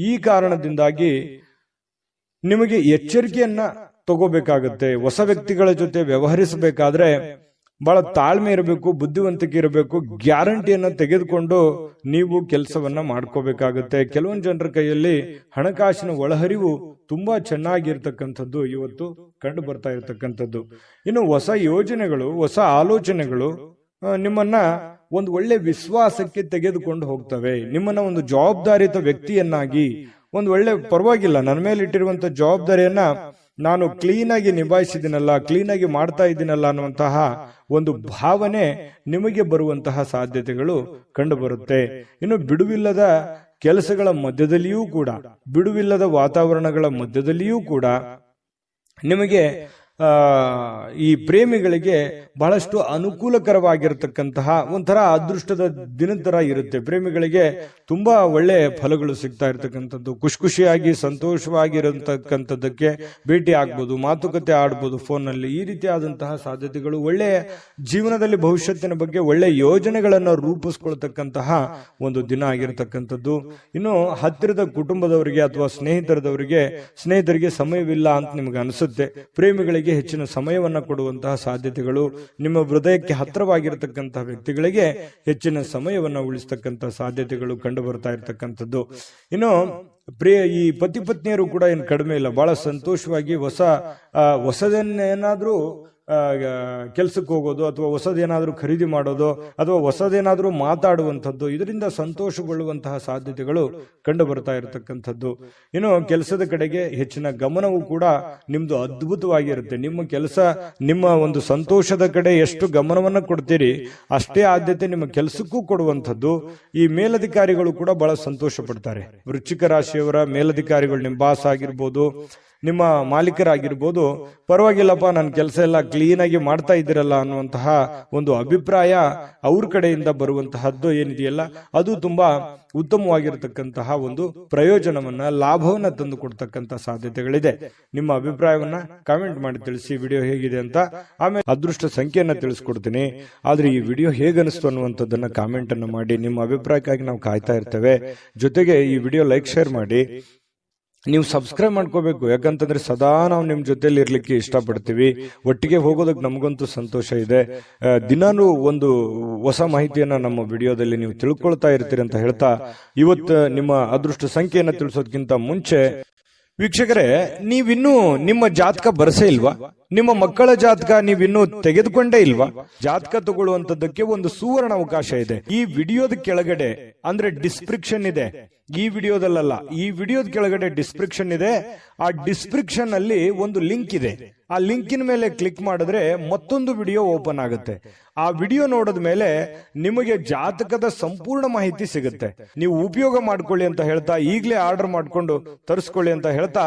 ಈ ಕಾರಣದಿಂದಾಗಿ ನಿಮಗೆ ಎಚ್ಚರಿಕೆಯನ್ನ ತಗೋಬೇಕಾಗತ್ತೆ. ಹೊಸ ವ್ಯಕ್ತಿಗಳ ಜೊತೆ ವ್ಯವಹರಿಸಬೇಕಾದ್ರೆ ಬಹಳ ತಾಳ್ಮೆ ಇರಬೇಕು, ಬುದ್ಧಿವಂತಿಕೆ ಇರಬೇಕು. ಗ್ಯಾರಂಟಿಯನ್ನ ತೆಗೆದುಕೊಂಡು ನೀವು ಕೆಲಸವನ್ನ ಮಾಡ್ಕೋಬೇಕಾಗತ್ತೆ. ಕೆಲವೊಂದು ಜನರ ಕೈಯಲ್ಲಿ ಹಣಕಾಸಿನ ಒಳಹರಿವು ತುಂಬಾ ಚೆನ್ನಾಗಿರ್ತಕ್ಕಂಥದ್ದು ಇವತ್ತು ಕಂಡು ಬರ್ತಾ ಇರತಕ್ಕಂಥದ್ದು. ಇನ್ನು ಹೊಸ ಯೋಜನೆಗಳು, ಹೊಸ ಆಲೋಚನೆಗಳು ನಿಮ್ಮನ್ನ ಒಂದು ಒಳ್ಳೆ ವಿಶ್ವಾಸಕ್ಕೆ ತೆಗೆದುಕೊಂಡು ಹೋಗ್ತವೆ. ನಿಮ್ಮನ್ನ ಒಂದು ಜವಾಬ್ದಾರಿತ ವ್ಯಕ್ತಿಯನ್ನಾಗಿ, ಒಂದು ಒಳ್ಳೆ ಪರವಾಗಿಲ್ಲ, ನನ್ನ ಮೇಲೆ ಇಟ್ಟಿರುವಂತ ಜವಾಬ್ದಾರಿಯನ್ನ ನಾನು ಕ್ಲೀನ್ ಆಗಿ ನಿಭಾಯಿಸಿದ್ದೀನಲ್ಲ, ಕ್ಲೀನ್ ಆಗಿ ಮಾಡ್ತಾ ಇದ್ದೀನಲ್ಲ ಅನ್ನುವಂತಹ ಒಂದು ಭಾವನೆ ನಿಮಗೆ ಬರುವಂತಹ ಸಾಧ್ಯತೆಗಳು ಕಂಡು ಬರುತ್ತೆ. ಇನ್ನು ಬಿಡುವಿಲ್ಲದ ಕೆಲಸಗಳ ಮಧ್ಯದಲ್ಲಿಯೂ ಕೂಡ, ಬಿಡುವಿಲ್ಲದ ವಾತಾವರಣಗಳ ಮಧ್ಯದಲ್ಲಿಯೂ ಕೂಡ ನಿಮಗೆ ಈ ಪ್ರೇಮಿಗಳಿಗೆ ಬಹಳಷ್ಟು ಅನುಕೂಲಕರವಾಗಿರತಕ್ಕಂತಹ ಒಂಥರ ಅದೃಷ್ಟದ ದಿನದ ತರ ಇರುತ್ತೆ. ಪ್ರೇಮಿಗಳಿಗೆ ತುಂಬಾ ಒಳ್ಳೆ ಫಲಗಳು ಸಿಗ್ತಾ ಇರತಕ್ಕಂಥದ್ದು, ಖುಷಿಯಾಗಿ ಸಂತೋಷವಾಗಿರತಕ್ಕಂಥದ್ದಕ್ಕೆ ಭೇಟಿ ಆಗ್ಬೋದು, ಮಾತುಕತೆ ಆಡ್ಬೋದು ಫೋನ್ನಲ್ಲಿ. ಈ ರೀತಿಯಾದಂತಹ ಸಾಧ್ಯತೆಗಳು, ಒಳ್ಳೆಯ ಜೀವನದಲ್ಲಿ ಭವಿಷ್ಯತ್ತಿನ ಬಗ್ಗೆ ಒಳ್ಳೆ ಯೋಜನೆಗಳನ್ನು ರೂಪಿಸ್ಕೊಳ್ತಕ್ಕಂತಹ ಒಂದು ದಿನ ಆಗಿರತಕ್ಕಂಥದ್ದು. ಇನ್ನು ಹತ್ತಿರದ ಕುಟುಂಬದವರಿಗೆ ಅಥವಾ ಸ್ನೇಹಿತರಿಗೆ ಸಮಯವಿಲ್ಲ ಅಂತ ನಿಮ್ಗೆ ಅನಿಸುತ್ತೆ. ಪ್ರೇಮಿಗಳಿಗೆ ಹೆಚ್ಚಿನ ಸಮಯವನ್ನ ಕೊಡುವಂತಹ ಸಾಧ್ಯತೆಗಳು, ನಿಮ್ಮ ಹೃದಯಕ್ಕೆ ಹತ್ತಿರವಾಗಿರತಕ್ಕಂತಹ ವ್ಯಕ್ತಿಗಳಿಗೆ ಹೆಚ್ಚಿನ ಸಮಯವನ್ನ ಉಳಿಸ್ತಕ್ಕಂತಹ ಸಾಧ್ಯತೆಗಳು ಕಂಡು ಬರ್ತಾ ಇರತಕ್ಕಂಥದ್ದು. ಇನ್ನು ಈ ಪತಿ ಪತ್ನಿಯರು ಕೂಡ ಏನು ಕಡಿಮೆ ಇಲ್ಲ, ಬಹಳ ಸಂತೋಷವಾಗಿ ಹೊಸದನ್ನೇನಾದ್ರೂ ಕೆಲಸಕ್ಕೆ ಹೋಗೋದು ಅಥವಾ ಹೊಸದೇನಾದ್ರೂ ಖರೀದಿ ಮಾಡೋದು ಅಥವಾ ಹೊಸದೇನಾದ್ರೂ ಮಾತಾಡುವಂಥದ್ದು, ಇದರಿಂದ ಸಂತೋಷಗೊಳ್ಳುವಂತಹ ಸಾಧ್ಯತೆಗಳು ಕಂಡು ಬರ್ತಾ ಇರತಕ್ಕಂಥದ್ದು. ಇನ್ನು ಕೆಲಸದ ಕಡೆಗೆ ಹೆಚ್ಚಿನ ಗಮನವೂ ಕೂಡ ನಿಮ್ದು ಅದ್ಭುತವಾಗಿರುತ್ತೆ. ನಿಮ್ಮ ಕೆಲಸ, ನಿಮ್ಮ ಒಂದು ಸಂತೋಷದ ಕಡೆ ಎಷ್ಟು ಗಮನವನ್ನ ಕೊಡ್ತೀರಿ ಅಷ್ಟೇ ಆದ್ಯತೆ ನಿಮ್ಮ ಕೆಲಸಕ್ಕೂ ಕೊಡುವಂಥದ್ದು. ಈ ಮೇಲಧಿಕಾರಿಗಳು ಕೂಡ ಬಹಳ ಸಂತೋಷ ಪಡ್ತಾರೆ. ವೃಶ್ಚಿಕ ರಾಶಿಯವರ ಮೇಲಧಿಕಾರಿಗಳು, ನಿಮ್ಮ ಬಾಸ್ ಆಗಿರ್ಬೋದು, ನಿಮ್ಮ ಮಾಲೀಕರಾಗಿರ್ಬೋದು, ಪರವಾಗಿಲ್ಲಪ್ಪ ನನ್ನ ಕೆಲಸ ಎಲ್ಲ ಕ್ಲೀನ್ ಆಗಿ ಮಾಡ್ತಾ ಇದ್ದೀರಲ್ಲ ಅನ್ನುವಂತಹ ಒಂದು ಅಭಿಪ್ರಾಯ ಅವ್ರ ಕಡೆಯಿಂದ ಬರುವಂತಹದ್ದು ಏನಿದೆಯಲ್ಲ, ಅದು ತುಂಬಾ ಉತ್ತಮವಾಗಿರತಕ್ಕಂತಹ ಒಂದು ಪ್ರಯೋಜನವನ್ನ, ಲಾಭವನ್ನ ತಂದು ಕೊಡ್ತಕ್ಕಂಥ ಸಾಧ್ಯತೆಗಳಿದೆ. ನಿಮ್ಮ ಅಭಿಪ್ರಾಯವನ್ನ ಕಾಮೆಂಟ್ ಮಾಡಿ ತಿಳಿಸಿ, ವಿಡಿಯೋ ಹೇಗಿದೆ ಅಂತ. ಆಮೇಲೆ ಅದೃಷ್ಟ ಸಂಖ್ಯೆಯನ್ನ ತಿಳಿಸ್ಕೊಡ್ತೀನಿ. ಆದ್ರೆ ಈ ವಿಡಿಯೋ ಹೇಗನಿಸ್ತು ಅನ್ನುವಂಥದ್ದನ್ನ ಕಾಮೆಂಟ್ ಅನ್ನು ಮಾಡಿ. ನಿಮ್ಮ ಅಭಿಪ್ರಾಯಕ್ಕಾಗಿ ನಾವು ಕಾಯ್ತಾ ಇರ್ತೇವೆ. ಜೊತೆಗೆ ಈ ವಿಡಿಯೋ ಲೈಕ್, ಶೇರ್ ಮಾಡಿ. ನೀವು ಸಬ್ಸ್ಕ್ರೈಬ್ ಮಾಡ್ಕೋಬೇಕು, ಯಾಕಂತಂದ್ರೆ ಸದಾ ನಾವು ನಿಮ್ ಜೊತೆಲಿ ಇರ್ಲಿಕ್ಕೆ ಇಷ್ಟಪಡ್ತೀವಿ. ಒಟ್ಟಿಗೆ ಹೋಗೋದಕ್ಕೆ ನಮಗಂತೂ ಸಂತೋಷ ಇದೆ. ದಿನಾನು ಒಂದು ಹೊಸ ಮಾಹಿತಿಯನ್ನ ನಮ್ಮ ವಿಡಿಯೋದಲ್ಲಿ ನೀವು ತಿಳ್ಕೊಳ್ತಾ ಇರ್ತೀರಿ ಅಂತ ಹೇಳ್ತಾ, ಇವತ್ತು ನಿಮ್ಮ ಅದೃಷ್ಟ ಸಂಖ್ಯೆಯನ್ನ ತಿಳಿಸೋದಕ್ಕಿಂತ ಮುಂಚೆ ವೀಕ್ಷಕರೇ, ನೀವಿನ್ನೂ ನಿಮ್ಮ ಜಾತಕ ಬರಸೇ ಇಲ್ವಾ? ನಿಮ್ಮ ಮಕ್ಕಳ ಜಾತಕ ನೀವಿನ್ನೂ ತೆಗೆದುಕೊಂಡೇ ಇಲ್ವಾ? ಜಾತಕ ತಗೊಳ್ಳುವಂತದ್ದಕ್ಕೆ ಒಂದು ಸುವರ್ಣ ಅವಕಾಶ ಇದೆ. ಈ ವಿಡಿಯೋದ ಕೆಳಗಡೆ ಅಂದ್ರೆ ಡಿಸ್ಕ್ರಿಪ್ಷನ್ ಇದೆ, ಈ ವಿಡಿಯೋದಲ್ಲ, ಈ ವಿಡಿಯೋದ ಕೆಳಗಡೆ ಡಿಸ್ಕ್ರಿಪ್ಷನ್ ಇದೆ. ಆ ಡಿಸ್ಕ್ರಿಪ್ಷನ್ ಅಲ್ಲಿ ಒಂದು ಲಿಂಕ್ ಇದೆ. ಆ ಲಿಂಕಿನ ಮೇಲೆ ಕ್ಲಿಕ್ ಮಾಡಿದ್ರೆ ಮತ್ತೊಂದು ವಿಡಿಯೋ ಓಪನ್ ಆಗುತ್ತೆ. ಆ ವಿಡಿಯೋ ನೋಡಿದ ಮೇಲೆ ನಿಮಗೆ ಜಾತಕದ ಸಂಪೂರ್ಣ ಮಾಹಿತಿ ಸಿಗುತ್ತೆ. ನೀವು ಉಪಯೋಗ ಮಾಡ್ಕೊಳ್ಳಿ ಅಂತ ಹೇಳ್ತಾ, ಈಗಲೇ ಆರ್ಡರ್ ಮಾಡ್ಕೊಂಡು ತರಿಸ್ಕೊಳ್ಳಿ ಅಂತ ಹೇಳ್ತಾ,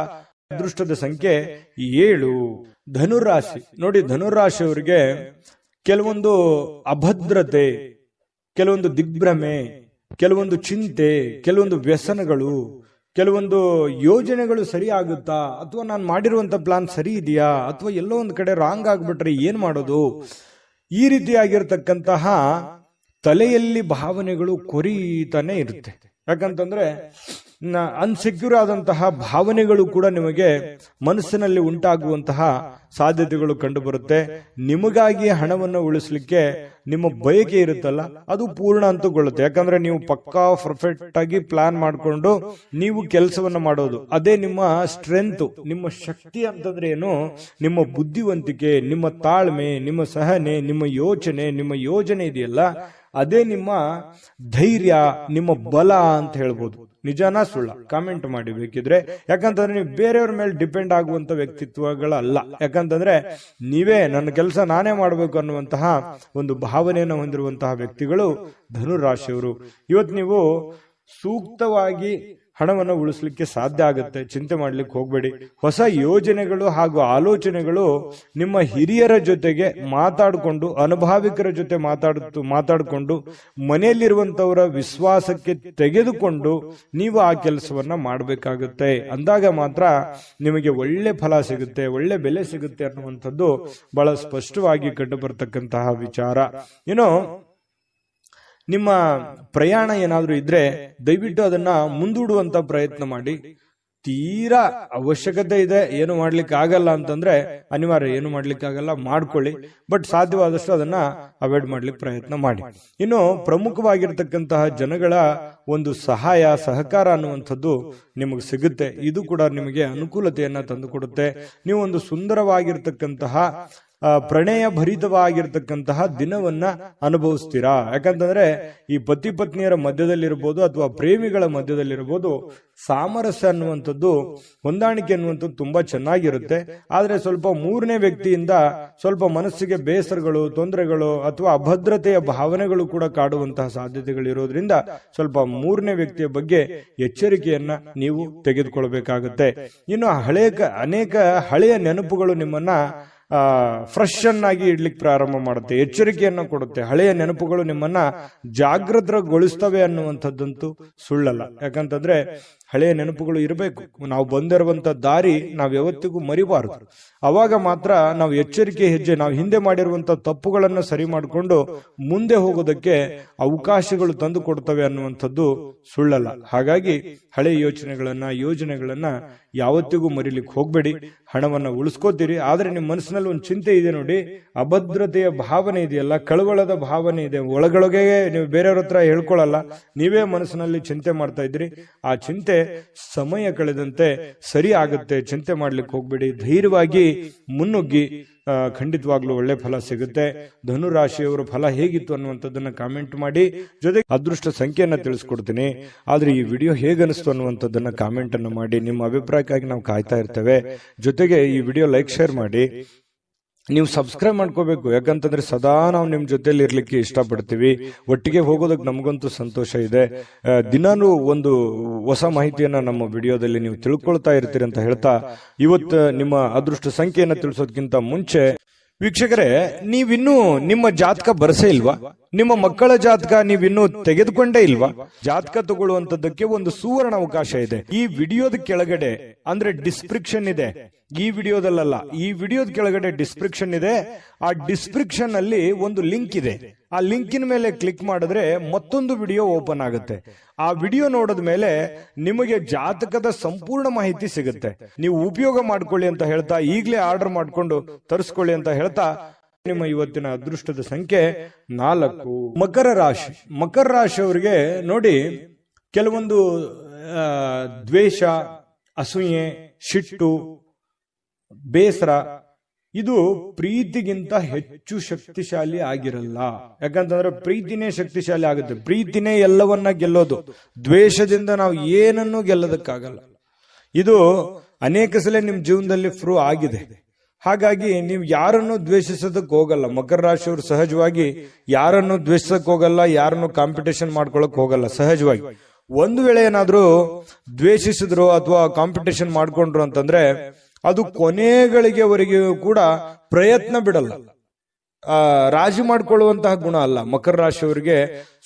ಅದೃಷ್ಟದ ಸಂಖ್ಯೆ 7. ಧನುರಾಶಿ ನೋಡಿ, ಧನುರಾಶಿಯವರಿಗೆ ಕೆಲವೊಂದು ಅಭದ್ರತೆ, ಕೆಲವೊಂದು ದಿಗ್ಭ್ರಮೆ, ಕೆಲವೊಂದು ಚಿಂತೆ, ಕೆಲವೊಂದು ವ್ಯಸನಗಳು, ಕೆಲವೊಂದು ಯೋಜನೆಗಳು ಸರಿ ಆಗುತ್ತಾ, ಅಥವಾ ನಾನು ಮಾಡಿರುವಂತ ಪ್ಲಾನ್ ಸರಿ ಇದೆಯಾ, ಅಥವಾ ಎಲ್ಲೋ ಒಂದು ಕಡೆ ರಾಂಗ್ ಆಗ್ಬಿಟ್ರೆ ಏನ್ ಮಾಡೋದು, ಈ ರೀತಿಯಾಗಿರ್ತಕ್ಕಂತಹ ತಲೆಯಲ್ಲಿ ಭಾವನೆಗಳು ಕೊರೀತಾನೆ ಇರುತ್ತೆ. ಯಾಕಂತಂದ್ರೆ ಅನ್ಸೆಕ್ಯೂರ್ ಆದಂತಹ ಭಾವನೆಗಳು ಕೂಡ ನಿಮಗೆ ಮನಸ್ಸಿನಲ್ಲಿ ಉಂಟಾಗುವಂತಹ ಸಾಧ್ಯತೆಗಳು ಕಂಡು ಬರುತ್ತೆ. ನಿಮಗಾಗಿ ಹಣವನ್ನು ಉಳಿಸ್ಲಿಕ್ಕೆ ನಿಮ್ಮ ಬಯಕೆ ಇರುತ್ತಲ್ಲ, ಅದು ಪೂರ್ಣ ಅಂತಗೊಳ್ಳುತ್ತೆ. ಯಾಕಂದ್ರೆ ನೀವು ಪಕ್ಕಾ ಪರ್ಫೆಕ್ಟ್ ಆಗಿ ಪ್ಲಾನ್ ಮಾಡಿಕೊಂಡು ನೀವು ಕೆಲಸವನ್ನ ಮಾಡೋದು, ಅದೇ ನಿಮ್ಮ ಸ್ಟ್ರೆಂತ್, ನಿಮ್ಮ ಶಕ್ತಿ ಅಂತಂದ್ರೆ ಏನು, ನಿಮ್ಮ ಬುದ್ಧಿವಂತಿಕೆ, ನಿಮ್ಮ ತಾಳ್ಮೆ, ನಿಮ್ಮ ಸಹನೆ, ನಿಮ್ಮ ಯೋಚನೆ ಇದೆಯಲ್ಲ, ಅದೇ ನಿಮ್ಮ ಧೈರ್ಯ, ನಿಮ್ಮ ಬಲ ಅಂತ ಹೇಳ್ಬೋದು. ನಿಜಾನ ಸುಳ್ಳ ಕಾಮೆಂಟ್ ಮಾಡಿ ಬೇಕಿದ್ರೆ. ಯಾಕಂತಂದ್ರೆ ನೀವು ಬೇರೆಯವ್ರ ಮೇಲೆ ಡಿಪೆಂಡ್ ಆಗುವಂತ ವ್ಯಕ್ತಿತ್ವಗಳಲ್ಲ. ಯಾಕಂತಂದ್ರೆ ನೀವೇ ನನ್ನ ಕೆಲಸ ನಾನೇ ಮಾಡಬೇಕು ಅನ್ನುವಂತಹ ಒಂದು ಭಾವನೆಯನ್ನು ಹೊಂದಿರುವಂತಹ ವ್ಯಕ್ತಿಗಳು ಧನುರಾಶಿಯವರು. ಇವತ್ತು ನೀವು ಸೂಕ್ತವಾಗಿ ಹಣವನ್ನು ಉಳಿಸ್ಲಿಕ್ಕೆ ಸಾಧ್ಯ ಆಗುತ್ತೆ. ಚಿಂತೆ ಮಾಡ್ಲಿಕ್ಕೆ ಹೋಗ್ಬೇಡಿ. ಹೊಸ ಯೋಜನೆಗಳು ಹಾಗೂ ಆಲೋಚನೆಗಳು ನಿಮ್ಮ ಹಿರಿಯರ ಜೊತೆಗೆ ಮಾತಾಡಿಕೊಂಡು, ಅನುಭಾವಿಕರ ಜೊತೆ ಮಾತಾಡಿಕೊಂಡು, ಮನೆಯಲ್ಲಿರುವಂತವರ ವಿಶ್ವಾಸಕ್ಕೆ ತೆಗೆದುಕೊಂಡು ನೀವು ಆ ಕೆಲಸವನ್ನ ಮಾಡಬೇಕಾಗುತ್ತೆ. ಅಂದಾಗ ಮಾತ್ರ ನಿಮಗೆ ಒಳ್ಳೆ ಫಲ ಸಿಗುತ್ತೆ, ಒಳ್ಳೆ ಬೆಲೆ ಸಿಗುತ್ತೆ ಅನ್ನುವಂಥದ್ದು ಬಹಳ ಸ್ಪಷ್ಟವಾಗಿ ಕಂಡು ಬರ್ತಕ್ಕಂತಹ ವಿಚಾರ. ಏನೋ ನಿಮ್ಮ ಪ್ರಯಾಣ ಏನಾದ್ರೂ ಇದ್ರೆ ದಯವಿಟ್ಟು ಅದನ್ನ ಮುಂದೂಡುವಂತ ಪ್ರಯತ್ನ ಮಾಡಿ. ತೀರಾ ಅವಶ್ಯಕತೆ ಇದೆ, ಏನು ಮಾಡ್ಲಿಕ್ಕೆ ಆಗಲ್ಲ ಅಂತಂದ್ರೆ ಅನಿವಾರ್ಯ, ಏನು ಮಾಡ್ಲಿಕ್ಕೆ ಆಗಲ್ಲ ಮಾಡ್ಕೊಳ್ಳಿ. ಬಟ್ ಸಾಧ್ಯವಾದಷ್ಟು ಅದನ್ನ ಅವಾಯ್ಡ್ ಮಾಡ್ಲಿಕ್ಕೆ ಪ್ರಯತ್ನ ಮಾಡಿ. ಇನ್ನು ಪ್ರಮುಖವಾಗಿರ್ತಕ್ಕಂತಹ ಜನಗಳ ಒಂದು ಸಹಕಾರ ಅನ್ನುವಂಥದ್ದು ನಿಮಗೆ ಸಿಗುತ್ತೆ. ಇದು ಕೂಡ ನಿಮಗೆ ಅನುಕೂಲತೆಯನ್ನ ತಂದುಕೊಡುತ್ತೆ. ನೀವು ಒಂದು ಸುಂದರವಾಗಿರ್ತಕ್ಕಂತಹ ಪ್ರಣಯ ಭರಿತವಾಗಿರ್ತಕ್ಕಂತಹ ದಿನವನ್ನ ಅನುಭವಿಸ್ತೀರಾ. ಯಾಕಂತಂದ್ರೆ ಈ ಪತಿ ಪತ್ನಿಯರ ಮಧ್ಯದಲ್ಲಿರ್ಬೋದು ಅಥವಾ ಪ್ರೇಮಿಗಳ ಮಧ್ಯದಲ್ಲಿರ್ಬೋದು, ಸಾಮರಸ್ಯ ಅನ್ನುವಂಥದ್ದು, ಹೊಂದಾಣಿಕೆ ಅನ್ನುವಂಥದ್ದು ತುಂಬಾ ಚೆನ್ನಾಗಿರುತ್ತೆ. ಆದ್ರೆ ಸ್ವಲ್ಪ ಮೂರನೇ ವ್ಯಕ್ತಿಯಿಂದ ಸ್ವಲ್ಪ ಮನಸ್ಸಿಗೆ ಬೇಸರಗಳು, ತೊಂದರೆಗಳು ಅಥವಾ ಅಭದ್ರತೆಯ ಭಾವನೆಗಳು ಕೂಡ ಕಾಡುವಂತಹ ಸಾಧ್ಯತೆಗಳಿರೋದ್ರಿಂದ ಸ್ವಲ್ಪ ಮೂರನೇ ವ್ಯಕ್ತಿಯ ಬಗ್ಗೆ ಎಚ್ಚರಿಕೆಯನ್ನ ನೀವು ತೆಗೆದುಕೊಳ್ಬೇಕಾಗುತ್ತೆ. ಇನ್ನು ಅನೇಕ ಹಳೆಯ ನೆನಪುಗಳು ನಿಮ್ಮನ್ನ ಫ್ರೆಶ್ ಅನ್ನಾಗಿ ಇಡ್ಲಿಕ್ಕೆ ಪ್ರಾರಂಭ ಮಾಡುತ್ತೆ, ಎಚ್ಚರಿಕೆಯನ್ನು ಕೊಡುತ್ತೆ. ಹಳೆಯ ನೆನಪುಗಳು ನಿಮ್ಮನ್ನ ಜಾಗೃತಗೊಳಿಸ್ತವೆ ಅನ್ನುವಂಥದ್ದಂತೂ ಸುಳ್ಳಲ್ಲ. ಯಾಕಂತಂದ್ರೆ ಹಳೆಯ ನೆನಪುಗಳು ಇರಬೇಕು. ನಾವು ಬಂದಿರುವಂತ ದಾರಿ ನಾವು ಯಾವತ್ತಿಗೂ ಮರಿಬಾರದು. ಅವಾಗ ಮಾತ್ರ ನಾವು ಎಚ್ಚರಿಕೆ ಹೆಜ್ಜೆ, ನಾವು ಹಿಂದೆ ಮಾಡಿರುವಂತ ತಪ್ಪುಗಳನ್ನು ಸರಿ ಮಾಡಿಕೊಂಡು ಮುಂದೆ ಹೋಗೋದಕ್ಕೆ ಅವಕಾಶಗಳು ತಂದು ಕೊಡ್ತವೆ ಅನ್ನುವಂಥದ್ದು ಸುಳ್ಳಲ್ಲ. ಹಾಗಾಗಿ ಹಳೆಯ ಯೋಜನೆಗಳನ್ನ ಯಾವತ್ತಿಗೂ ಮರಿಲಿಕ್ಕೆ ಹೋಗ್ಬೇಡಿ. ಹಣವನ್ನ ಉಳಿಸ್ಕೋತೀರಿ, ಆದ್ರೆ ನಿಮ್ಮ ಮನಸ್ಸಿನಲ್ಲಿ ಒಂದು ಚಿಂತೆ ಇದೆ ನೋಡಿ, ಅಭದ್ರತೆಯ ಭಾವನೆ ಇದೆಯಲ್ಲ, ಕಳವಳದ ಭಾವನೆ ಇದೆ. ಒಳಗೊಳಗೆ ನೀವು ಬೇರೆಯವ್ರ ಹತ್ರ ಹೇಳ್ಕೊಳ್ಳಲ್ಲ, ನೀವೇ ಮನಸ್ಸಿನಲ್ಲಿ ಚಿಂತೆ ಮಾಡ್ತಾ ಇದ್ರಿ. ಆ ಚಿಂತೆ ಸಮಯ ಕಳೆದಂತೆ ಸರಿ ಆಗುತ್ತೆ. ಚಿಂತೆ ಮಾಡ್ಲಿಕ್ಕೆ ಹೋಗ್ಬೇಡಿ, ಧೈರ್ಯವಾಗಿ ಮುನ್ನುಗ್ಗಿ. ಖಂಡಿತವಾಗ್ಲೂ ಒಳ್ಳೆ ಫಲ ಸಿಗುತ್ತೆ. ಧನುರಾಶಿಯವರ ಫಲ ಹೇಗಿತ್ತು ಅನ್ನುವಂಥದ್ದನ್ನ ಕಾಮೆಂಟ್ ಮಾಡಿ. ಜೊತೆಗೆ ಅದೃಷ್ಟ ಸಂಖ್ಯೆಯನ್ನ ತಿಳಿಸ್ಕೊಡ್ತೀನಿ. ಆದ್ರೆ ಈ ವಿಡಿಯೋ ಹೇಗನಿಸ್ತು ಅನ್ನುವಂಥದ್ದನ್ನ ಕಾಮೆಂಟ್ ಅನ್ನು ಮಾಡಿ. ನಿಮ್ಮ ಅಭಿಪ್ರಾಯಕ್ಕಾಗಿ ನಾವು ಕಾಯ್ತಾ ಇರ್ತೇವೆ. ಜೊತೆಗೆ ಈ ವಿಡಿಯೋ ಲೈಕ್, ಶೇರ್ ಮಾಡಿ. ನೀವು ಸಬ್ಸ್ಕ್ರೈಬ್ ಮಾಡ್ಕೋಬೇಕು. ಯಾಕಂತಂದ್ರೆ ಸದಾ ನಾವು ನಿಮ್ ಜೊತೆಲಿ ಇರ್ಲಿಕ್ಕೆ ಇಷ್ಟಪಡ್ತೀವಿ. ಒಟ್ಟಿಗೆ ಹೋಗೋದಕ್ಕೆ ನಮಗಂತೂ ಸಂತೋಷ ಇದೆ. ದಿನಾನು ಒಂದು ಹೊಸ ಮಾಹಿತಿಯನ್ನ ನಮ್ಮ ವಿಡಿಯೋದಲ್ಲಿ ನೀವು ತಿಳ್ಕೊಳ್ತಾ ಇರ್ತೀರಿ ಅಂತ ಹೇಳ್ತಾ, ಇವತ್ತು ನಿಮ್ಮ ಅದೃಷ್ಟ ಸಂಖ್ಯೆಯನ್ನ ತಿಳಿಸೋದಕ್ಕಿಂತ ಮುಂಚೆ ವೀಕ್ಷಕರೇ, ನೀವಿನ್ನೂ ನಿಮ್ಮ ಜಾತಕ ಬರಸೇ ಇಲ್ವಾ? ನಿಮ್ಮ ಮಕ್ಕಳ ಜಾತಕ ನೀವಿನ್ನೂ ತೆಗೆದುಕೊಂಡೇ ಇಲ್ವಾ? ಜಾತಕ ತಗೊಳ್ಳುವಂತದ್ದಕ್ಕೆ ಒಂದು ಸುವರ್ಣ ಅವಕಾಶ ಇದೆ. ಈ ವಿಡಿಯೋದ ಕೆಳಗಡೆ ಅಂದ್ರೆ ಡಿಸ್ಕ್ರಿಪ್ಷನ್ ಇದೆ. ಈ ವಿಡಿಯೋದಲ್ಲ, ಈ ವಿಡಿಯೋದ ಕೆಳಗಡೆ ಡಿಸ್ಕ್ರಿಪ್ಷನ್ ಇದೆ. ಆ ಡಿಸ್ಕ್ರಿಪ್ಷನ್ ಅಲ್ಲಿ ಒಂದು ಲಿಂಕ್ ಇದೆ. ಆ ಲಿಂಕಿನ ಮೇಲೆ ಕ್ಲಿಕ್ ಮಾಡಿದ್ರೆ ಮತ್ತೊಂದು ವಿಡಿಯೋ ಓಪನ್ ಆಗುತ್ತೆ. ಆ ವಿಡಿಯೋ ನೋಡಿದ ಮೇಲೆ ನಿಮಗೆ ಜಾತಕದ ಸಂಪೂರ್ಣ ಮಾಹಿತಿ ಸಿಗುತ್ತೆ. ನೀವು ಉಪಯೋಗ ಮಾಡ್ಕೊಳ್ಳಿ ಅಂತ ಹೇಳ್ತಾ, ಈಗಲೇ ಆರ್ಡರ್ ಮಾಡ್ಕೊಂಡು ತರಿಸ್ಕೊಳ್ಳಿ ಅಂತ ಹೇಳ್ತಾ, ನಿಮ್ಮ ಇವತ್ತಿನ ಅದೃಷ್ಟದ ಸಂಖ್ಯೆ 4. ಮಕರ ರಾಶಿ. ಮಕರ ರಾಶಿಯವರಿಗೆ ನೋಡಿ, ಕೆಲವೊಂದು ದ್ವೇಷ, ಅಸೂಯೆ, ಸಿಟ್ಟು, ಬೇಸರ ಇದು ಪ್ರೀತಿಗಿಂತ ಹೆಚ್ಚು ಶಕ್ತಿಶಾಲಿ ಆಗಿರಲ್ಲ. ಯಾಕಂತಂದ್ರೆ ಪ್ರೀತಿನೇ ಶಕ್ತಿಶಾಲಿ ಆಗುತ್ತೆ. ಪ್ರೀತಿನೇ ಎಲ್ಲವನ್ನ ಗೆಲ್ಲೋದು. ದ್ವೇಷದಿಂದ ನಾವು ಏನನ್ನೂ ಗೆಲ್ಲೋದಕ್ಕಾಗಲ್ಲ. ಇದು ಅನೇಕ ಸಲ ನಿಮ್ ಜೀವನದಲ್ಲಿ ಪ್ರೂವ್ ಆಗಿದೆ. ಹಾಗಾಗಿ ನೀವು ಯಾರನ್ನು ದ್ವೇಷಿಸೋದಕ್ಕೆ ಹೋಗಲ್ಲ. ಮಕರ ರಾಶಿಯವರು ಸಹಜವಾಗಿ ಯಾರನ್ನು ದ್ವೇಷಿಸಕ್ ಹೋಗಲ್ಲ, ಯಾರನ್ನು ಕಾಂಪಿಟೇಷನ್ ಮಾಡ್ಕೊಳಕ್ ಹೋಗಲ್ಲ. ಸಹಜವಾಗಿ ಒಂದು ವೇಳೆ ಏನಾದ್ರೂ ದ್ವೇಷಿಸಿದ್ರು ಅಥವಾ ಕಾಂಪಿಟೇಷನ್ ಮಾಡ್ಕೊಂಡ್ರು ಅಂತಂದ್ರೆ ಅದು ಕೊನೆಗಳಿಗೆವರೆಗೂ ಕೂಡ ಪ್ರಯತ್ನ ಬಿಡಲ್ಲ. ರಾಜಿ ಮಾಡ್ಕೊಳ್ಳುವಂತಹ ಗುಣ ಅಲ್ಲ. ಮಕರ ರಾಶಿಯವರಿಗೆ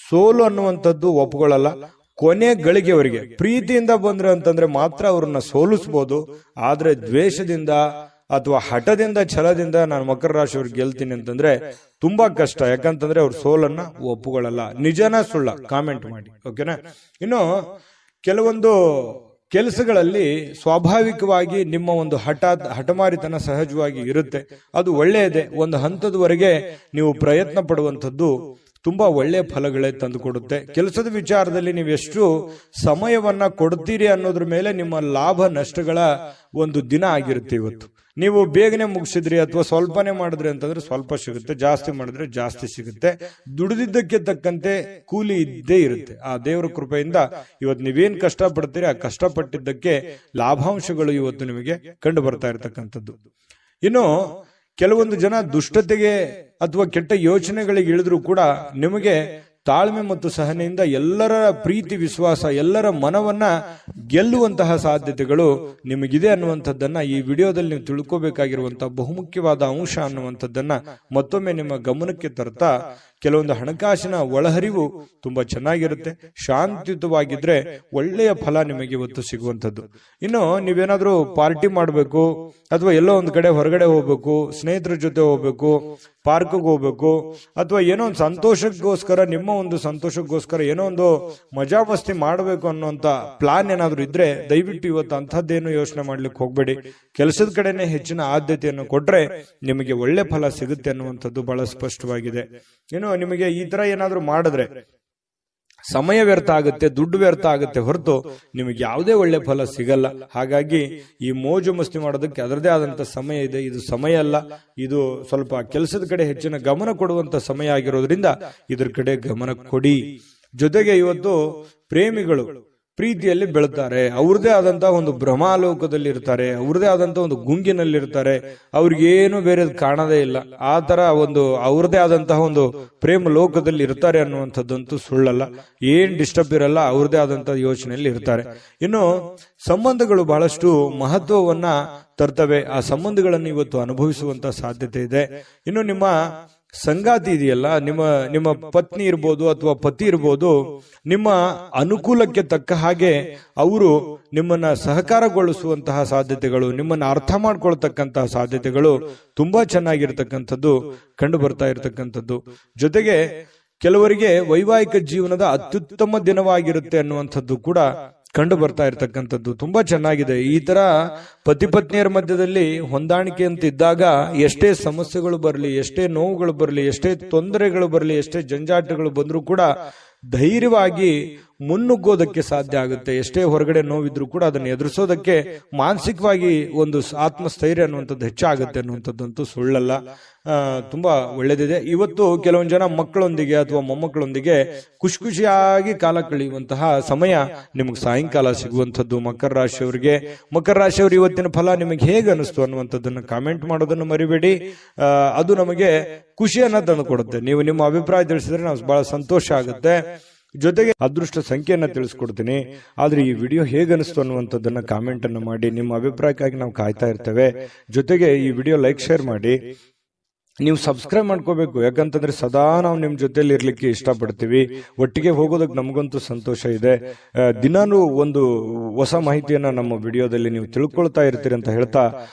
ಸೋಲು ಅನ್ನುವಂಥದ್ದು ಒಪ್ಕೊಳ್ಳಲ್ಲ. ಕೊನೆ ಗಳಿಗೆವರೆಗೆ ಪ್ರೀತಿಯಿಂದ ಬಂದ್ರೆ ಅಂತಂದ್ರೆ ಮಾತ್ರ ಅವ್ರನ್ನ ಸೋಲಿಸಬಹುದು. ಆದ್ರೆ ದ್ವೇಷದಿಂದ ಅಥವಾ ಹಠದಿಂದ, ಛಲದಿಂದ ನಾನು ಮಕರ ರಾಶಿಯವ್ರಿಗೆ ಗೆಲ್ತೀನಿ ಅಂತಂದ್ರೆ ತುಂಬಾ ಕಷ್ಟ. ಯಾಕಂತಂದ್ರೆ ಅವ್ರ ಸೋಲನ್ನ ಒಪ್ಪುಕೊಳ್ಳಲ್ಲ. ನಿಜನ ಸುಳ್ಳ ಕಾಮೆಂಟ್ ಮಾಡಿ, ಓಕೆನಾ? ಇನ್ನು ಕೆಲವೊಂದು ಕೆಲಸಗಳಲ್ಲಿ ಸ್ವಾಭಾವಿಕವಾಗಿ ನಿಮ್ಮ ಒಂದು ಹಠಮಾರಿತನ ಸಹಜವಾಗಿ ಇರುತ್ತೆ. ಅದು ಒಳ್ಳೆಯದೇ. ಒಂದು ಹಂತದವರೆಗೆ ನೀವು ಪ್ರಯತ್ನ ಪಡುವಂಥದ್ದು ತುಂಬಾ ಒಳ್ಳೆಯ ಫಲಗಳೇ ತಂದು ಕೊಡುತ್ತೆ. ಕೆಲಸದ ವಿಚಾರದಲ್ಲಿ ನೀವು ಎಷ್ಟು ಸಮಯವನ್ನ ಕೊಡ್ತೀರಿ ಅನ್ನೋದ್ರ ಮೇಲೆ ನಿಮ್ಮ ಲಾಭ ನಷ್ಟಗಳ ಒಂದು ದಿನ ಆಗಿರುತ್ತೆ ಇವತ್ತು. ನೀವು ಬೇಗನೆ ಮುಗಿಸಿದ್ರಿ ಅಥವಾ ಸ್ವಲ್ಪನೇ ಮಾಡಿದ್ರಿ ಅಂತಂದ್ರೆ ಸ್ವಲ್ಪ ಸಿಗುತ್ತೆ, ಜಾಸ್ತಿ ಮಾಡಿದ್ರೆ ಜಾಸ್ತಿ ಸಿಗುತ್ತೆ. ದುಡಿದಿದ್ದಕ್ಕೆ ತಕ್ಕಂತೆ ಕೂಲಿ ಇದ್ದೇ ಇರುತ್ತೆ. ಆ ದೇವರ ಕೃಪೆಯಿಂದ ಇವತ್ತು ನೀವೇನ್ ಕಷ್ಟಪಡ್ತೀರಿ, ಆ ಕಷ್ಟಪಟ್ಟಿದ್ದಕ್ಕೆ ಲಾಭಾಂಶಗಳು ಇವತ್ತು ನಿಮಗೆ ಕಂಡು ಬರ್ತಾ ಇರತಕ್ಕಂಥದ್ದು. ಇನ್ನು ಕೆಲವೊಂದು ಜನ ದುಷ್ಟತೆಗೆ ಅಥವಾ ಕೆಟ್ಟ ಯೋಚನೆಗಳಿಗೆ ಇಳಿದ್ರು ಕೂಡ ನಿಮಗೆ ತಾಳ್ಮೆ ಮತ್ತು ಸಹನೆಯಿಂದ ಎಲ್ಲರ ಪ್ರೀತಿ, ವಿಶ್ವಾಸ, ಎಲ್ಲರ ಮನವನ್ನ ಗೆಲ್ಲುವಂತಹ ಸಾಧ್ಯತೆಗಳು ನಿಮಗಿದೆ ಅನ್ನುವಂಥದ್ದನ್ನ ಈ ವಿಡಿಯೋದಲ್ಲಿ ನೀವು ತಿಳ್ಕೋಬೇಕಾಗಿರುವಂತಹ ಬಹುಮುಖ್ಯವಾದ ಅಂಶ ಅನ್ನುವಂಥದ್ದನ್ನ ಮತ್ತೊಮ್ಮೆ ನಿಮ್ಮ ಗಮನಕ್ಕೆ ತರ್ತಾ, ಕೆಲವೊಂದು ಹಣಕಾಸಿನ ಒಳಹರಿವು ತುಂಬಾ ಚೆನ್ನಾಗಿರುತ್ತೆ. ಶಾಂತಿಯುತವಾಗಿದ್ರೆ ಒಳ್ಳೆಯ ಫಲ ನಿಮಗೆ ಇವತ್ತು ಸಿಗುವಂಥದ್ದು. ಇನ್ನು ನೀವೇನಾದ್ರೂ ಪಾರ್ಟಿ ಮಾಡಬೇಕು ಅಥವಾ ಎಲ್ಲೋ ಒಂದು ಕಡೆ ಹೊರಗಡೆ ಹೋಗ್ಬೇಕು, ಸ್ನೇಹಿತರ ಜೊತೆ ಹೋಗ್ಬೇಕು, ಪಾರ್ಕ್ಗೆ ಹೋಗ್ಬೇಕು, ಅಥವಾ ಏನೋ ಒಂದು ಸಂತೋಷಕ್ಕೋಸ್ಕರ, ನಿಮ್ಮ ಒಂದು ಸಂತೋಷಕ್ಕೋಸ್ಕರ ಏನೋ ಒಂದು ಮಜಾ ಮಸ್ತಿ ಮಾಡಬೇಕು ಅನ್ನೋಂತ ಪ್ಲಾನ್ ಏನಾದ್ರು ಇದ್ರೆ ದಯವಿಟ್ಟು ಇವತ್ತು ಅಂಥದ್ದೇನು ಯೋಚನೆ ಮಾಡ್ಲಿಕ್ಕೆ ಹೋಗ್ಬೇಡಿ. ಕೆಲಸದ ಕಡೆನೆ ಹೆಚ್ಚಿನ ಆದ್ಯತೆಯನ್ನು ಕೊಟ್ರೆ ನಿಮಗೆ ಒಳ್ಳೆ ಫಲ ಸಿಗುತ್ತೆ ಅನ್ನುವಂಥದ್ದು ಬಹಳ ಸ್ಪಷ್ಟವಾಗಿದೆ. ಇನ್ನು ನಿಮಗೆ ಈ ತರ ಏನಾದ್ರು ಮಾಡಿದ್ರೆ ಸಮಯ ವ್ಯರ್ಥ ಆಗುತ್ತೆ, ದುಡ್ಡು ವ್ಯರ್ಥ ಆಗುತ್ತೆ ಹೊರತು ನಿಮಗೆ ಯಾವುದೇ ಒಳ್ಳೆ ಫಲ ಸಿಗಲ್ಲ. ಹಾಗಾಗಿ ಈ ಮೋಜು ಮಸ್ತಿ ಮಾಡೋದಕ್ಕೆ ಅದರದೇ ಆದಂತ ಸಮಯ ಇದೆ. ಇದು ಸಮಯ ಅಲ್ಲ, ಇದು ಸ್ವಲ್ಪ ಕೆಲಸದ ಕಡೆ ಹೆಚ್ಚಿನ ಗಮನ ಕೊಡುವಂತ ಸಮಯ ಆಗಿರೋದ್ರಿಂದ ಇದ್ರ ಕಡೆ ಗಮನ ಕೊಡಿ. ಜೊತೆಗೆ ಇವತ್ತು ಪ್ರೇಮಿಗಳು ಪ್ರೀತಿಯಲ್ಲಿ ಬೆಳುತ್ತಾರೆ, ಅವ್ರದೇ ಆದಂತಹ ಒಂದು ಭ್ರಮಾಲೋಕದಲ್ಲಿ ಇರ್ತಾರೆ, ಅವ್ರದೇ ಆದಂತಹ ಒಂದು ಗುಂಗಿನಲ್ಲಿ ಇರ್ತಾರೆ, ಅವ್ರಿಗೇನು ಬೇರೆ ಕಾಣದೇ ಇಲ್ಲ. ಆ ತರ ಒಂದು ಅವ್ರದೇ ಆದಂತಹ ಒಂದು ಪ್ರೇಮ ಲೋಕದಲ್ಲಿ ಇರ್ತಾರೆ ಅನ್ನುವಂಥದ್ದಂತೂ ಸುಳ್ಳಲ್ಲ. ಏನ್ ಡಿಸ್ಟರ್ಬ್ ಇರಲ್ಲ, ಅವ್ರದೇ ಆದಂತಹ ಯೋಚನೆಯಲ್ಲಿ ಇರ್ತಾರೆ. ಇನ್ನು ಸಂಬಂಧಗಳು ಬಹಳಷ್ಟು ಮಹತ್ವವನ್ನ ತರ್ತವೆ. ಆ ಸಂಬಂಧಗಳನ್ನು ಇವತ್ತು ಅನುಭವಿಸುವಂತ ಸಾಧ್ಯತೆ ಇದೆ. ಇನ್ನು ನಿಮ್ಮ ಸಂಗಾತಿ ಇದೆಯಲ್ಲ, ನಿಮ್ಮ ಪತ್ನಿ ಇರ್ಬೋದು ಅಥವಾ ಪತಿ ಇರ್ಬೋದು, ನಿಮ್ಮ ಅನುಕೂಲಕ್ಕೆ ತಕ್ಕ ಹಾಗೆ ಅವರು ನಿಮ್ಮನ್ನ ಸಹಕಾರಗೊಳಿಸುವಂತಹ ಸಾಧ್ಯತೆಗಳು, ನಿಮ್ಮನ್ನ ಅರ್ಥ ಮಾಡ್ಕೊಳ್ತಕ್ಕಂತಹ ಸಾಧ್ಯತೆಗಳು ತುಂಬಾ ಚೆನ್ನಾಗಿರ್ತಕ್ಕಂಥದ್ದು ಕಂಡು ಬರ್ತಾ ಇರತಕ್ಕಂಥದ್ದು. ಜೊತೆಗೆ ಕೆಲವರಿಗೆ ವೈವಾಹಿಕ ಜೀವನದ ಅತ್ಯುತ್ತಮ ದಿನವಾಗಿರುತ್ತೆ ಅನ್ನುವಂಥದ್ದು ಕೂಡ ಕಂಡು ಬರ್ತಾ ಇರತಕ್ಕಂಥದ್ದು ತುಂಬಾ ಚೆನ್ನಾಗಿದೆ. ಈ ತರ ಪತಿ ಪತ್ನಿಯರ ಮಧ್ಯದಲ್ಲಿ ಹೊಂದಾಣಿಕೆ ಅಂತ ಇದ್ದಾಗ ಎಷ್ಟೇ ಸಮಸ್ಯೆಗಳು ಬರಲಿ, ಎಷ್ಟೇ ನೋವುಗಳು ಬರಲಿ, ಎಷ್ಟೇ ತೊಂದರೆಗಳು ಬರಲಿ, ಎಷ್ಟೇ ಜಂಜಾಟಗಳು ಬಂದರೂ ಕೂಡ ಧೈರ್ಯವಾಗಿ ಮುನ್ನುಗ್ಗೋದಕ್ಕೆ ಸಾಧ್ಯ ಆಗುತ್ತೆ. ಎಷ್ಟೇ ಹೊರಗಡೆ ನೋವಿದ್ರು ಕೂಡ ಅದನ್ನು ಎದುರಿಸೋದಕ್ಕೆ ಮಾನಸಿಕವಾಗಿ ಒಂದು ಆತ್ಮಸ್ಥೈರ್ಯ ಅನ್ನುವಂಥದ್ದು ಹೆಚ್ಚಾಗುತ್ತೆ ಅನ್ನುವಂಥದ್ದಂತೂ ಸುಳ್ಳಲ್ಲ. ತುಂಬಾ ಒಳ್ಳೇದಿದೆ. ಇವತ್ತು ಕೆಲವೊಂದು ಜನ ಮಕ್ಕಳೊಂದಿಗೆ ಅಥವಾ ಮೊಮ್ಮಕ್ಕಳೊಂದಿಗೆ ಖುಷಿ ಖುಷಿಯಾಗಿ ಕಾಲ ಕಳೆಯುವಂತಹ ಸಮಯ ನಿಮಗೆ ಸಾಯಂಕಾಲ ಸಿಗುವಂಥದ್ದು. ಮಕರ ರಾಶಿಯವರು ಇವತ್ತಿನ ಫಲ ನಿಮಗೆ ಹೇಗೆ ಅನಿಸ್ತು ಅನ್ನುವಂಥದ್ದನ್ನು ಕಾಮೆಂಟ್ ಮಾಡೋದನ್ನು ಮರಿಬೇಡಿ. ಅದು ನಮಗೆ ಖುಷಿಯನ್ನ ತಂದು ಕೊಡುತ್ತೆ. ನೀವು ನಿಮ್ಮ ಅಭಿಪ್ರಾಯ ತಿಳಿಸಿದ್ರೆ ನಾವು ಬಹಳ ಸಂತೋಷ ಆಗುತ್ತೆ. ಜೊತೆಗೆ ಅದೃಷ್ಟ ಸಂಖ್ಯೆಯನ್ನ ತಿಳಿಸ್ಕೊಡ್ತೀನಿ. ಆದ್ರೆ ಈ ವಿಡಿಯೋ ಹೇಗೆ ಅನಿಸ್ತು ಅನ್ನುವಂಥದ್ದನ್ನ ಕಾಮೆಂಟ್ ಅನ್ನು ಮಾಡಿ. ನಿಮ್ಮ ಅಭಿಪ್ರಾಯಕ್ಕಾಗಿ ನಾವು ಕಾಯ್ತಾ ಇರ್ತೇವೆ. ಜೊತೆಗೆ ಈ ವಿಡಿಯೋ ಲೈಕ್ ಶೇರ್ ಮಾಡಿ. ನೀವು ಸಬ್ಸ್ಕ್ರೈಬ್ ಮಾಡ್ಕೋಬೇಕು, ಯಾಕಂತಂದ್ರೆ ಸದಾ ನಾವು ನಿಮ್ ಜೊತೆಲಿ ಇರ್ಲಿಕ್ಕೆ ಇಷ್ಟಪಡ್ತೀವಿ. ಒಟ್ಟಿಗೆ ಹೋಗೋದಕ್ಕೆ ನಮಗಂತೂ ಸಂತೋಷ ಇದೆ. ದಿನಾನು ಒಂದು ಹೊಸ ಮಾಹಿತಿಯನ್ನ ನಮ್ಮ ವಿಡಿಯೋದಲ್ಲಿ ನೀವು ತಿಳ್ಕೊಳ್ತಾ ಇರ್ತೀರಿ ಅಂತ ಹೇಳ್ತಾ,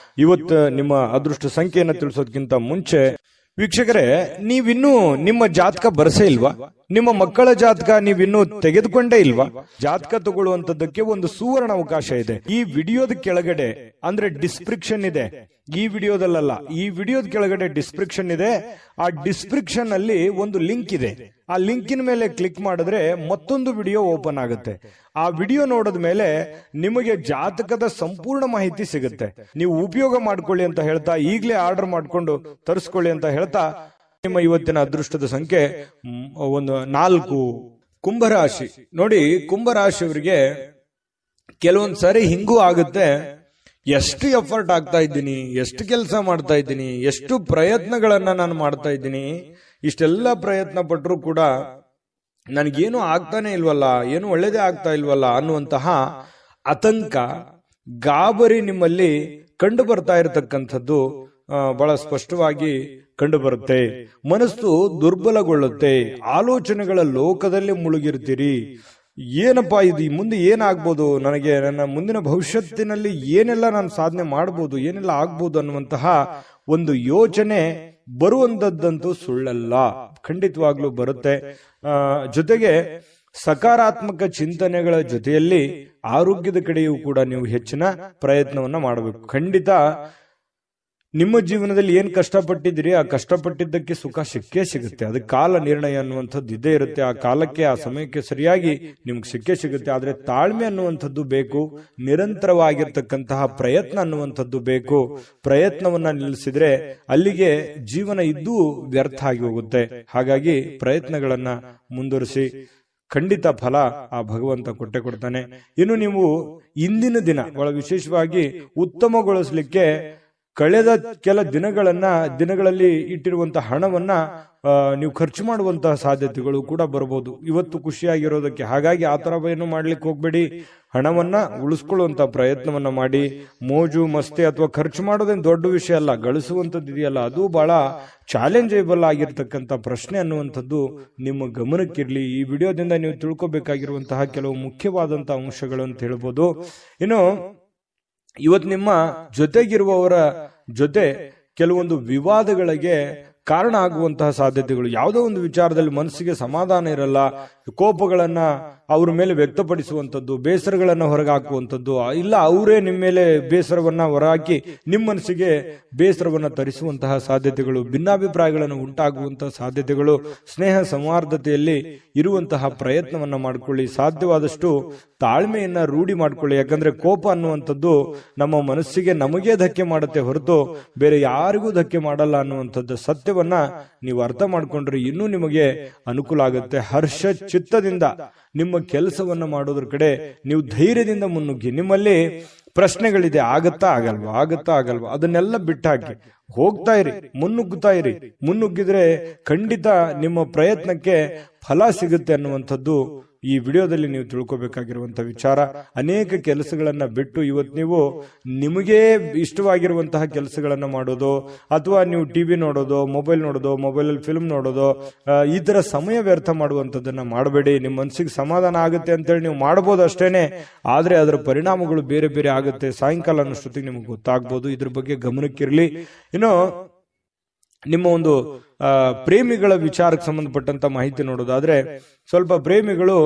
ಇವತ್ತು ನಿಮ್ಮ ಅದೃಷ್ಟ ಸಂಖ್ಯೆಯನ್ನ ತಿಳಿಸೋದಕ್ಕಿಂತ ಮುಂಚೆ ವೀಕ್ಷಕರೇ, ನೀವಿನ್ನೂ ನಿಮ್ಮ ಜಾತಕ ಬರಸೇ ಇಲ್ವಾ? ನಿಮ್ಮ ಮಕ್ಕಳ ಜಾತಕ ನೀವಿನ್ನೂ ತೆಗೆದುಕೊಂಡೇ ಇಲ್ವಾ? ಜಾತಕ ತಗೊಳ್ಳುವಂತದ್ದಕ್ಕೆ ಒಂದು ಸುವರ್ಣ ಅವಕಾಶ ಇದೆ. ಈ ವಿಡಿಯೋದ ಕೆಳಗಡೆ ಅಂದ್ರೆ ಡಿಸ್ಕ್ರಿಪ್ಷನ್ ಇದೆ. ಈ ವಿಡಿಯೋದಲ್ಲ, ಈ ವಿಡಿಯೋದ ಕೆಳಗಡೆ ಡಿಸ್ಕ್ರಿಪ್ಷನ್ ಇದೆ. ಆ ಡಿಸ್ಕ್ರಿಪ್ಷನ್ ಅಲ್ಲಿ ಒಂದು ಲಿಂಕ್ ಇದೆ. ಆ ಲಿಂಕಿನ ಮೇಲೆ ಕ್ಲಿಕ್ ಮಾಡಿದ್ರೆ ಮತ್ತೊಂದು ವಿಡಿಯೋ ಓಪನ್ ಆಗುತ್ತೆ. ಆ ವಿಡಿಯೋ ನೋಡಿದ ಮೇಲೆ ನಿಮಗೆ ಜಾತಕದ ಸಂಪೂರ್ಣ ಮಾಹಿತಿ ಸಿಗುತ್ತೆ. ನೀವು ಉಪಯೋಗ ಮಾಡ್ಕೊಳ್ಳಿ ಅಂತ ಹೇಳ್ತಾ, ಈಗಲೇ ಆರ್ಡರ್ ಮಾಡ್ಕೊಂಡು ತರಿಸ್ಕೊಳ್ಳಿ ಅಂತ ಹೇಳ್ತಾ, ನಿಮ್ಮ ಇವತ್ತಿನ ಅದೃಷ್ಟದ ಸಂಖ್ಯೆ 4. ಕುಂಭರಾಶಿ. ನೋಡಿ, ಕುಂಭರಾಶಿಯವರಿಗೆ ಕೆಲವೊಂದ್ ಸಾರಿ ಹಿಂಗೂ ಆಗುತ್ತೆ. ಎಷ್ಟು ಎಫರ್ಟ್ ಆಗ್ತಾ ಇದ್ದೀನಿ, ಎಷ್ಟು ಕೆಲಸ ಮಾಡ್ತಾ ಇದ್ದೀನಿ, ಎಷ್ಟು ಪ್ರಯತ್ನಗಳನ್ನ ನಾನು ಮಾಡ್ತಾ ಇದ್ದೀನಿ, ಇಷ್ಟೆಲ್ಲ ಪ್ರಯತ್ನ ಪಟ್ಟರೂ ಕೂಡ ನನಗೇನು ಆಗ್ತಾನೆ ಇಲ್ವಲ್ಲ, ಏನು ಒಳ್ಳೇದೇ ಆಗ್ತಾ ಇಲ್ವಲ್ಲ ಅನ್ನುವಂತಹ ಆತಂಕ, ಗಾಬರಿ ನಿಮ್ಮಲ್ಲಿ ಕಂಡು ಬರ್ತಾ ಇರತಕ್ಕಂಥದ್ದು ಬಹಳ ಸ್ಪಷ್ಟವಾಗಿ ಕಂಡು ಬರುತ್ತೆ. ಮನಸ್ಸು ದುರ್ಬಲಗೊಳ್ಳುತ್ತೆ. ಆಲೋಚನೆಗಳ ಲೋಕದಲ್ಲಿ ಮುಳುಗಿರ್ತೀರಿ. ಏನಪ್ಪಾ ಇದು, ಮುಂದೆ ಏನಾಗ್ಬೋದು, ನನಗೆ ನನ್ನ ಮುಂದಿನ ಭವಿಷ್ಯತ್ತಿನಲ್ಲಿ ಏನೆಲ್ಲ ನಾನು ಸಾಧನೆ ಮಾಡ್ಬೋದು, ಏನೆಲ್ಲ ಆಗ್ಬೋದು ಅನ್ನುವಂತಹ ಒಂದು ಯೋಚನೆ ಬರುವಂತದ್ದಂತೂ ಸುಳ್ಳಲ್ಲ, ಖಂಡಿತವಾಗ್ಲೂ ಬರುತ್ತೆ. ಜೊತೆಗೆ ಸಕಾರಾತ್ಮಕ ಚಿಂತನೆಗಳ ಜೊತೆಯಲ್ಲಿ ಆರೋಗ್ಯದ ಕಡೆಯೂ ಕೂಡ ನೀವು ಹೆಚ್ಚಿನ ಪ್ರಯತ್ನವನ್ನ ಮಾಡಬೇಕು. ಖಂಡಿತ ನಿಮ್ಮ ಜೀವನದಲ್ಲಿ ಏನ್ ಕಷ್ಟಪಟ್ಟಿದ್ರಿ, ಆ ಕಷ್ಟಪಟ್ಟಿದ್ದಕ್ಕೆ ಸುಖ ಸಿಕ್ಕೇ ಸಿಗುತ್ತೆ. ಅದಕ್ಕೆ ಕಾಲ ನಿರ್ಣಯ ಅನ್ನುವಂಥದ್ದು ಇದ್ದೇ ಇರುತ್ತೆ. ಆ ಕಾಲಕ್ಕೆ, ಆ ಸಮಯಕ್ಕೆ ಸರಿಯಾಗಿ ನಿಮ್ಗೆ ಸಿಕ್ಕೇ ಸಿಗುತ್ತೆ. ಆದ್ರೆ ತಾಳ್ಮೆ ಅನ್ನುವಂಥದ್ದು ಬೇಕು, ನಿರಂತರವಾಗಿರ್ತಕ್ಕಂತಹ ಪ್ರಯತ್ನ ಅನ್ನುವಂಥದ್ದು ಬೇಕು. ಪ್ರಯತ್ನವನ್ನ ನಿಲ್ಲಿಸಿದ್ರೆ ಅಲ್ಲಿಗೆ ಜೀವನ ಇದ್ದೂ ವ್ಯರ್ಥ ಆಗಿ ಹೋಗುತ್ತೆ. ಹಾಗಾಗಿ ಪ್ರಯತ್ನಗಳನ್ನ ಮುಂದುವರಿಸಿ, ಖಂಡಿತ ಫಲ ಆ ಭಗವಂತ ಕೊಟ್ಟೆ ಕೊಡ್ತಾನೆ. ಇನ್ನು ನೀವು ಇಂದಿನ ದಿನ ಬಹಳ ವಿಶೇಷವಾಗಿ ಉತ್ತಮಗೊಳಿಸಲಿಕ್ಕೆ ಕಳೆದ ಕೆಲ ದಿನಗಳಲ್ಲಿ ಇಟ್ಟಿರುವಂತಹ ಹಣವನ್ನ ನೀವು ಖರ್ಚು ಮಾಡುವಂತಹ ಸಾಧ್ಯತೆಗಳು ಕೂಡ ಬರಬಹುದು. ಇವತ್ತು ಖುಷಿಯಾಗಿರೋದಕ್ಕೆ, ಹಾಗಾಗಿ ಆ ತರ ಏನು ಮಾಡ್ಲಿಕ್ಕೆ ಹೋಗ್ಬೇಡಿ. ಹಣವನ್ನ ಉಳಿಸ್ಕೊಳ್ಳುವಂತ ಪ್ರಯತ್ನವನ್ನ ಮಾಡಿ. ಮೋಜು ಮಸ್ತಿ ಅಥವಾ ಖರ್ಚು ಮಾಡೋದೇನು ದೊಡ್ಡ ವಿಷಯ ಅಲ್ಲ, ಗಳಿಸುವಂತದ್ದು ಇದೆಯಲ್ಲ ಅದು ಬಹಳ ಚಾಲೆಂಜೇಬಲ್ ಆಗಿರ್ತಕ್ಕಂಥ ಪ್ರಶ್ನೆ ಅನ್ನುವಂಥದ್ದು ನಿಮ್ಮ ಗಮನಕ್ಕಿರ್ಲಿ. ಈ ವಿಡಿಯೋದಿಂದ ನೀವು ತಿಳ್ಕೊಬೇಕಾಗಿರುವಂತಹ ಕೆಲವು ಮುಖ್ಯವಾದಂತಹ ಅಂಶಗಳು ಅಂತ ಹೇಳ್ಬೋದು. ಇನ್ನು ಇವತ್ತು ನಿಮ್ಮ ಜೊತೆಗಿರುವವರ ಜೊತೆ ಕೆಲವೊಂದು ವಿವಾದಗಳಿಗೆ ಕಾರಣ ಆಗುವಂತಹ ಸಾಧ್ಯತೆಗಳು. ಯಾವುದೋ ಒಂದು ವಿಚಾರದಲ್ಲಿ ಮನಸ್ಸಿಗೆ ಸಮಾಧಾನ ಇರಲ್ಲ, ಕೋಪಗಳನ್ನ ಅವ್ರ ಮೇಲೆ ವ್ಯಕ್ತಪಡಿಸುವಂಥದ್ದು, ಬೇಸರಗಳನ್ನ ಹೊರಗಾಕುವಂಥದ್ದು, ಇಲ್ಲ ಅವರೇ ನಿಮ್ಮ ಮೇಲೆ ಬೇಸರವನ್ನ ಹೊರಹಾಕಿ ನಿಮ್ಮ ಮನಸ್ಸಿಗೆ ಬೇಸರವನ್ನ ತರಿಸುವಂತಹ ಸಾಧ್ಯತೆಗಳು, ಭಿನ್ನಾಭಿಪ್ರಾಯಗಳನ್ನು ಉಂಟಾಗುವಂತಹ ಸಾಧ್ಯತೆಗಳು. ಸ್ನೇಹ ಸೌಹಾರ್ದತೆಯಲ್ಲಿ ಇರುವಂತಹ ಪ್ರಯತ್ನವನ್ನ ಮಾಡ್ಕೊಳ್ಳಿ. ಸಾಧ್ಯವಾದಷ್ಟು ತಾಳ್ಮೆಯನ್ನ ರೂಢಿ ಮಾಡ್ಕೊಳ್ಳಿ. ಯಾಕಂದ್ರೆ ಕೋಪ ಅನ್ನುವಂಥದ್ದು ನಮ್ಮ ಮನಸ್ಸಿಗೆ ನಮಗೇ ಧಕ್ಕೆ ಮಾಡುತ್ತೆ ಹೊರತು ಬೇರೆ ಯಾರಿಗೂ ಧಕ್ಕೆ ಮಾಡಲ್ಲ ಅನ್ನುವಂಥದ್ದು ಸತ್ಯ ಸತ್ಯವನ್ನ ನೀವು ಅರ್ಥ ಮಾಡ್ಕೊಂಡ್ರೆ ಇನ್ನೂ ನಿಮಗೆ ಅನುಕೂಲ ಆಗುತ್ತೆ. ಹರ್ಷ ಚಿತ್ತದಿಂದ ನಿಮ್ಮ ಕೆಲಸವನ್ನ ಮಾಡೋದ್ರ ಕಡೆ ನೀವು ಧೈರ್ಯದಿಂದ ಮುನ್ನುಗ್ಗಿ. ನಿಮ್ಮಲ್ಲಿ ಪ್ರಶ್ನೆಗಳಿದೆ, ಆಗತ್ತಾ ಆಗಲ್ವಾ, ಅದನ್ನೆಲ್ಲ ಬಿಟ್ಟಾಕಿ ಹೋಗ್ತಾ ಇರಿ, ಮುನ್ನುಗ್ಗಿದ್ರೆ ಖಂಡಿತ ನಿಮ್ಮ ಪ್ರಯತ್ನಕ್ಕೆ ಫಲ ಸಿಗುತ್ತೆ ಅನ್ನುವಂಥದ್ದು ಈ ವಿಡಿಯೋದಲ್ಲಿ ನೀವು ತಿಳ್ಕೊಬೇಕಾಗಿರುವಂತಹ ವಿಚಾರ. ಅನೇಕ ಕೆಲಸಗಳನ್ನ ಬಿಟ್ಟು ಇವತ್ತು ನೀವು ನಿಮಗೆ ಇಷ್ಟವಾಗಿರುವಂತಹ ಕೆಲಸಗಳನ್ನ ಮಾಡೋದು, ಅಥವಾ ನೀವು ಟಿವಿ ನೋಡೋದು, ಮೊಬೈಲಲ್ಲಿ ಫಿಲ್ಮ್ ನೋಡೋದು, ಈ ತರ ಸಮಯ ವ್ಯರ್ಥ ಮಾಡುವಂಥದ್ದನ್ನ ಮಾಡಬೇಡಿ. ನಿಮ್ಮ ಮನಸ್ಸಿಗೆ ಸಮಾಧಾನ ಆಗುತ್ತೆ ಅಂತೇಳಿ ನೀವು ಮಾಡಬಹುದು ಅಷ್ಟೇನೆ, ಆದ್ರೆ ಅದರ ಪರಿಣಾಮಗಳು ಬೇರೆ ಬೇರೆ ಆಗುತ್ತೆ. ಸಾಯಂಕಾಲ ಅನ್ನೋಷ್ಟೊತ್ತಿಗೆ ನಿಮ್ಗೆ ಗೊತ್ತಾಗ್ಬೋದು. ಇದ್ರ ಬಗ್ಗೆ ಗಮನಕ್ಕಿರಲಿ. ಇನ್ನು ನಿಮ್ಮ ಒಂದು ಪ್ರೇಮಿಗಳ ವಿಚಾರಕ್ಕೆ ಸಂಬಂಧಪಟ್ಟಂತ ಮಾಹಿತಿ ನೋಡೋದಾದ್ರೆ, ಸ್ವಲ್ಪ ಪ್ರೇಮಿಗಳು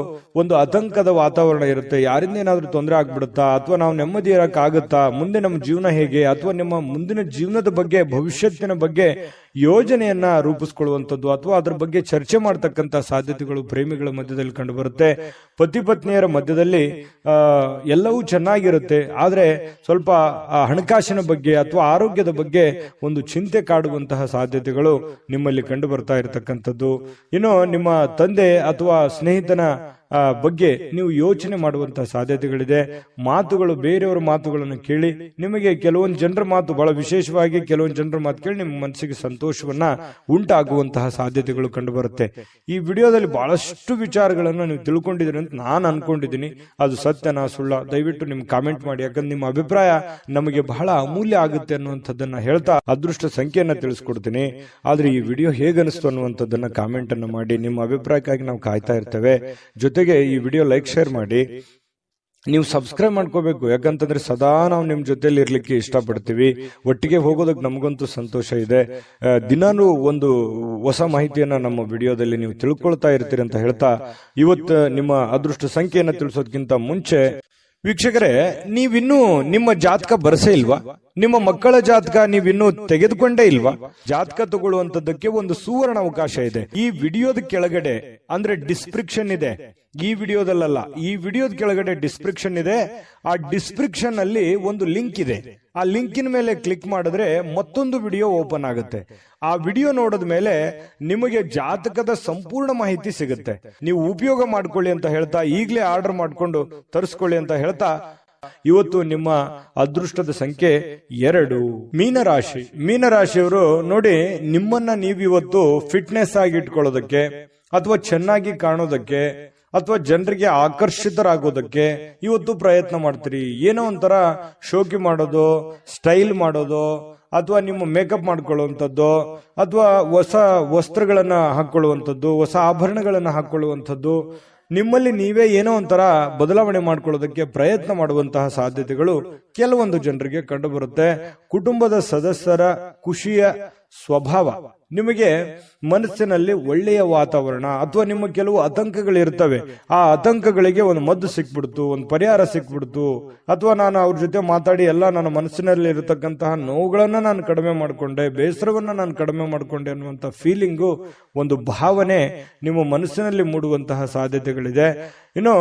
ಒಂದು ಆತಂಕದ ವಾತಾವರಣ ಇರುತ್ತೆ. ಯಾರಿಂದ ಏನಾದ್ರೂ ತೊಂದರೆ ಆಗ್ಬಿಡುತ್ತಾ, ಅಥವಾ ನಾವು ನೆಮ್ಮದಿ ಇರಕ್ಕಾಗುತ್ತಾ, ಮುಂದೆ ನಮ್ಮ ಜೀವನ ಹೇಗೆ, ಅಥವಾ ನಿಮ್ಮ ಮುಂದಿನ ಜೀವನದ ಬಗ್ಗೆ, ಭವಿಷ್ಯತ್ತಿನ ಬಗ್ಗೆ ಯೋಜನೆಯನ್ನ ರೂಪಿಸ್ಕೊಳ್ಳುವಂಥದ್ದು, ಅಥವಾ ಅದ್ರ ಬಗ್ಗೆ ಚರ್ಚೆ ಮಾಡ್ತಕ್ಕಂಥ ಸಾಧ್ಯತೆಗಳು ಪ್ರೇಮಿಗಳ ಮಧ್ಯದಲ್ಲಿ ಕಂಡು ಬರುತ್ತೆ. ಪತಿ ಪತ್ನಿಯರ ಮಧ್ಯದಲ್ಲಿ ಎಲ್ಲವೂ ಚೆನ್ನಾಗಿರುತ್ತೆ, ಆದ್ರೆ ಸ್ವಲ್ಪ ಹಣಕಾಸಿನ ಬಗ್ಗೆ ಅಥವಾ ಆರೋಗ್ಯದ ಬಗ್ಗೆ ಒಂದು ಚಿಂತೆ ಕಾಡುವಂತಹ ಸಾಧ್ಯತೆಗಳು ನಿಮ್ಮಲ್ಲಿ ಕಂಡು ಬರ್ತಾ ಇರತಕ್ಕಂಥದ್ದು. ಇನ್ನು ನಿಮ್ಮ ತಂದೆ ಅಥವಾ ಸ್ನೇಹಿತನ ಬಗ್ಗೆ ನೀವು ಯೋಚನೆ ಮಾಡುವಂತಹ ಸಾಧ್ಯತೆಗಳಿದೆ. ಮಾತುಗಳು, ಬೇರೆಯವರ ಮಾತುಗಳನ್ನು ಕೇಳಿ ನಿಮಗೆ ಕೆಲವೊಂದು ಜನರ ಮಾತು, ಬಹಳ ವಿಶೇಷವಾಗಿ ಕೆಲವೊಂದು ಜನರ ಮಾತು ಕೇಳಿ ನಿಮ್ಮ ಮನಸ್ಸಿಗೆ ಸಂತೋಷವನ್ನ ಉಂಟಾಗುವಂತಹ ಸಾಧ್ಯತೆಗಳು ಕಂಡು ಬರುತ್ತೆ. ಈ ವಿಡಿಯೋದಲ್ಲಿ ಬಹಳಷ್ಟು ವಿಚಾರಗಳನ್ನು ನೀವು ತಿಳ್ಕೊಂಡಿದ್ದೀರಿ ಅಂತ ನಾನು ಅನ್ಕೊಂಡಿದ್ದೀನಿ. ಅದು ಸತ್ಯನಾ ಸುಳ್ಳ, ದಯವಿಟ್ಟು ನಿಮ್ಗೆ ಕಾಮೆಂಟ್ ಮಾಡಿ. ಯಾಕಂದ್ರೆ ನಿಮ್ಮ ಅಭಿಪ್ರಾಯ ನಮಗೆ ಬಹಳ ಅಮೂಲ್ಯ ಆಗುತ್ತೆ ಅನ್ನುವಂಥದ್ದನ್ನ ಹೇಳ್ತಾ ಅದೃಷ್ಟ ಸಂಖ್ಯೆಯನ್ನ ತಿಳಿಸ್ಕೊಡ್ತೀನಿ. ಆದ್ರೆ ಈ ವಿಡಿಯೋ ಹೇಗನಿಸ್ತು ಅನ್ನುವಂಥದ್ದನ್ನ ಕಾಮೆಂಟ್ ಅನ್ನ ಮಾಡಿ. ನಿಮ್ಮ ಅಭಿಪ್ರಾಯಕ್ಕಾಗಿ ನಾವು ಕಾಯ್ತಾ ಇರ್ತೇವೆ. ಜೊತೆಗೆ ಈ ವಿಡಿಯೋ ಲೈಕ್, ಶೇರ್ ಮಾಡಿ. ನೀವು ಸಬ್ಸ್ಕ್ರೈಬ್ ಮಾಡ್ಕೋಬೇಕು, ಯಾಕಂತಂದ್ರೆ ಸದಾ ನಾವು ನಿಮ್ ಜೊತೆಲಿ ಇರ್ಲಿಕ್ಕೆ ಇಷ್ಟಪಡ್ತೀವಿ. ಒಟ್ಟಿಗೆ ಹೋಗೋದಕ್ಕೆ ನಮಗಂತೂ ಸಂತೋಷ ಇದೆ. ದಿನಾನು ಒಂದು ಹೊಸ ಮಾಹಿತಿಯನ್ನ ನಮ್ಮ ವಿಡಿಯೋದಲ್ಲಿ ನೀವು ತಿಳ್ಕೊಳ್ತಾ ಇರ್ತೀರಿ ಅಂತ ಹೇಳ್ತಾ, ಇವತ್ತು ನಿಮ್ಮ ಅದೃಷ್ಟ ಸಂಖ್ಯೆಯನ್ನ ತಿಳಿಸೋದಕ್ಕಿಂತ ಮುಂಚೆ ವೀಕ್ಷಕರೇ, ನೀವಿನ್ನೂ ನಿಮ್ಮ ಜಾತಕ ಬರಸೇ ಇಲ್ವಾ? ನಿಮ್ಮ ಮಕ್ಕಳ ಜಾತಕ ನೀವಿನ್ನೂ ತೆಗೆದುಕೊಂಡೇ ಇಲ್ವಾ? ಜಾತಕ ತಗೊಳ್ಳುವಂತದ್ದಕ್ಕೆ ಒಂದು ಸುವರ್ಣ ಅವಕಾಶ ಇದೆ. ಈ ವಿಡಿಯೋದ ಕೆಳಗಡೆ, ಅಂದ್ರೆ ಡಿಸ್ಕ್ರಿಪ್ಷನ್ ಇದೆ, ಈ ವಿಡಿಯೋದಲ್ಲ, ಈ ವಿಡಿಯೋದ ಕೆಳಗಡೆ ಡಿಸ್ಕ್ರಿಪ್ಷನ್ ಇದೆ. ಆ ಡಿಸ್ಕ್ರಿಪ್ಷನ್ ಅಲ್ಲಿ ಒಂದು ಲಿಂಕ್ ಇದೆ. ಆ ಲಿಂಕಿನ ಮೇಲೆ ಕ್ಲಿಕ್ ಮಾಡಿದ್ರೆ ಮತ್ತೊಂದು ವಿಡಿಯೋ ಓಪನ್ ಆಗುತ್ತೆ. ಆ ವಿಡಿಯೋ ನೋಡಿದ ಮೇಲೆ ನಿಮಗೆ ಜಾತಕದ ಸಂಪೂರ್ಣ ಮಾಹಿತಿ ಸಿಗುತ್ತೆ. ನೀವು ಉಪಯೋಗ ಮಾಡ್ಕೊಳ್ಳಿ ಅಂತ ಹೇಳ್ತಾ, ಈಗಲೇ ಆರ್ಡರ್ ಮಾಡ್ಕೊಂಡು ತರಿಸ್ಕೊಳ್ಳಿ ಅಂತ ಹೇಳ್ತಾ, ಇವತ್ತು ನಿಮ್ಮ ಅದೃಷ್ಟದ ಸಂಖ್ಯೆ 2, ಮೀನರಾಶಿ. ಮೀನರಾಶಿಯವರು ನೋಡಿ, ನಿಮ್ಮನ್ನ ನೀವಿವತ್ತು ಫಿಟ್ನೆಸ್ ಆಗಿ ಇಟ್ಕೊಳ್ಳೋದಕ್ಕೆ, ಅಥವಾ ಚೆನ್ನಾಗಿ ಕಾಣೋದಕ್ಕೆ, ಅಥವಾ ಜನರಿಗೆ ಆಕರ್ಷಿತರಾಗೋದಕ್ಕೆ ಇವತ್ತು ಪ್ರಯತ್ನ ಮಾಡ್ತೀರಿ. ಏನೋ ಒಂಥರ ಶೋಕಿ ಮಾಡೋದು, ಸ್ಟೈಲ್ ಮಾಡೋದು, ಅಥವಾ ನಿಮ್ಮ ಮೇಕಪ್ ಮಾಡ್ಕೊಳ್ಳುವಂಥದ್ದು, ಅಥವಾ ಹೊಸ ವಸ್ತ್ರಗಳನ್ನ ಹಾಕೊಳ್ಳುವಂಥದ್ದು, ಹೊಸ ಆಭರಣಗಳನ್ನ ಹಾಕೊಳ್ಳುವಂಥದ್ದು, ನಿಮ್ಮಲ್ಲಿ ನೀವೇ ಏನೋ ಒಂಥರ ಬದಲಾವಣೆ ಮಾಡ್ಕೊಳ್ಳೋದಕ್ಕೆ ಪ್ರಯತ್ನ ಮಾಡುವಂತಹ ಸಾಧ್ಯತೆಗಳು ಕೆಲವೊಂದು ಜನರಿಗೆ ಕಂಡು ಬರುತ್ತೆ. ಕುಟುಂಬದ ಸದಸ್ಯರ ಖುಷಿಯ ಸ್ವಭಾವ, ನಿಮಗೆ ಮನಸ್ಸಿನಲ್ಲಿ ಒಳ್ಳೆಯ ವಾತಾವರಣ, ಅಥವಾ ನಿಮ್ಮ ಕೆಲವು ಆತಂಕಗಳಿರ್ತವೆ, ಆ ಆತಂಕಗಳಿಗೆ ಒಂದು ಮದ್ದು ಸಿಕ್ಬಿಡ್ತು, ಒಂದು ಪರಿಹಾರ ಸಿಕ್ಬಿಡ್ತು, ಅಥವಾ ನಾನು ಅವ್ರ ಜೊತೆ ಮಾತಾಡಿ ಎಲ್ಲ ನನ್ನ ಮನಸ್ಸಿನಲ್ಲಿ ಇರತಕ್ಕಂತಹ ನೋವುಗಳನ್ನ ನಾನು ಕಡಿಮೆ ಮಾಡ್ಕೊಂಡೆ, ಬೇಸರವನ್ನ ನಾನು ಕಡಿಮೆ ಮಾಡ್ಕೊಂಡೆ ಅನ್ನುವಂಥ ಫೀಲಿಂಗು, ಒಂದು ಭಾವನೆ ನಿಮ್ಮ ಮನಸ್ಸಿನಲ್ಲಿ ಮೂಡುವಂತಹ ಸಾಧ್ಯತೆಗಳಿದೆ. ಇನ್ನು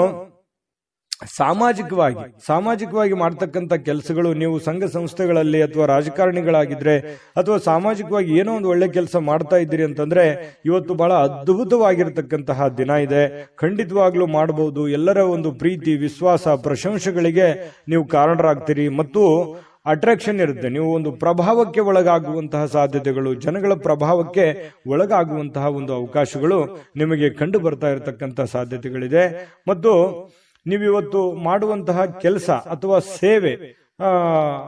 ಸಾಮಾಜಿಕವಾಗಿ ಮಾಡ್ತಕ್ಕಂಥ ಕೆಲಸಗಳು, ನೀವು ಸಂಘ ಸಂಸ್ಥೆಗಳಲ್ಲಿ ಅಥವಾ ರಾಜಕಾರಣಿಗಳಾಗಿದ್ರೆ, ಅಥವಾ ಸಾಮಾಜಿಕವಾಗಿ ಏನೋ ಒಂದು ಒಳ್ಳೆ ಕೆಲಸ ಮಾಡ್ತಾ ಇದ್ದೀರಿ ಅಂತಂದ್ರೆ ಇವತ್ತು ಬಹಳ ಅದ್ಭುತವಾಗಿರ್ತಕ್ಕಂತಹ ದಿನ ಇದೆ. ಖಂಡಿತವಾಗ್ಲೂ ಮಾಡಬಹುದು. ಎಲ್ಲರ ಒಂದು ಪ್ರೀತಿ, ವಿಶ್ವಾಸ, ಪ್ರಶಂಸೆಗಳಿಗೆ ನೀವು ಕಾರಣರಾಗ್ತೀರಿ. ಮತ್ತು ಅಟ್ರಾಕ್ಷನ್ ಇರುತ್ತೆ. ನೀವು ಒಂದು ಪ್ರಭಾವಕ್ಕೆ ಒಳಗಾಗುವಂತಹ ಸಾಧ್ಯತೆಗಳು, ಜನಗಳ ಪ್ರಭಾವಕ್ಕೆ ಒಳಗಾಗುವಂತಹ ಒಂದು ಅವಕಾಶಗಳು ನಿಮಗೆ ಕಂಡು ಬರ್ತಾ ಇರತಕ್ಕಂತಹ ಸಾಧ್ಯತೆಗಳಿದೆ. ಮತ್ತು ನೀವಿವತ್ತು ಮಾಡುವಂತಹ ಕೆಲಸ ಅಥವಾ ಸೇವೆ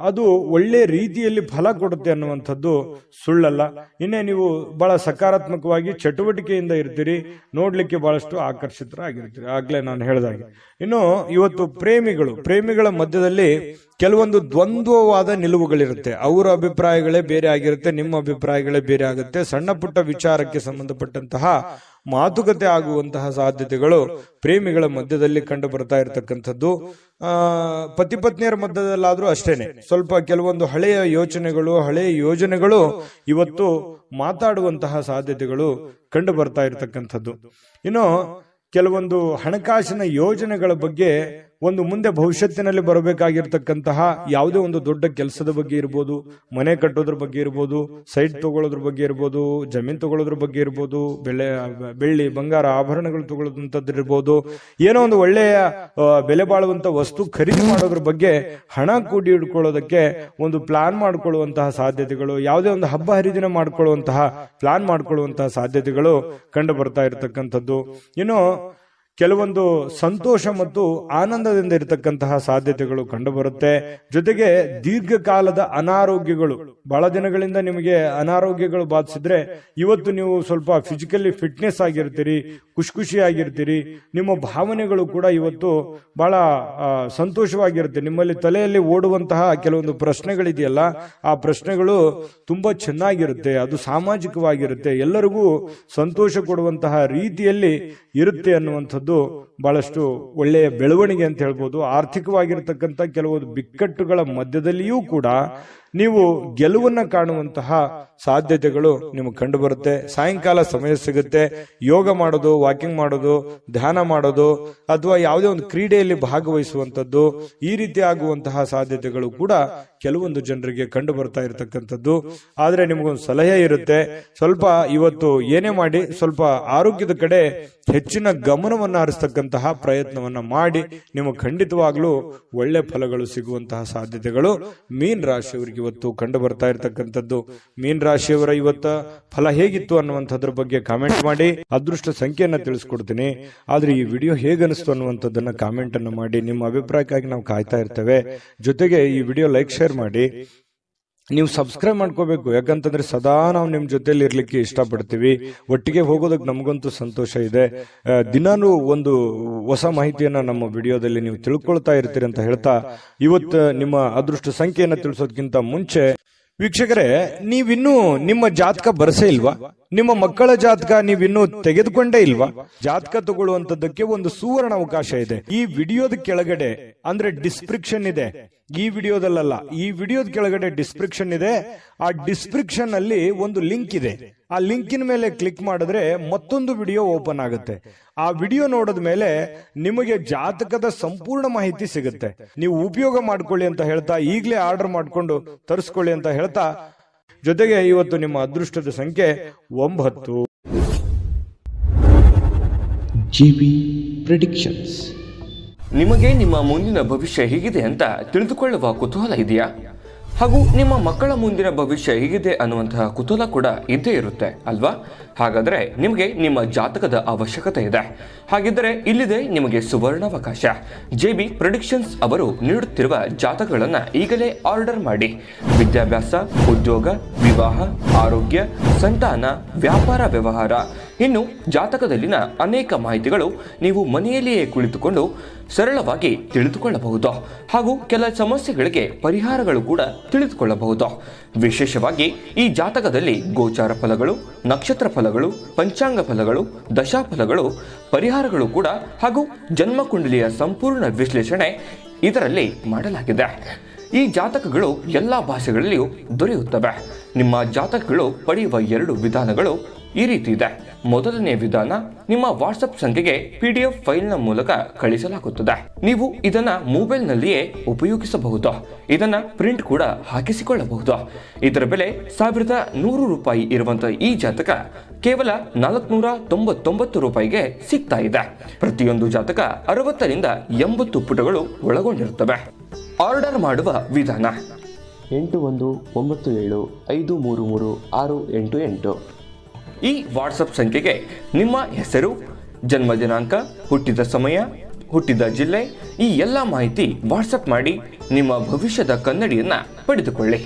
ಅದು ಒಳ್ಳೆ ರೀತಿಯಲ್ಲಿ ಫಲ ಕೊಡುತ್ತೆ ಅನ್ನುವಂಥದ್ದು ಸುಳ್ಳಲ್ಲ. ಇನ್ನೇ ನೀವು ಬಹಳ ಸಕಾರಾತ್ಮಕವಾಗಿ ಚಟುವಟಿಕೆಯಿಂದ ಇರ್ತೀರಿ, ನೋಡ್ಲಿಕ್ಕೆ ಬಹಳಷ್ಟು ಆಕರ್ಷಿತರಾಗಿರ್ತೀರಿ, ಆಗ್ಲೇ ನಾನು ಹೇಳಿದಾಗೆ. ಇನ್ನು ಇವತ್ತು ಪ್ರೇಮಿಗಳ ಮಧ್ಯದಲ್ಲಿ ಕೆಲವೊಂದು ದ್ವಂದ್ವವಾದ ನಿಲುವುಗಳಿರುತ್ತೆ. ಅವರ ಅಭಿಪ್ರಾಯಗಳೇ ಬೇರೆ ಆಗಿರುತ್ತೆ, ನಿಮ್ಮ ಅಭಿಪ್ರಾಯಗಳೇ ಬೇರೆ ಆಗುತ್ತೆ. ಸಣ್ಣ ಪುಟ್ಟ ವಿಚಾರಕ್ಕೆ ಸಂಬಂಧಪಟ್ಟಂತಹ ಮಾತುಕತೆ ಆಗುವಂತಹ ಸಾಧ್ಯತೆಗಳು ಪ್ರೇಮಿಗಳ ಮಧ್ಯದಲ್ಲಿ ಕಂಡು ಬರ್ತಾ ಇರತಕ್ಕಂಥದ್ದು. ಪತಿ ಪತ್ನಿಯರ ಮಧ್ಯದಲ್ಲಾದ್ರೂ ಅಷ್ಟೇನೆ ಸ್ವಲ್ಪ ಕೆಲವೊಂದು ಹಳೆಯ ಯೋಜನೆಗಳು ಇವತ್ತು ಮಾತಾಡುವಂತಹ ಸಾಧ್ಯತೆಗಳು ಕಂಡು ಬರ್ತಾ ಇರತಕ್ಕಂಥದ್ದು. ಇನ್ನು ಕೆಲವೊಂದು ಹಣಕಾಸಿನ ಯೋಜನೆಗಳ ಬಗ್ಗೆ ಒಂದು ಮುಂದೆ ಭವಿಷ್ಯತ್ತಿನಲ್ಲಿ ಬರಬೇಕಾಗಿರ್ತಕ್ಕಂತಹ ಯಾವುದೇ ಒಂದು ದೊಡ್ಡ ಕೆಲಸದ ಬಗ್ಗೆ ಇರ್ಬೋದು, ಮನೆ ಕಟ್ಟೋದ್ರ ಬಗ್ಗೆ ಇರ್ಬೋದು, ಸೈಟ್ ತಗೊಳ್ಳೋದ್ರ ಬಗ್ಗೆ ಇರ್ಬೋದು, ಜಮೀನ್ ತಗೊಳ್ಳೋದ್ರ ಬಗ್ಗೆ ಇರ್ಬೋದು, ಬೆಳ್ಳಿ ಬಂಗಾರ ಆಭರಣಗಳು ತಗೊಳ್ಳೋದಂಥದ್ದು ಇರ್ಬೋದು, ಏನೋ ಒಂದು ಒಳ್ಳೆಯ ಬೆಲೆ ಬಾಳುವಂತ ವಸ್ತು ಖರೀದಿ ಮಾಡೋದ್ರ ಬಗ್ಗೆ ಹಣ ಕೂಡಿ ಇಟ್ಕೊಳ್ಳೋದಕ್ಕೆ ಒಂದು ಪ್ಲಾನ್ ಮಾಡ್ಕೊಳ್ಳುವಂತಹ ಸಾಧ್ಯತೆಗಳು, ಯಾವುದೇ ಒಂದು ಹಬ್ಬ ಹರಿದಿನ ಮಾಡ್ಕೊಳ್ಳುವಂತಹ ಪ್ಲಾನ್ ಮಾಡ್ಕೊಳ್ಳುವಂತಹ ಸಾಧ್ಯತೆಗಳು ಕಂಡು ಬರ್ತಾ ಇರತಕ್ಕಂಥದ್ದು. ಇನ್ನು ಕೆಲವೊಂದು ಸಂತೋಷ ಮತ್ತು ಆನಂದದಿಂದ ಇರತಕ್ಕಂತಹ ಸಾಧ್ಯತೆಗಳು ಕಂಡು ಬರುತ್ತೆ. ಜೊತೆಗೆ ದೀರ್ಘಕಾಲದ ಅನಾರೋಗ್ಯಗಳು, ಬಹಳ ದಿನಗಳಿಂದ ನಿಮಗೆ ಅನಾರೋಗ್ಯಗಳು ಬಾಧಿಸಿದ್ರೆ ಇವತ್ತು ನೀವು ಸ್ವಲ್ಪ ಫಿಸಿಕಲಿ ಫಿಟ್ನೆಸ್ ಆಗಿರ್ತೀರಿ, ಖುಷಿಯಾಗಿರ್ತೀರಿ. ನಿಮ್ಮ ಭಾವನೆಗಳು ಕೂಡ ಇವತ್ತು ಬಹಳ ಸಂತೋಷವಾಗಿರುತ್ತೆ. ನಿಮ್ಮಲ್ಲಿ ತಲೆಯಲ್ಲಿ ಓಡುವಂತಹ ಕೆಲವೊಂದು ಪ್ರಶ್ನೆಗಳಿದೆಯಲ್ಲ, ಆ ಪ್ರಶ್ನೆಗಳು ತುಂಬಾ ಚೆನ್ನಾಗಿರುತ್ತೆ, ಅದು ಸಾಮಾಜಿಕವಾಗಿರುತ್ತೆ, ಎಲ್ಲರಿಗೂ ಸಂತೋಷ ಕೊಡುವಂತಹ ರೀತಿಯಲ್ಲಿ ಇರುತ್ತೆ ಅನ್ನುವಂಥದ್ದು ಬಹಳಷ್ಟು ಒಳ್ಳೆಯ ಬೆಳವಣಿಗೆ ಅಂತ ಹೇಳ್ಬೋದು. ಆರ್ಥಿಕವಾಗಿರ್ತಕ್ಕಂಥ ಕೆಲವೊಂದು ಬಿಕ್ಕಟ್ಟುಗಳ ಮಧ್ಯದಲ್ಲಿಯೂ ಕೂಡ ನೀವು ಗೆಲುವನ್ನ ಕಾಣುವಂತಹ ಸಾಧ್ಯತೆಗಳು ನಿಮಗೆ ಕಂಡು ಬರುತ್ತೆ. ಸಾಯಂಕಾಲ ಸಮಯ ಸಿಗುತ್ತೆ, ಯೋಗ ಮಾಡೋದು, ವಾಕಿಂಗ್ ಮಾಡೋದು, ಧ್ಯಾನ ಮಾಡೋದು, ಅಥವಾ ಯಾವುದೇ ಒಂದು ಕ್ರೀಡೆಯಲ್ಲಿ ಭಾಗವಹಿಸುವಂತದ್ದು, ಈ ರೀತಿ ಆಗುವಂತಹ ಸಾಧ್ಯತೆಗಳು ಕೂಡ ಕೆಲವೊಂದು ಜನರಿಗೆ ಕಂಡು ಬರ್ತಾ ಇರತಕ್ಕಂಥದ್ದು. ಆದ್ರೆ ನಿಮಗೊಂದು ಸಲಹೆ ಇರುತ್ತೆ, ಸ್ವಲ್ಪ ಇವತ್ತು ಏನೇ ಮಾಡಿ ಸ್ವಲ್ಪ ಆರೋಗ್ಯದ ಕಡೆ ಹೆಚ್ಚಿನ ಗಮನವನ್ನ ಹರಿಸ್ತಕ್ಕಂತಹ ಪ್ರಯತ್ನವನ್ನ ಮಾಡಿ, ನಿಮಗೆ ಖಂಡಿತವಾಗ್ಲೂ ಒಳ್ಳೆ ಫಲಗಳು ಸಿಗುವಂತಹ ಸಾಧ್ಯತೆಗಳು ಮೀನ್ ರಾಶಿಯವರಿಗೆ ಇವತ್ತು ಕಂಡು ಬರ್ತಾ ಇರತಕ್ಕಂಥದ್ದು. ಮೀನ್ ರಾಶಿಯವರ ಇವತ್ತ ಫಲ ಹೇಗಿತ್ತು ಅನ್ನುವಂಥದ್ರ ಬಗ್ಗೆ ಕಾಮೆಂಟ್ ಮಾಡಿ. ಅದೃಷ್ಟ ಸಂಖ್ಯೆಯನ್ನ ತಿಳಿಸ್ಕೊಡ್ತೀನಿ, ಆದ್ರೆ ಈ ವಿಡಿಯೋ ಹೇಗನಿಸ್ತು ಅನ್ನುವಂಥದ್ದನ್ನ ಕಾಮೆಂಟ್ ಅನ್ನು ಮಾಡಿ. ನಿಮ್ಮ ಅಭಿಪ್ರಾಯಕ್ಕಾಗಿ ನಾವು ಕಾಯ್ತಾ ಇರ್ತೇವೆ. ಜೊತೆಗೆ ಈ ವಿಡಿಯೋ ಲೈಕ್ ಶೇರ್ ಮಾಡಿ. ನೀವು ಸಬ್ಸ್ಕ್ರೈಬ್ ಮಾಡ್ಕೋಬೇಕು, ಯಾಕಂತಂದ್ರೆ ಸದಾ ನಾವು ನಿಮ್ ಜೊತೆಲಿ ಇರ್ಲಿಕ್ಕೆ ಇಷ್ಟಪಡ್ತೀವಿ. ಒಟ್ಟಿಗೆ ಹೋಗೋದಕ್ಕೆ ನಮಗಂತೂ ಸಂತೋಷ ಇದೆ. ದಿನಾನು ಒಂದು ಹೊಸ ಮಾಹಿತಿಯನ್ನ ನಮ್ಮ ವಿಡಿಯೋದಲ್ಲಿ ನೀವು ತಿಳ್ಕೊಳ್ತಾ ಇರ್ತೀರಿ ಅಂತ ಹೇಳ್ತಾ, ಇವತ್ತು ನಿಮ್ಮ ಅದೃಷ್ಟ ಸಂಖ್ಯೆಯನ್ನ ತಿಳಿಸೋದಕ್ಕಿಂತ ಮುಂಚೆ ವೀಕ್ಷಕರೇ, ನೀವಿನ್ನೂ ನಿಮ್ಮ ಜಾತಕ ಬರಸೇ ಇಲ್ವಾ? ನಿಮ್ಮ ಮಕ್ಕಳ ಜಾತಕ ನೀವಿನ್ನೂ ತೆಗೆದುಕೊಂಡೇ ಇಲ್ವಾ? ಜಾತಕ ತಗೊಳ್ಳುವಂತದ್ದಕ್ಕೆ ಒಂದು ಸುವರ್ಣ ಅವಕಾಶ ಇದೆ. ಈ ವಿಡಿಯೋದ ಕೆಳಗಡೆ ಅಂದ್ರೆ ಡಿಸ್ಕ್ರಿಪ್ಷನ್ ಇದೆ, ಈ ವಿಡಿಯೋದಲ್ಲ, ಈ ವಿಡಿಯೋದ ಕೆಳಗಡೆ ಡಿಸ್ಕ್ರಿಪ್ಷನ್ ಇದೆ. ಆ ಡಿಸ್ಕ್ರಿಪ್ಷನ್ ಅಲ್ಲಿ ಒಂದು ಲಿಂಕ್ ಇದೆ. ಆ ಲಿಂಕಿನ ಮೇಲೆ ಕ್ಲಿಕ್ ಮಾಡಿದ್ರೆ ಮತ್ತೊಂದು ವಿಡಿಯೋ ಓಪನ್ ಆಗುತ್ತೆ. ಆ ವಿಡಿಯೋ ನೋಡಿದ ಮೇಲೆ ನಿಮಗೆ ಜಾತಕದ ಸಂಪೂರ್ಣ ಮಾಹಿತಿ ಸಿಗುತ್ತೆ. ನೀವು ಉಪಯೋಗ ಮಾಡ್ಕೊಳ್ಳಿ ಅಂತ ಹೇಳ್ತಾ, ಈಗಲೇ ಆರ್ಡರ್ ಮಾಡ್ಕೊಂಡು ತರಿಸ್ಕೊಳ್ಳಿ ಅಂತ ಹೇಳ್ತಾ, ಜೊತೆಗೆ ಇವತ್ತು ನಿಮ್ಮ ಅದೃಷ್ಟದ ಸಂಖ್ಯೆ 9. GB predictions. ನಿಮಗೆ ನಿಮ್ಮ ಮುಂದಿನ ಭವಿಷ್ಯ ಹೇಗಿದೆ ಅಂತ ತಿಳಿದುಕೊಳ್ಳುವ ಕುತೂಹಲ ಇದೆಯಾ? ಹಾಗೂ ನಿಮ್ಮ ಮಕ್ಕಳ ಮುಂದಿನ ಭವಿಷ್ಯ ಹೇಗಿದೆ ಅನ್ನುವಂತಹ ಕುತೂಹಲ ಕೂಡ ಇದ್ದೇ ಇರುತ್ತೆ ಅಲ್ವಾ? ಹಾಗಾದರೆ ನಿಮಗೆ ನಿಮ್ಮ ಜಾತಕದ ಅವಶ್ಯಕತೆ ಇದೆ. ಹಾಗಿದ್ದರೆ ಇಲ್ಲಿದೆ ನಿಮಗೆ ಸುವರ್ಣಾವಕಾಶ. JB ಪ್ರೆಡಿಕ್ಷನ್ಸ್ ಅವರು ನೀಡುತ್ತಿರುವ ಜಾತಕಗಳನ್ನು ಈಗಲೇ ಆರ್ಡರ್ ಮಾಡಿ. ವಿದ್ಯಾಭ್ಯಾಸ, ಉದ್ಯೋಗ, ವಿವಾಹ, ಆರೋಗ್ಯ, ಸಂತಾನ, ವ್ಯಾಪಾರ ವ್ಯವಹಾರ, ಇನ್ನು ಜಾತಕದಲ್ಲಿನ ಅನೇಕ ಮಾಹಿತಿಗಳು ನೀವು ಮನೆಯಲ್ಲಿಯೇ ಕುಳಿತುಕೊಂಡು ಸರಳವಾಗಿ ತಿಳಿದುಕೊಳ್ಳಬಹುದು. ಹಾಗೂ ಕೆಲ ಸಮಸ್ಯೆಗಳಿಗೆ ಪರಿಹಾರಗಳು ಕೂಡ ತಿಳಿದುಕೊಳ್ಳಬಹುದು. ವಿಶೇಷವಾಗಿ ಈ ಜಾತಕದಲ್ಲಿ ಗೋಚಾರ ಫಲಗಳು, ನಕ್ಷತ್ರ ಫಲಗಳು, ಪಂಚಾಂಗ ಫಲಗಳು, ದಶಾಫಲಗಳು, ಪರಿಹಾರಗಳು ಕೂಡ ಹಾಗೂ ಜನ್ಮಕುಂಡಲಿಯ ಸಂಪೂರ್ಣ ವಿಶ್ಲೇಷಣೆ ಇದರಲ್ಲಿ ಮಾಡಲಾಗಿದೆ. ಈ ಜಾತಕಗಳು ಎಲ್ಲ ಭಾಷೆಗಳಲ್ಲಿಯೂ ದೊರೆಯುತ್ತವೆ. ನಿಮ್ಮ ಜಾತಕಗಳು ಪಡೆಯುವ 2 ವಿಧಾನಗಳು ಈ ರೀತಿ ಇದೆ. ಮೊದಲನೇ ವಿಧಾನ, ನಿಮ್ಮ ವಾಟ್ಸಪ್ ಸಂಖ್ಯೆಗೆ PDF ಫೈಲ್ನ ಮೂಲಕ ಕಳಿಸಲಾಗುತ್ತದೆ. ನೀವು ಇದನ್ನ ಮೊಬೈಲ್ನಲ್ಲಿಯೇ ಉಪಯೋಗಿಸಬಹುದು. ಇದನ್ನ ಪ್ರಿಂಟ್ ಕೂಡ ಹಾಕಿಸಿಕೊಳ್ಳಬಹುದು. ಇದರ ಬೆಲೆ 1100 ರೂಪಾಯಿ ಇರುವಂತಹ ಈ ಜಾತಕ ಕೇವಲ 499 ರೂಪಾಯಿಗೆ ಸಿಗ್ತಾ ಇದೆ. ಪ್ರತಿಯೊಂದು ಜಾತಕ 60 ರಿಂದ 80 ಪುಟಗಳು ಒಳಗೊಂಡಿರುತ್ತವೆ. ಆರ್ಡರ್ ಮಾಡುವ ವಿಧಾನ: 8197533688. ಈ ವಾಟ್ಸಪ್ ಸಂಖ್ಯೆಗೆ ನಿಮ್ಮ ಹೆಸರು, ಜನ್ಮ ದಿನಾಂಕ, ಹುಟ್ಟಿದ ಸಮಯ, ಹುಟ್ಟಿದ ಜಿಲ್ಲೆ, ಈ ಎಲ್ಲ ಮಾಹಿತಿ ವಾಟ್ಸಪ್ ಮಾಡಿ ನಿಮ್ಮ ಭವಿಷ್ಯದ ಕನ್ನಡಿಯನ್ನ ಪಡೆದುಕೊಳ್ಳಿ.